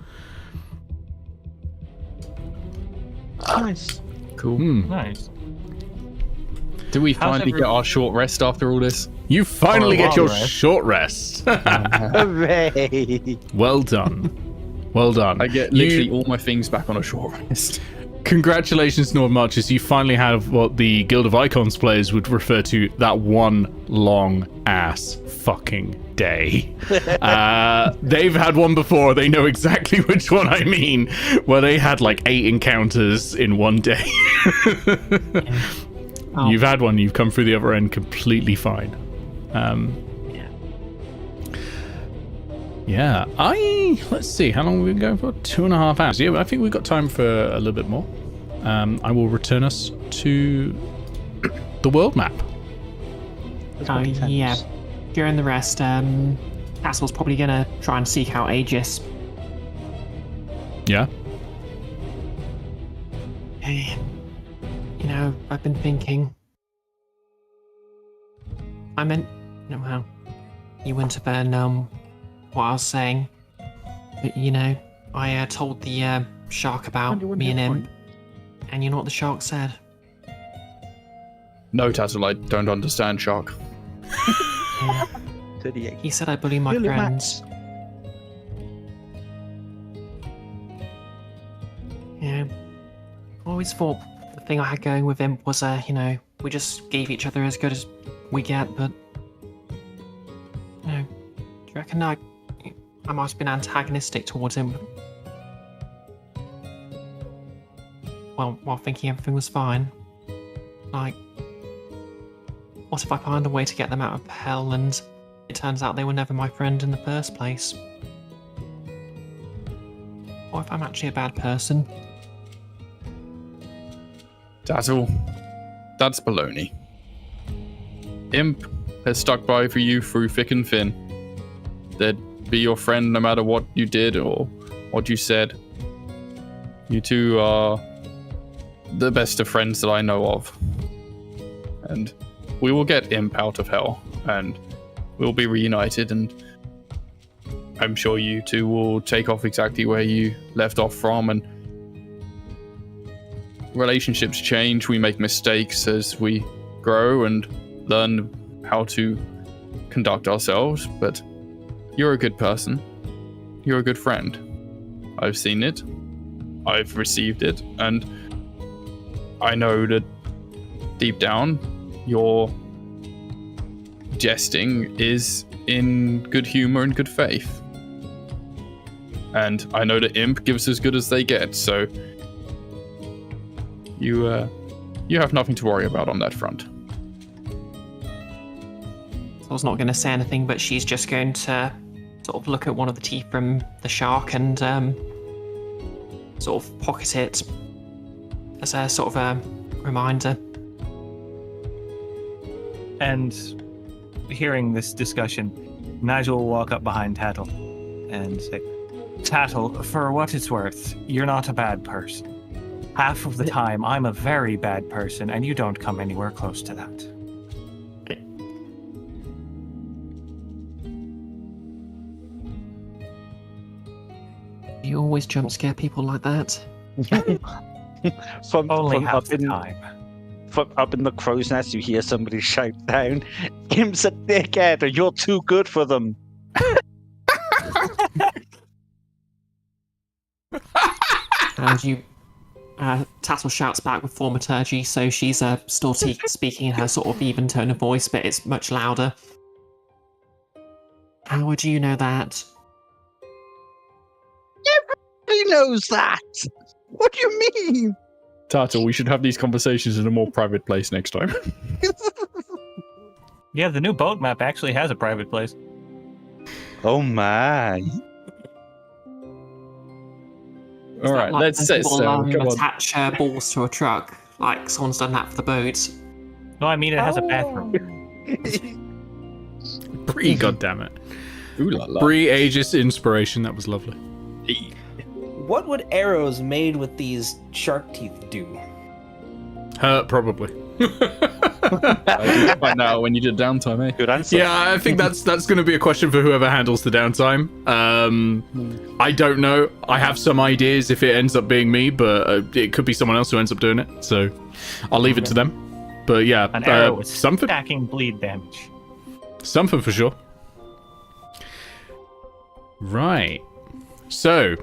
Nice. Cool. Nice. Do we How's finally get our short rest after all this? You finally Or a get your long rest. short rest. Hooray! Well done. Well done. I get literally all my things back on a short rest. Congratulations, Nordmarchers. You finally have what the Guild of Icons players would refer to that one long ass fucking day. They've had one before. They know exactly which one I mean, where they had like 8 encounters in one day. Oh. You've had one. You've come through the other end completely fine. Yeah, let's see, how long have we been going for? 2.5 hours. Yeah, I think we've got time for a little bit more. I will return us to the world map. Oh, yeah. During the rest, Castle's probably gonna try and seek out Aegis. Yeah? Hey, I've been thinking. You wouldn't have known what I was saying. But, I told the shark about me and him. And you know what the shark said? No, Tattle, I don't understand shark. Yeah. 38. He said I bully my Really, friends. Yeah. I always thought the thing I had going with him was, we just gave each other as good as we get, but... do you reckon I might have been antagonistic towards him? While thinking everything was fine. Like, what if I find a way to get them out of hell and it turns out they were never my friend in the first place? Or if I'm actually a bad person? Tattle, that's baloney. Imp has stuck by for you through thick and thin. They'd be your friend no matter what you did or what you said. You two are the best of friends that I know of. And we will get Imp out of hell, and we'll be reunited, and I'm sure you two will take off exactly where you left off from, and relationships change. We make mistakes as we grow and learn how to conduct ourselves, but you're a good person. You're a good friend. I've seen it. I've received it, and I know that deep down, your jesting is in good humor and good faith. And I know that Imp gives as good as they get, so you have nothing to worry about on that front. I was not going to say anything, but she's just going to sort of look at one of the teeth from the shark and sort of pocket it as a sort of a reminder. And hearing this discussion, Nigel will walk up behind Tattle and say, Tattle, for what it's worth, you're not a bad person. Half of the time, I'm a very bad person, and you don't come anywhere close to that. You always jump scare people like that. Only half the time. From up in the crow's nest, you hear somebody shout down, Kim's a dickhead, or you're too good for them. And you, Tattle shouts back with thaumaturgy, so she's still speaking in her sort of even tone of voice, but it's much louder. How would you know that? Everybody knows that! What do you mean? Tattle, we should have these conversations in a more private place next time. Yeah, the new boat map actually has a private place. Oh my. All right, Like let's when set people, sail. Come on. attach balls to a truck, like someone's done that for the boat. No, I mean it has a bathroom. Bree, goddammit. Ooh la la. Bree Aegis inspiration, that was lovely. What would arrows made with these shark teeth do? Hurt, probably. I did find out when you did downtime, eh? Good answer. Yeah, I think that's going to be a question for whoever handles the downtime. I don't know. I have some ideas if it ends up being me, but it could be someone else who ends up doing it. So I'll leave it to them. But yeah, An arrow with something stacking bleed damage. for sure. Right. So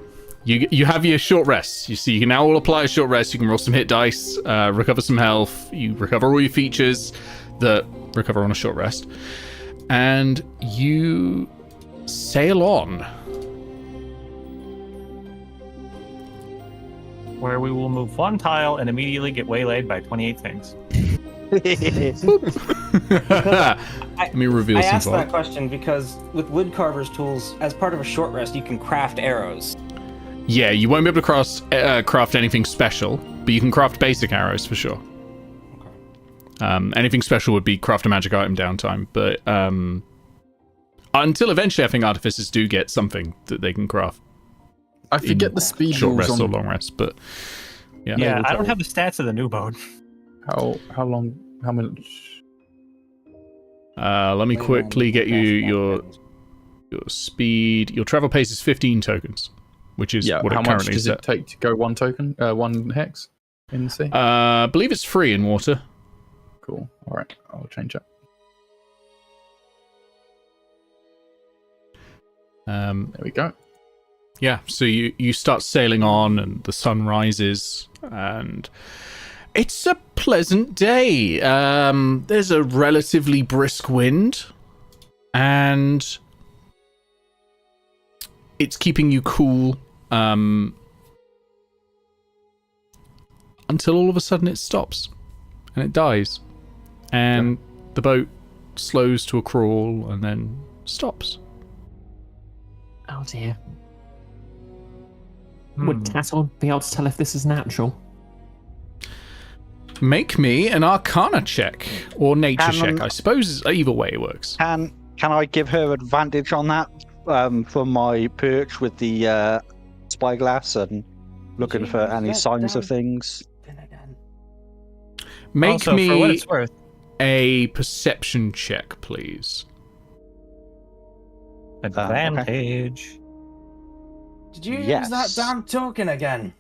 you have your short rest. You see, you can now all apply a short rest. You can roll some hit dice, recover some health. You recover all your features that recover on a short rest, and you sail on. Where we will move one tile and immediately get waylaid by 28 things. Let me reveal I some asked that fog. question because with woodcarver's tools, as part of a short rest, you can craft arrows. Yeah, you won't be able to craft anything special, but you can craft basic arrows for sure. Anything special would be craft a magic item downtime, but until eventually I think artificers do get something that they can craft. I forget the speed Short rules rest or on long rest, but yeah. Yeah, I don't have the stats of the new boat. how much. Let me quickly get you your speed. Your travel pace is 15 tokens, which is what how it much currently does is it take to go one token, one hex in the sea? I believe it's free in water. Cool. All right, I'll change that. There we go. Yeah, so you start sailing on, and the sun rises, and it's a pleasant day. There's a relatively brisk wind, and it's keeping you cool until all of a sudden it stops, and it dies, and the boat slows to a crawl, and then stops. Oh dear. Would Tattle be able to tell if this is natural? Make me an Arcana check or Nature Can- check. I suppose either way it works. Can I give her advantage on that for my perch with the spyglass and looking for any signs of things? Make Also, for what me it's worth, a perception check, please. advantage. Did you Yes. use that damn token again?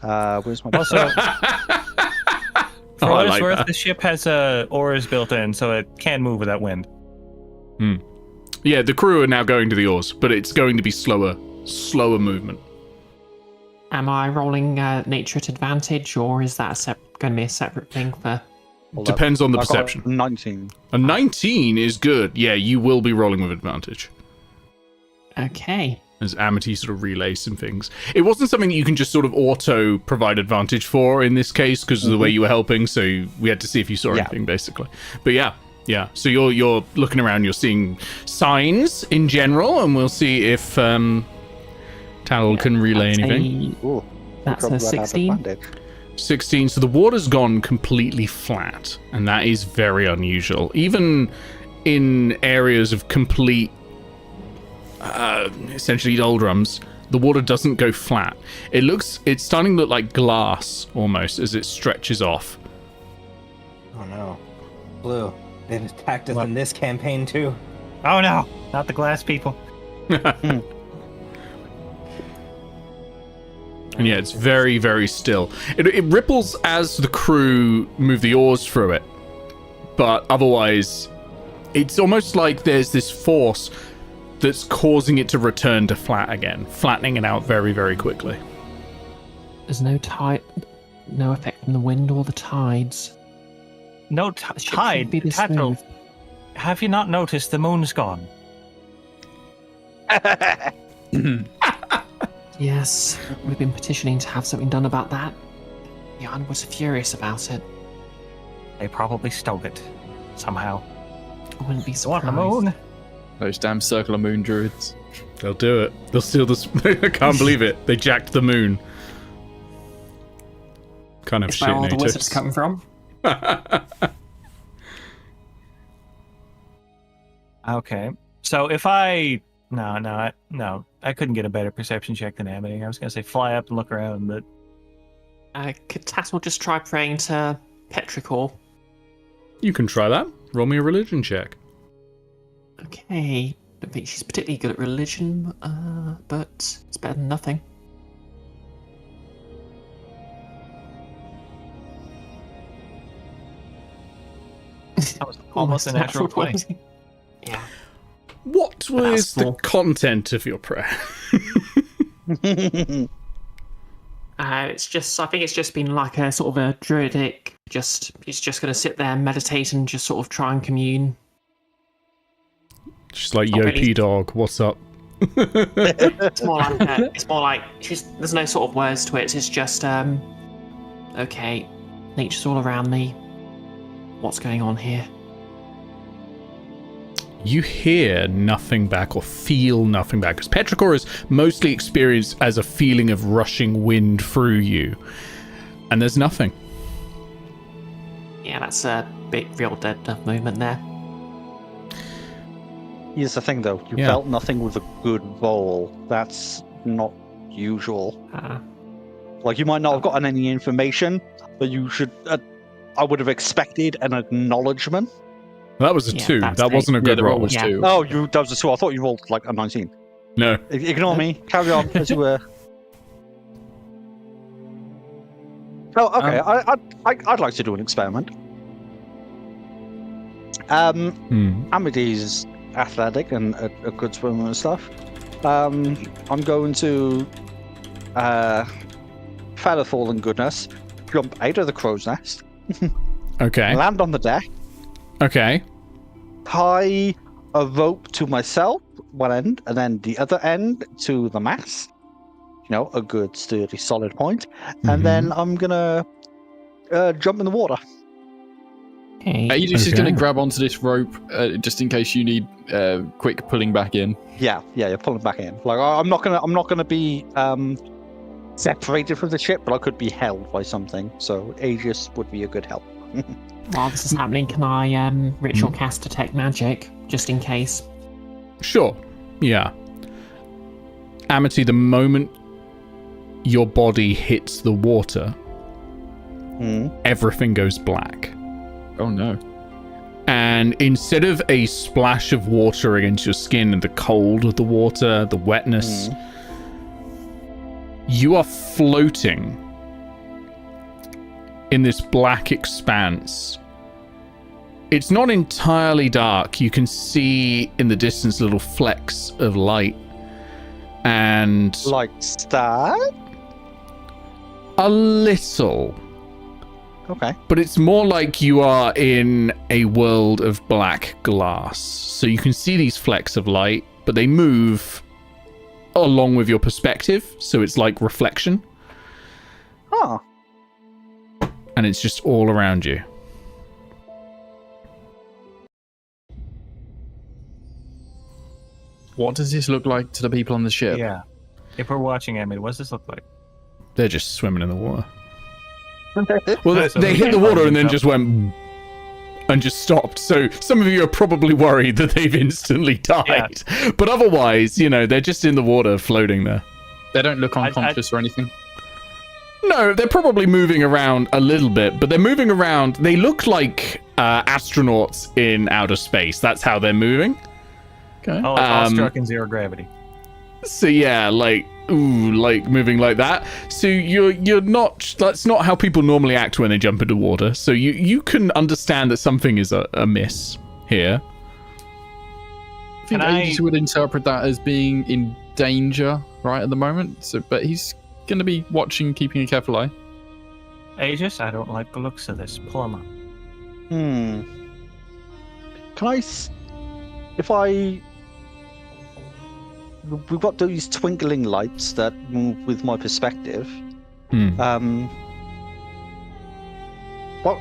Where's my Also, for Oh, I what it's like worth, that. the ship has oars built in, so it can move without wind. Yeah, the crew are now going to the oars, but it's going to be slower movement. Am I rolling nature at advantage, or is that going to be a separate thing for... Depends on the I got perception. 19. A 19 is good. Yeah, you will be rolling with advantage. Okay. As Amity sort of relays some things. It wasn't something that you can just sort of auto provide advantage for in this case because of the way you were helping, so we had to see if you saw anything, basically. But yeah. So you're looking around, you're seeing signs in general, and we'll see if Tattle can relay anything. Ooh, That's probably a right out of 16. advantage. 16. So the water's gone completely flat, and that is very unusual. Even in areas of complete, essentially doldrums, the water doesn't go flat. It's starting to look like glass almost as it stretches off. Oh no. Blue, they've attacked us What? in this campaign too. Oh no, not the glass people. And yeah, it's very, very still. It ripples as the crew move the oars through it. But otherwise, it's almost like there's this force that's causing it to return to flat again, flattening it out very, very quickly. There's no tide, no effect from the wind or the tides. No The ship shouldn't tide. be this Tattle, smooth. have you not noticed the moon's gone? Yes, we've been petitioning to have something done about that. Jan was furious about it. They probably stole it somehow. I wouldn't be Want surprised. the moon? Those damn Circle of Moon druids. They'll do it. They'll steal this. I can't believe it. They jacked the moon. Kind of Is shit, where all the natives. wizards come from? Okay. So if I no, I couldn't get a better perception check than Amity. I was gonna say fly up and look around, but Could Tattle just try praying to Petrichor? You can try that. Roll me a religion check. Okay. Don't think she's particularly good at religion, but it's better than nothing. that was almost a natural 20. Yeah. What was the small. content of your prayer? It's just, I think it's just been like a sort of a druidic, he's just going to sit there and meditate and just sort of try and commune. Just like, Not yo, really. P-Dog, what's up? It's more like, there's no sort of words to it. It's just, okay, nature's all around me. What's going on here? You hear nothing back or feel nothing back, because Petrichor is mostly experienced as a feeling of rushing wind through you, and there's nothing. Yeah, that's a bit real dead movement there. Here's the thing, though. You Yeah. felt nothing with a good roll. That's not usual. Like, you might not have gotten any information, but you should... I would have expected an acknowledgement. That was a Yeah, 2. that's That wasn't a Yeah, good the roll roll. was Yeah. 2. Oh, that was a 2. I thought you rolled, like, a 19. No. Ignore me. Carry on, as you were. Oh, okay. I'd like to do an experiment. Amity's athletic and a good swimmer and stuff. I'm going to feather fall and goodness, jump out of the crow's nest, Okay. land on the deck, Okay. tie a rope to myself, one end, and then the other end to the mast. You know, a good, sturdy, solid point. And then I'm gonna jump in the water. Okay. Aegis is Okay. going to grab onto this rope just in case you need quick pulling back in. Yeah, you're pulling back in. Like I'm not gonna be separated from the ship, but I could be held by something. So Aegis would be a good help. While this is happening, can I ritual cast detect magic just in case? Sure. Yeah. Amity, the moment your body hits the water, everything goes black. Oh no. And instead of a splash of water against your skin and the cold of the water, the wetness, you are floating in this black expanse. It's not entirely dark. You can see in the distance little flecks of light. And Like that? a little. Okay. But it's more like you are in a world of black glass. So you can see these flecks of light, but they move along with your perspective. So it's like reflection. Oh. And it's just all around you. What does this look like to the people on the ship? Yeah. If we're watching Amity, what does this look like? They're just swimming in the water. Well, they hit the water and then just went and just stopped. So some of you are probably worried that they've instantly died. Yeah. But otherwise, they're just in the water floating there. They don't look unconscious or anything? No, they're probably moving around a little bit, but they're moving around. They look like astronauts in outer space. That's how they're moving. Okay. Oh, it's all struck in zero gravity. So yeah, like moving like that. So you're not. That's not how people normally act when they jump into water. So you can understand that something is amiss here. I think Aegis would interpret that as being in danger right at the moment. So, but he's going to be watching, keeping a careful eye. Aegis, I don't like the looks of this. Pull him up. Can I? If I. We've got these twinkling lights that move with my perspective. Well,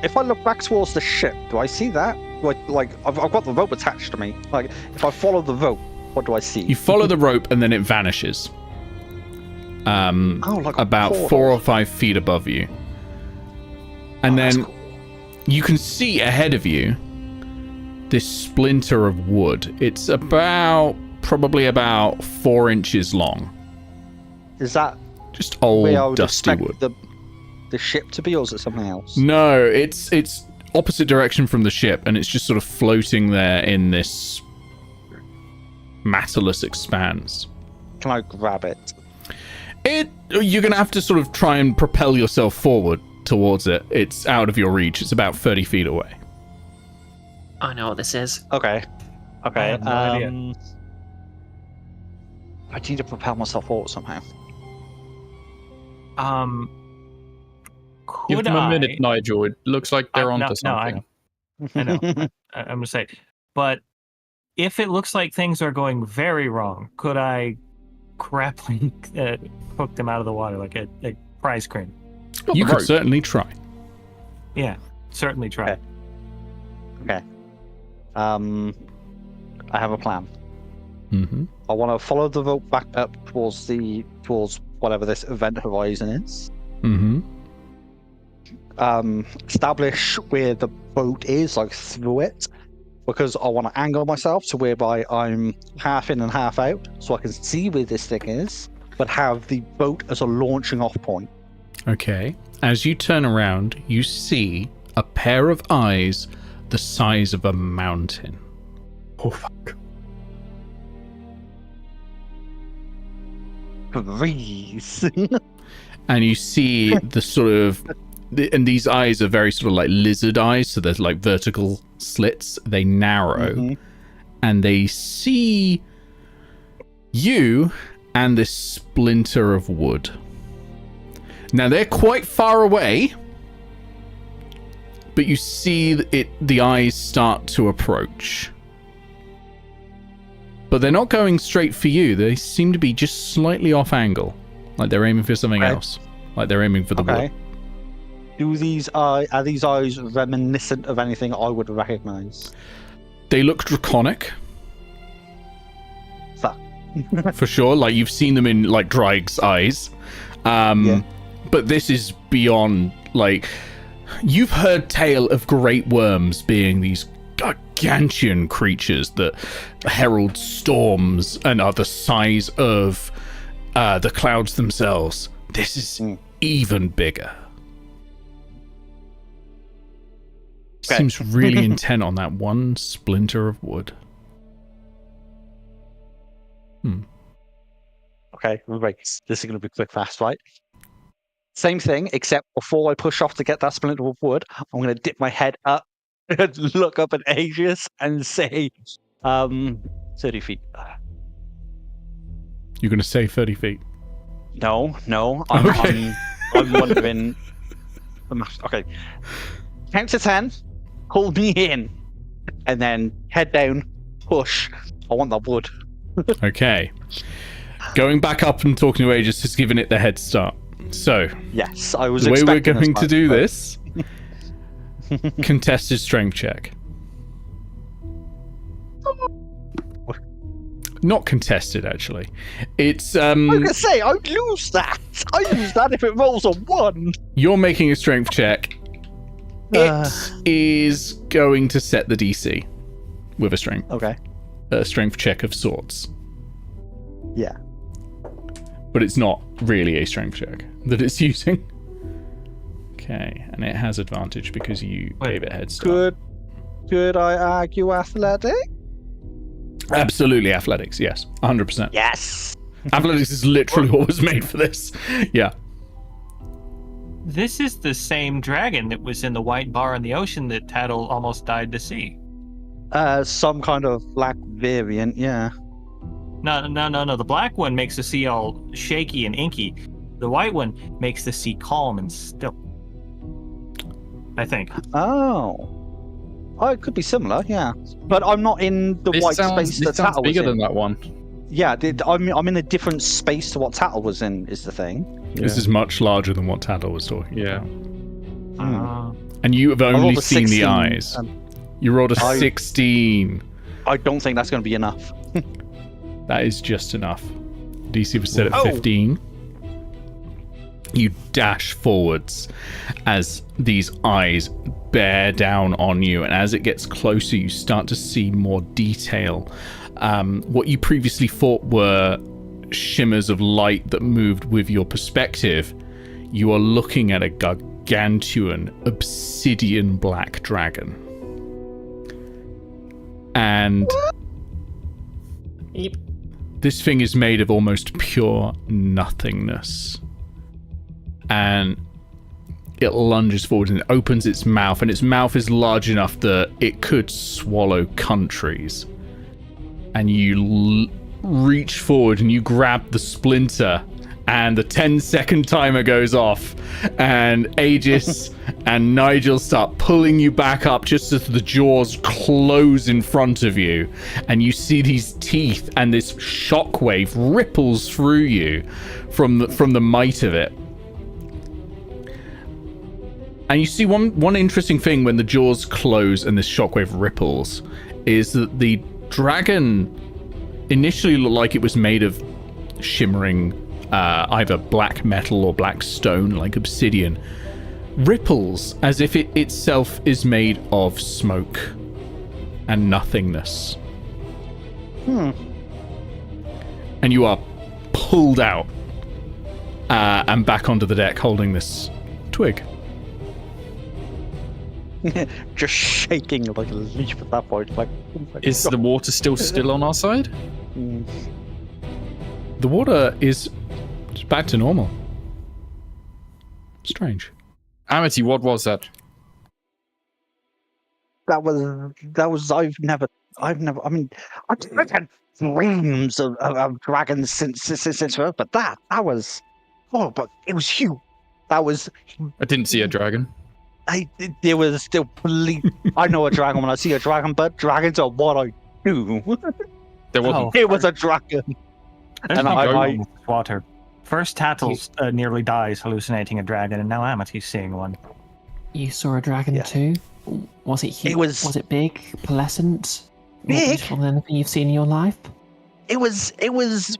if I look back towards the ship, do I see that? Like I've got the rope attached to me. Like, if I follow the rope, what do I see? You follow the rope and then it vanishes. Like about 4 or 5 feet above you. And then you can see ahead of you this splinter of wood. It's probably about 4 inches long. Is that just old where I would dusty expect wood? The ship to be, or is it something else? No, it's opposite direction from the ship, and it's just sort of floating there in this matterless expanse. Can I grab it? You're gonna have to sort of try and propel yourself forward towards it. It's out of your reach. It's about 30 feet away. I know what this is. Okay. I have no idea. I need to propel myself forward somehow. Give them a minute, Nigel. It looks like they're onto something. I know. I'm gonna say, but if it looks like things are going very wrong, could I grappling hook them out of the water like a prize crane? You could certainly try. Yeah, certainly try. Okay. I have a plan. Mm-hmm. I want to follow the rope back up towards whatever this event horizon is. Mm-hmm. Establish where the boat is, like through it, because I want to angle myself to whereby I'm half in and half out, so I can see where this thing is, but have the boat as a launching off point. Okay. As you turn around, you see a pair of eyes the size of a mountain. Oh, fuck. Breeze. And you see the sort of... And these eyes are very sort of like lizard eyes, so there's like vertical slits. They narrow. And they see you and this splinter of wood. Now, they're quite far away, but you see the eyes start to approach. But they're not going straight for you. They seem to be just slightly off angle, like they're aiming for something else, like they're aiming for the wood. Are these eyes reminiscent of anything I would recognize? They look draconic. Fuck. For sure, like you've seen them in like Draig's eyes. But this is beyond, like, you've heard tale of great worms being these gargantuan creatures that herald storms and are the size of the clouds themselves. This is even bigger. Okay. Seems really intent on that one splinter of wood. Okay, right. This is going to be quick, fast, right? Same thing, except before I push off to get that splinter of wood, I'm going to dip my head up and look up at Aegis and say, 30 feet. You're going to say 30 feet? No, Okay. I'm wondering. Okay, count to 10, pull me in, and then head down, push. I want that wood. Okay. Going back up and talking to Aegis has given it the head start. So, Yes, I was the way we're expecting going as to much, do but- this, contested strength check. Not contested, actually. It's I was gonna say, I'd lose that. I lose that if it rolls a 1. you're making a strength check. It is going to set the DC with a strength check of sorts. Yeah. But it's not really a strength check that it's using. Okay, and it has advantage because you gave it a head start. Could I argue athletic? Absolutely athletics, yes. 100%. Yes. Athletics is literally what was made for this. Yeah. This is the same dragon that was in the white bar in the ocean that Tattle almost died to see. Some kind of black variant, yeah. No. The black one makes the sea all shaky and inky. The white one makes the sea calm and still. I think. Oh, it could be similar, yeah. But I'm not in the white space that This sounds Tattle was bigger in. than that one. Yeah, I'm in a different space to what Tattle was in, is the thing. This is much larger than what Tattle was talking Yeah. about. And you have only rolled a seen 16, the eyes. You rolled a 16. I don't think that's going to be enough. That is just enough. DC was set at Oh. 15. You dash forwards as these eyes bear down on you, and as it gets closer, you start to see more detail. What you previously thought were shimmers of light that moved with your perspective, you are looking at a gargantuan obsidian black dragon. And Yep. this thing is made of almost pure nothingness. And it lunges forward and it opens its mouth, and its mouth is large enough that it could swallow countries. And you reach forward and you grab the splinter, and the 10-second timer goes off, and Aegis and Nigel start pulling you back up just as the jaws close in front of you, and you see these teeth, and this shockwave ripples through you from the might of it. And you see one interesting thing when the jaws close and this shockwave ripples is that the dragon initially looked like it was made of shimmering either black metal or black stone, like obsidian, ripples as if it itself is made of smoke and nothingness. And you are pulled out and back onto the deck holding this twig. Just shaking like a leaf at that point. Like, oh my Is God. the water still on our side? The water is just back to normal. Strange. Amity, what was that? That was I've never I mean I've had dreams of dragons since birth, but that was but it was huge. That was I didn't see a dragon. there was still I know a dragon when I see a dragon, but dragons are what I do. There wasn't. It was a dragon. There's And no I- going with water. First, Tattle nearly dies hallucinating a dragon, and now Amity's seeing one. You saw a dragon Yeah. too? Was it huge? It was- it big? Pleasant? More Big? beautiful than anything you've seen in your life? It was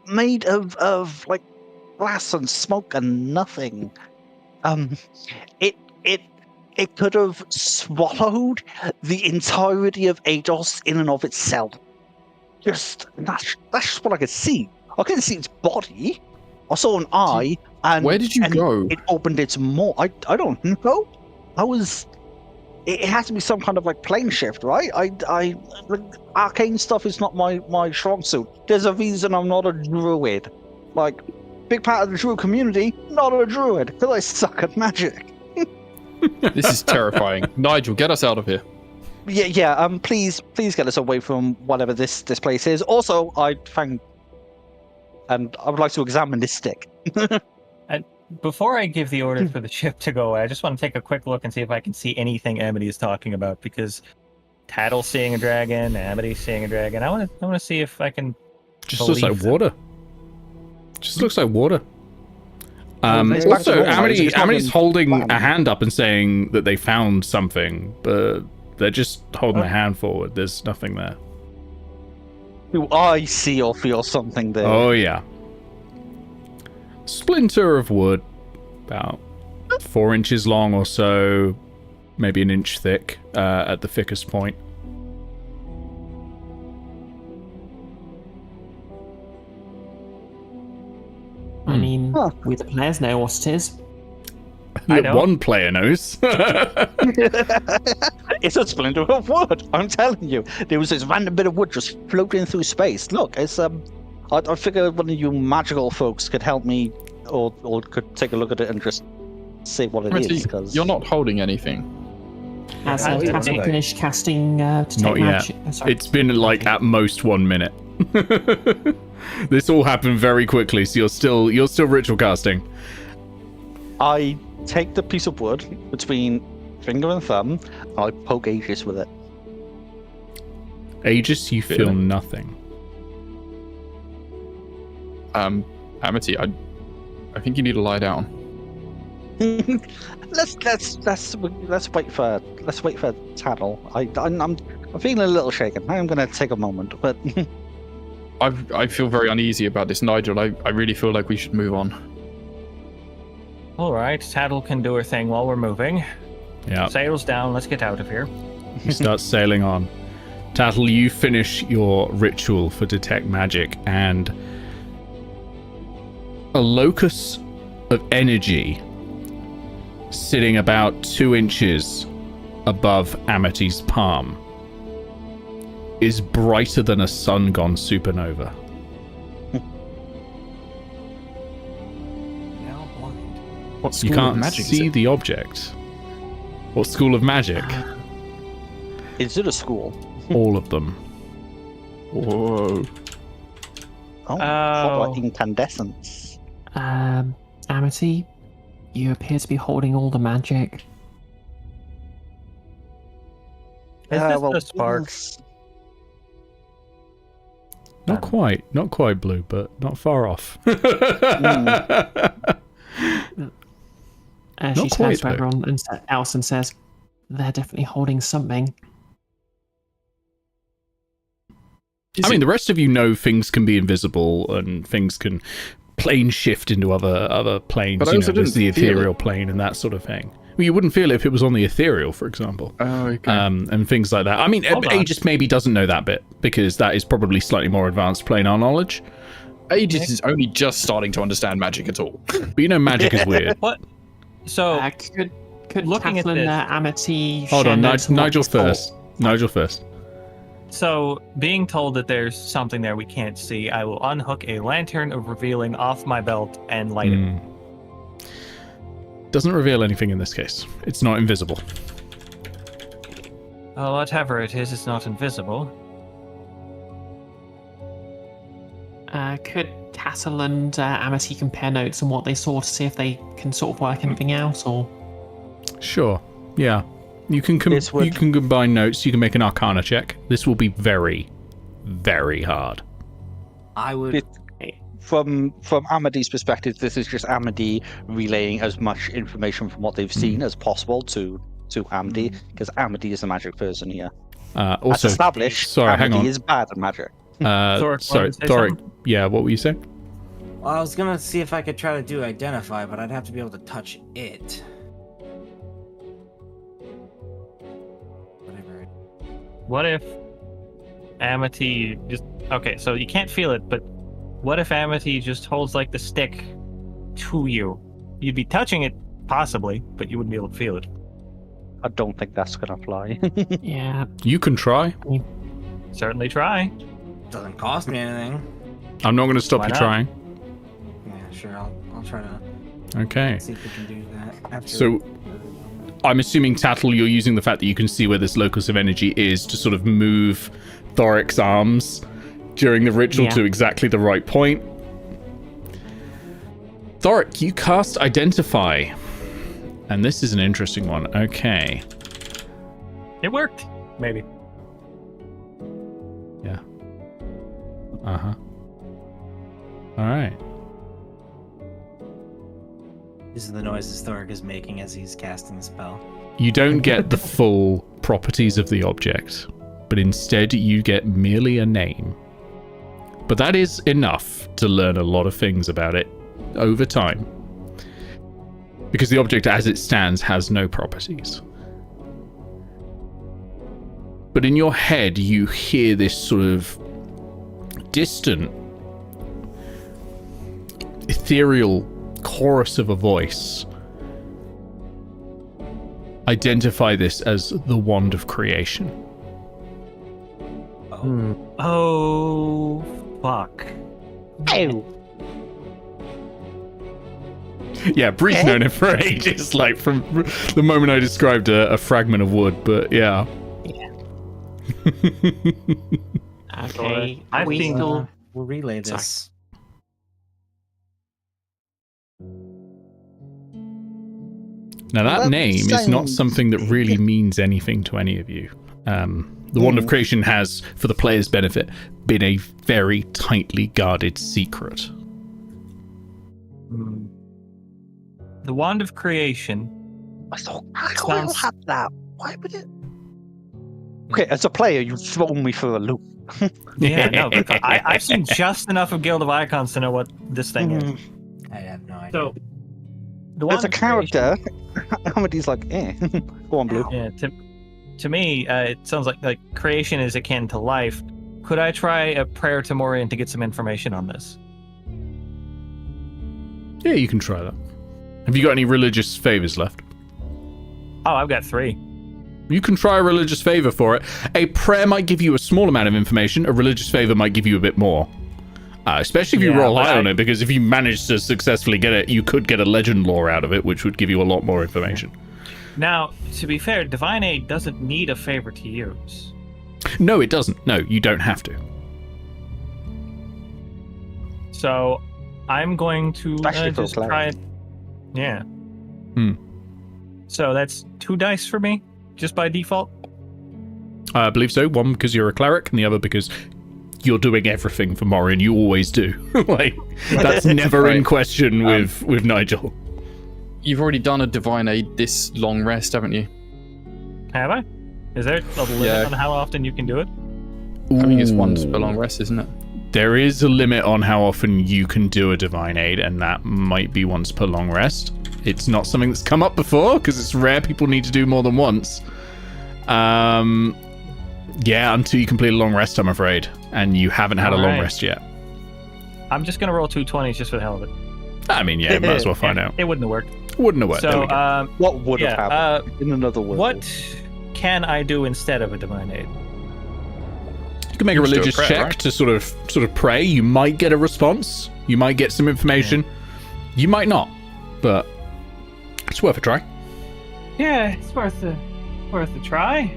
made of like glass and smoke and nothing. It could have swallowed the entirety of Aetos in and of itself. That's just what I could see. I couldn't see its body. I saw an eye, and where did you go? It opened its maw. I don't know. It has to be some kind of like plane shift, right? Like, arcane stuff is not my strong suit. There's a reason I'm not a druid. Like, big part of the druid community, not a druid, because I suck at magic. This is terrifying. Nigel, get us out of here. Yeah. Please get us away from whatever this place is. Also, I would like to examine this stick. Before I give the order for the ship to go away, I just want to take a quick look and see if I can see anything Amity is talking about, because Tattle's seeing a dragon, Amity's seeing a dragon. I want to see if I can. Just looks like them. water. Just looks like water. It's Also, back to water. Amity's holding Land. a hand up and saying that they found something, but they're just holding their hand forward. There's nothing there. Do I see or feel something there? Oh, yeah. Splinter of wood, about 4 inches long or so, maybe an inch thick at the thickest point. I mean, we the players know what it is. I know. One player knows. It's a splinter of wood. I'm telling you, there was this random bit of wood just floating through space. Look, it's I figured one of you magical folks could help me, or could take a look at it and just say what it Amity, is. Because you're not holding anything. Has I do, Tattle don't I? finished casting to take Not yet. magic? Sorry. It's been like at most 1 minute. This all happened very quickly, so you're still ritual casting. I take the piece of wood between finger and thumb, and I poke Aegis with it. Aegis, you feel Feeling? nothing. Amity, I think you need to lie down. Let's wait for Tattle. I'm feeling a little shaken. I'm gonna take a moment, but I feel very uneasy about this, Nigel. I really feel like we should move on. All right, Tattle can do her thing while we're moving. Yeah. Sails down. Let's get out of here. You start sailing on. Tattle, you finish your ritual for detect magic, and a locus of energy sitting about 2 inches above Amity's palm is brighter than a sun gone supernova. Now blind. What You school of can't magic is see it? the object. What school of magic? is it a school? All of them. Whoa. Oh, hot like incandescence. Amity, you appear to be holding all the magic. Is this the spark? yes. Not quite blue, but not far off. She Not turns quite, to everyone else and says, "They're definitely holding something." I mean, the rest of you know things can be invisible and things can plane shift into other planes. But I You also know, there's the didn't feel ethereal plane and that sort of thing. Well, you wouldn't feel it if it was on the ethereal, for example. Oh, okay. And things like that. I mean, Hold on. Aegis maybe doesn't know that bit because that is probably slightly more advanced planar knowledge. Aegis is only just starting to understand magic at all. But you know, magic is weird. What? So Could looking at Tattle and this- Amity Hold share on, notes on what Nigel it's called? first. Nigel first. So, being told that there's something there we can't see, I will unhook a lantern of revealing off my belt and light it. Hmm. Doesn't reveal anything in this case. It's not invisible. Oh, whatever it is, it's not invisible. Could Tattle and Amity compare notes on what they saw to see if they can sort of work anything out, or? Sure. Yeah. You can This would- you can combine notes. You can make an Arcana check. This will be very, very hard. I would. From Amity's perspective, this is just Amity relaying as much information from what they've seen as possible to Amity, because Amity is a magic person here. As Also, established, sorry, hang Amity on. is bad at magic. Thorek Sorry, wanted to say Thorek. something? Yeah, what were you saying? Well, I was gonna see if I could try to do identify, but I'd have to be able to touch it. Whatever. What if Amity just... Okay, so you can't feel it, but what if Amity just holds, like, the stick to you? You'd be touching it, possibly, but you wouldn't be able to feel it. I don't think that's gonna fly. Yeah. You can try. Certainly try. Doesn't cost me anything. I'm not going to stop Why you not? trying. Yeah, sure. I'll try to Okay. see if we can do that. After... So, I'm assuming, Tattle, you're using the fact that you can see where this locus of energy is to sort of move Thorek's arms during the ritual Yeah. to exactly the right point. Thorek, you cast Identify. And this is an interesting one. Okay. It worked. Maybe. Yeah. Uh-huh. All right. These are the noises Thorek is making as he's casting the spell. You don't get the full properties of the object, but instead you get merely a name. But that is enough to learn a lot of things about it over time. Because the object as it stands has no properties. But in your head you hear this sort of distant, ethereal chorus of a voice identify this as the Wand of Creation. Oh, fuck. Oh. Yeah, Bree's known it for ages, like from the moment I described a fragment of wood, but yeah. Okay. I've we seen- still... We'll relay this. Now that That name is not sounds- something that really means anything to any of you. The Wand of Creation has, for the player's benefit, been a very tightly guarded secret. The Wand of Creation. I thought I Sounds- had that. Why would it? Okay, as a player, you've thrown me for a loop. Yeah, no, because I've seen just enough of Guild of Icons to know what this thing is. I have no idea. So, the As Wand a of Creation- character, Amity's like, go on, Blue. Yeah, to me, it sounds like creation is akin to life. Could I try a prayer to Morian to get some information on this? Yeah, you can try that. Have you got any religious favors left? Oh, I've got 3. You can try a religious favor for it. A prayer might give you a small amount of information. A religious favor might give you a bit more. Especially if you Yeah, roll but high on it, because if you manage to successfully get it, you could get a legend lore out of it, which would give you a lot more information. Now, to be fair, Divine Aid doesn't need a favor to use. No, it doesn't. No, you don't have to. So, I'm going to Especially for a just cleric. try it. Yeah. Hmm. So that's 2 dice for me, just by default. I believe so. One because you're a cleric, and the other because you're doing everything for Morian. You always do. Like that's never in Right. question with Nigel. You've already done a divine aid this long rest, haven't you? Have I? Is there a limit Yeah. on how often you can do it? I think it's once per long rest, isn't it? There is a limit on how often you can do a divine aid, and that might be once per long rest. It's not something that's come up before because it's rare people need to do more than once. Yeah, until you complete a long rest, I'm afraid, and you haven't had a long Alright. rest yet. I'm just gonna roll 2 20s just for the hell of it. I mean, yeah, might as well find out. It wouldn't have worked. Wouldn't have worked. There So, we go. What would have yeah, happened in another world? what can I do instead of a divine aid? You can make a You just do a religious prayer, check right? to sort of pray. You might get a response. You might get some information. You might not, but it's worth a try. Yeah, it's worth a try.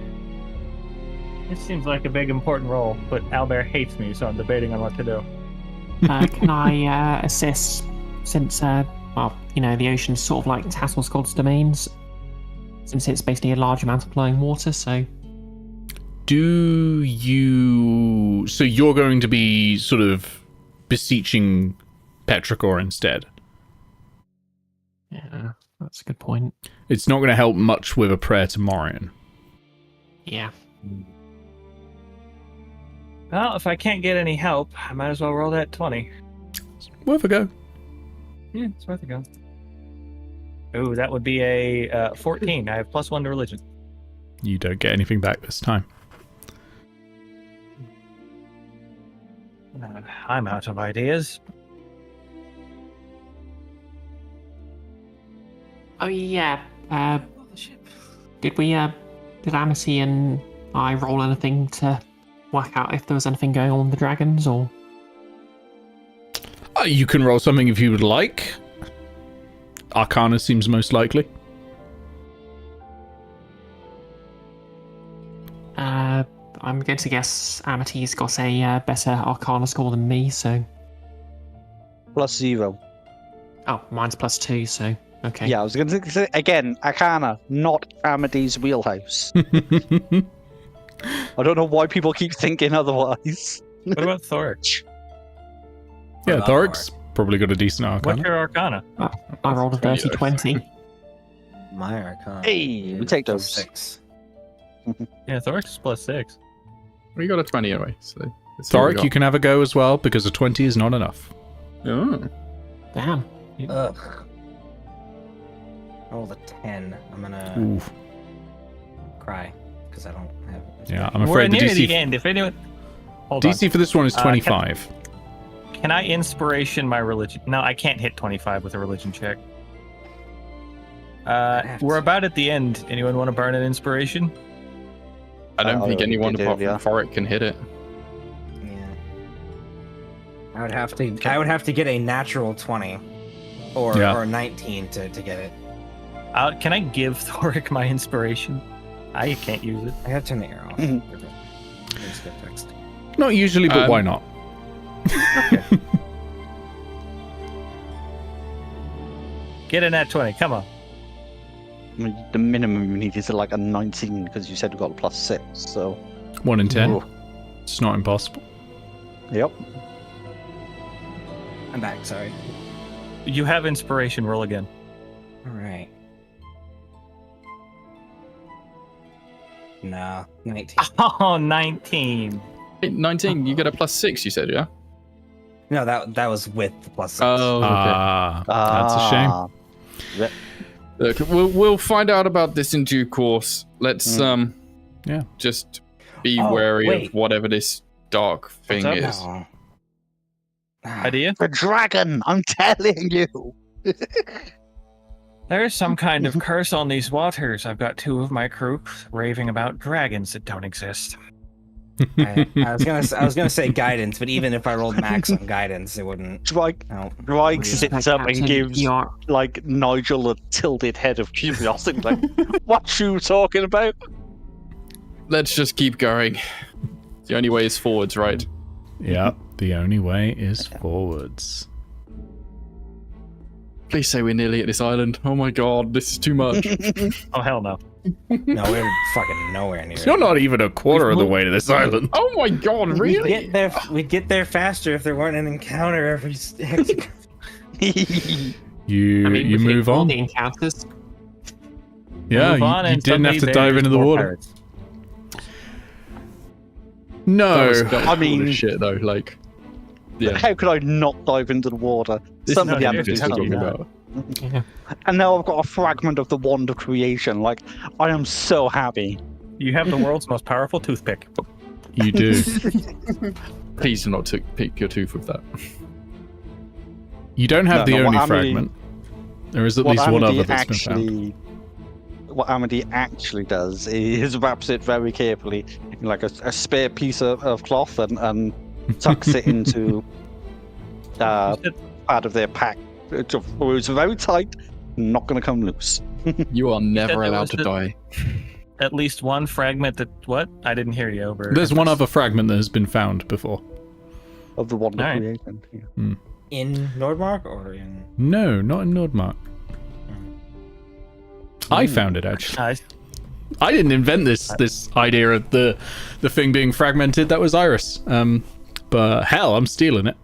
It seems like a big important role, but Albert hates me, so I'm debating on what to do. Can I assist since, well, you know, the ocean's sort of like Tattle's God's domains, since it's basically a large amount of flowing water, so... Do you... So you're going to be sort of beseeching Petrichor instead? Yeah, that's a good point. It's not going to help much with a prayer to Morian. Yeah. Well, if I can't get any help, I might as well roll that 20. worth a go. Yeah, it's worth a go. Ooh, that would be a 14. I have +1 to religion. You don't get anything back this time. I'm out of ideas. Oh yeah. Did Amity and I roll anything to work out if there was anything going on with the dragons, or? You can roll something if you would like. Arcana seems most likely. I'm going to guess Amity's got a better Arcana score than me, so. +0. Oh, mine's +2, so okay. Yeah, I was going to say again, Arcana, not Amity's wheelhouse. I don't know why people keep thinking otherwise. What about Thorek? Yeah, about Thorek's probably got a decent What's Arcana. your Arcana? I rolled a dirty 20. My Arcana. Hey, we take those. 6. Yeah, Thorek's +6. We got a 20 anyway. So let's see what we Thorek, got. you can have a go as well, because a 20 is not enough. Oh. Damn. Ugh. I rolled a 10. I'm gonna Ooh. cry because I don't have. Yeah, I'm We're afraid the near DC, the end. If anyone, hold on. DC for this one is Can- 25. Can I inspiration my religion? No, I can't hit 25 with a religion check. have We're to. about at the end. Anyone want to burn an inspiration? I don't think I anyone did apart earlier. from Thorek can hit it. Yeah. I would have to. I would have to get a natural 20, or Yeah. or 19 to get it. Can I give Thorek my inspiration? I can't use it. I have to turn the arrow off. Mhm. Just get fixed. Not usually, but why not? Get in that 20. Come on. I mean, the minimum you need is like a 19 because you said we got a +6. So 1 in 10. Ooh. It's not impossible. Yep. I'm back. Sorry. You have inspiration. Roll again. All right. Nah, 19. Oh, 19. Hey, 19, you get a +6, you said, yeah? No, that was with the +6. Oh, okay. That's a shame. Yep. Look, we'll find out about this in due course. Let's Yeah. just be Oh, wary wait. of whatever this dark thing up? is. No. Idea? The dragon, I'm telling you. There's some kind of curse on these waters. I've got 2 of my crew raving about dragons that don't exist. I was gonna say guidance, but even if I rolled max on guidance, it wouldn't. Drake No. sits up and Captain, gives you are- like Nigel a tilted head of curiosity. Like, what you talking about? Let's just keep going. The only way is forwards, right? Yeah, the only way is forwards. Please say we're nearly at this island. Oh my god, this is too much. Oh, hell no. No, we're fucking nowhere near. You're not even a quarter of the way to this island. Oh my god, really? We'd get there faster if there weren't an encounter every. You I mean, you we hit move all on. the encounters. Yeah, Move on you and didn't have to suddenly dive there's into the more water. pirates. No, That was I cool mean- as shit though, like... Yeah. How could I not dive into the water? This Somebody is had what to it tell is. me. about. Yeah. And now I've got a fragment of the wand of creation. Like, I am so happy. You have the world's most powerful toothpick. you do. Please do not pick your tooth with that. You don't have No, the no, what only Amity- fragment. There is at What least one Amity other that's been found. actually, what Amity actually does is wraps it very carefully in like a spare piece of cloth and tucks it into part of their pack. It's very tight, not going to come loose. You are never there allowed was to the- die. At least one fragment that... What? I didn't hear you over. There's one other fragment that has been found before. Of the wand of Alright. creation. Yeah. In Nordmark or in? No, not in Nordmark. I found it actually. Nice. I didn't invent this idea of the thing being fragmented. That was Iris. But hell, I'm stealing it.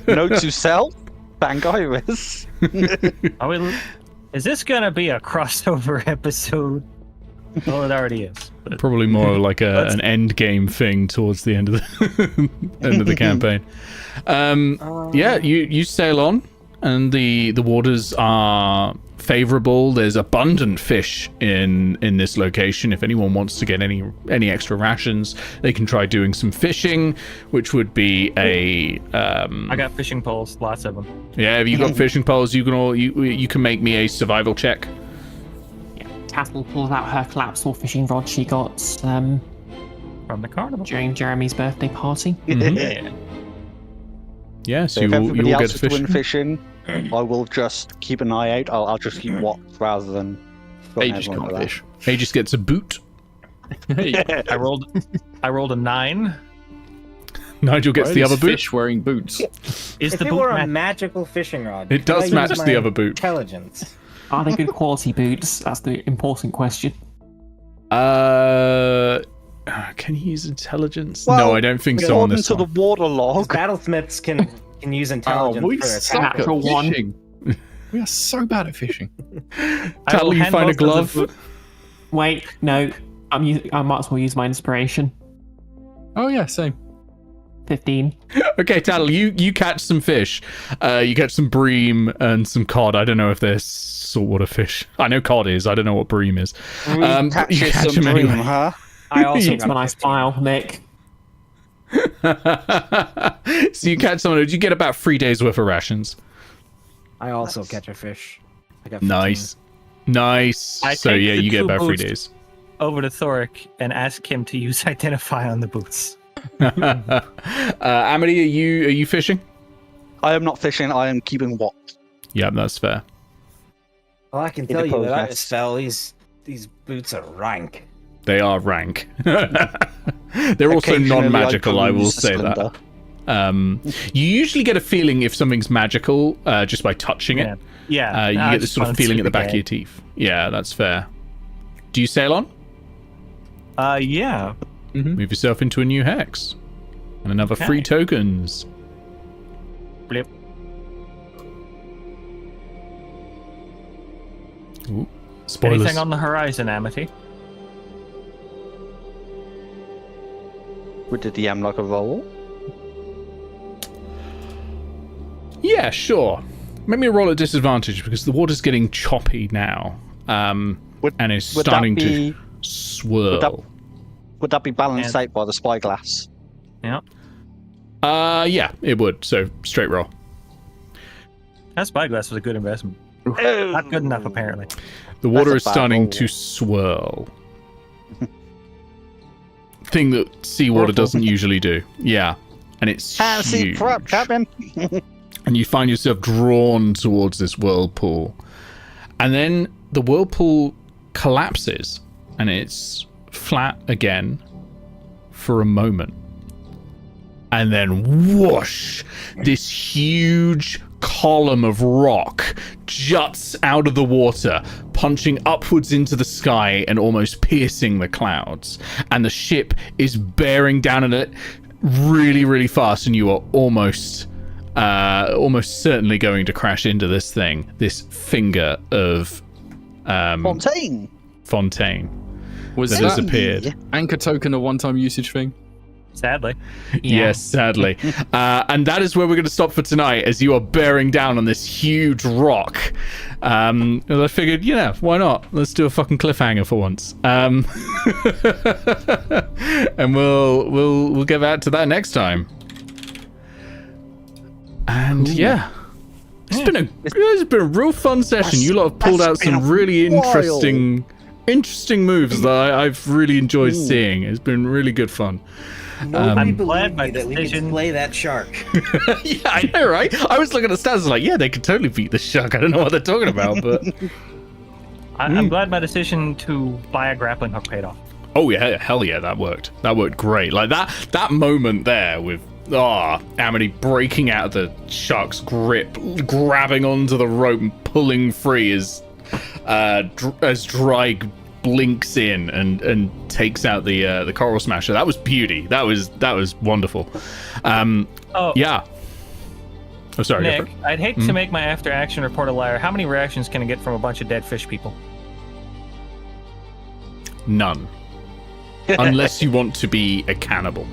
Note to self, thank Iris. Is this gonna be a crossover episode? Well, it already is. But Probably more like an end game thing towards the end of the end of the campaign. Yeah, you sail on, and the waters are favorable. There's abundant fish in this location. If anyone wants to get any extra rations, they can try doing some fishing, which would be a I got fishing poles, lots of them. yeah, if you got fishing poles, you can make me a survival check. Tattle pulls out her collapsible fishing rod she got From the carnival. during Jeremy's birthday party. Yeah. Yes, So you if will everybody get else is doing fishing. fishing, I will just keep an eye out. I'll just keep watch rather than. Aegis can't fish. Aegis gets a boot. Hey, I rolled a 9. Nigel gets why the are other these boot. fish wearing boots. Is If the it boot were a match? magical fishing rod, It does could I use match my the other boot. Intelligence. Are they good quality boots? That's the important question. Can you use intelligence? Well, no, I don't think so on According this to one. the water log, Battlesmiths can use Oh, intelligence we for their suck at tactics. Natural one. fishing. We are so bad at fishing. I Tattle, will you hand find a most of the glove? boot- Wait, no. I might as well use my inspiration. Oh yeah, same. 15. Okay, Tattle, you catch some fish. You catch some bream and some cod. I don't know if they're saltwater fish. I know cod is. I don't know what bream is. we but catch you catch some them bream, anyway. huh? I also It's got when I 15. smile, Nick. So you catch someone. You get about 3 days worth of rations. I also catch a fish. I got 15. Nice. I So take yeah, the you get two about 3 boots. days. over to Thorek and ask him to use identify on the boots. Amity, are you fishing? I am not fishing. I am keeping watch. Yeah, that's fair. Well, I can In tell the you without a process. spell, these boots are rank. They are rank. They're also Occasionally, non-magical, I will use say that. Splendor. You usually get a feeling if something's magical just by touching it. Yeah. You I get this just sort of wanted to feeling see at the back of game. your teeth. Yeah, that's fair. Do you sail on? Yeah. Move yourself into a new hex. And another Okay. 3 tokens. Blip. Ooh, spoilers. Anything on the horizon, Amity? Would the DM like a roll? Yeah, sure. Make me a roll at disadvantage because the water's getting choppy now. Would, And it's would starting that be, to swirl. Would that be balanced And- out by the spyglass? Yeah. Yeah, it would. So straight roll. That spyglass was a good investment. Oh. Not good enough, apparently. The water a is bad starting roll. to swirl. Thing that seawater doesn't usually do. Yeah. And it's Fancy huge. prep, Captain. And you find yourself drawn towards this whirlpool. And then the whirlpool collapses and it's flat again for a moment. And then whoosh, this huge column of rock juts out of the water, punching upwards into the sky and almost piercing the clouds. And the ship is bearing down on it really, really fast, and you are almost certainly going to crash into this thing, this finger of Fontaine Was that that has appeared. anchor token a one-time usage thing? Sadly. Yeah. Yes, sadly. And that is where we're going to stop for tonight, as you are bearing down on this huge rock. And I figured, why not? Let's do a fucking cliffhanger for once. And we'll get back to that next time. And yeah. It's been a real fun session. You lot have pulled out that's been some a really while. interesting moves that I've really enjoyed seeing. It's been really good fun. Nobody I'm glad believed my me that we could decision- slay that shark. Yeah, I know, right? I was looking at the stats, I was like, yeah, they could totally beat the shark. I don't know what they're talking about, but I'm glad my decision to buy a grappling hook paid off. oh yeah, hell yeah, that worked. That worked great. Like that moment there with Amity breaking out of the shark's grip, grabbing onto the rope and pulling free as Dry blinks in and takes out the coral smasher. That was beauty. That was wonderful. Yeah. Oh, sorry. go Nick, for it. I'd hate to make my after action report a liar. How many reactions can I get from a bunch of dead fish people? None. Unless you want to be a cannibal.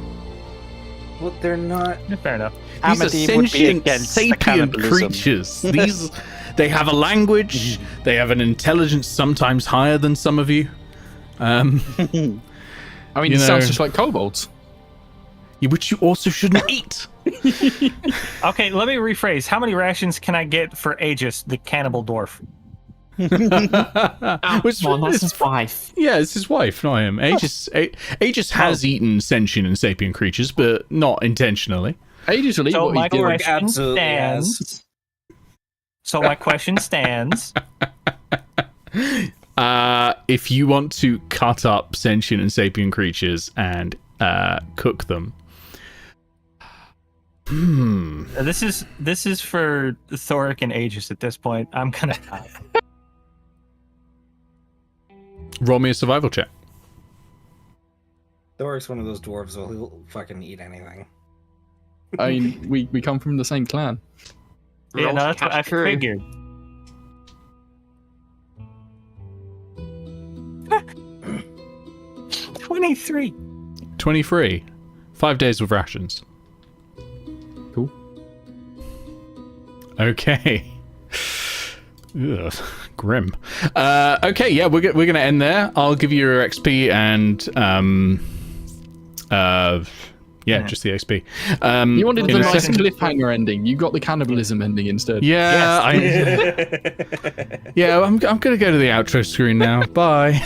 Well, they're not. Fair enough. These are Amity would be sentient, against the sapient cannibalism. creatures. They have a language. They have an intelligence sometimes higher than some of you. I mean, You it sounds know- just like kobolds. Which you also shouldn't eat. Okay, let me rephrase. How many rations can I get for Aegis, the cannibal dwarf? Which Well, that's is- his wife. Yeah, it's his wife, not him. Aegis has eaten sentient and sapient creatures, but not intentionally. Aegis will eat So what my he's doing. question absolutely stands. has. So my question stands. If you want to cut up sentient and sapient creatures and cook them, This is for Thorek and Aegis at this point. I'm gonna die. roll me a survival check. Thorek's one of those dwarves, so he'll fucking eat anything. I mean, we come from the same clan. Yeah, no, that's what I True. figured. $23. 23. 5 days with rations. Cool. Okay. Ugh, grim. Okay, yeah, we're gonna end there. I'll give you your XP and just the XP. You wanted in the a nice second. cliffhanger ending. You got the cannibalism ending instead. Yeah, I'm gonna go to the outro screen now. Bye.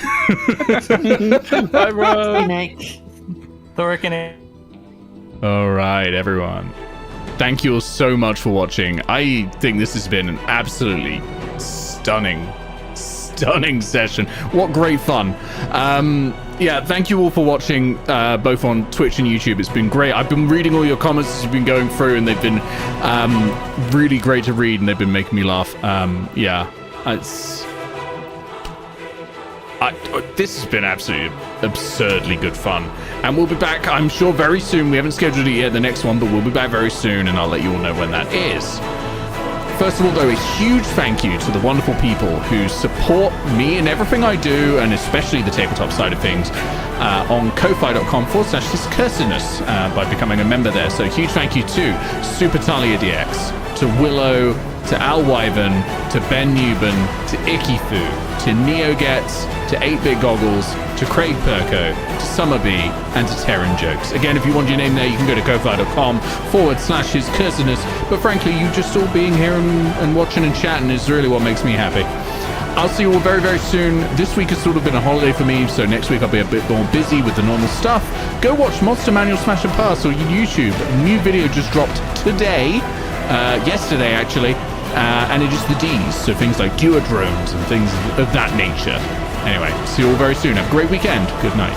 Bye, bro. Nick. Thorek and Aegis. All right, everyone. Thank you all so much for watching. I think this has been an absolutely stunning session. What great fun. Thank you all for watching, both on Twitch and YouTube. It's been great. I've been reading all your comments as you've been going through, and they've been really great to read, and they've been making me laugh. This has been absolutely absurdly good fun. And we'll be back, I'm sure, very soon. We haven't scheduled it yet, the next one, but we'll be back very soon, and I'll let you all know when that is. First of all, though, a huge thank you to the wonderful people who support me and everything I do, and especially the tabletop side of things, on ko-fi.com/discursiveness by becoming a member there. So huge thank you to Super Talia DX, to Willow, to Al Wyvern, to Ben Newman, to Icky Fu, to NeoGets, to 8-Bit Goggles, to Craig Perko, to Summerbee, and to Terran Jokes. Again, if you want your name there, you can go to ko-fi.com/his cursedness. But frankly, you just all being here and watching and chatting is really what makes me happy. I'll see you all very, very soon. This week has sort of been a holiday for me, so next week I'll be a bit more busy with the normal stuff. Go watch Monster Manual Smash and Pass on YouTube. A new video just dropped today, yesterday actually, and it is the Ds, so things like Duodrones and things of that nature. Anyway, see you all very soon. Have a great weekend. Good night.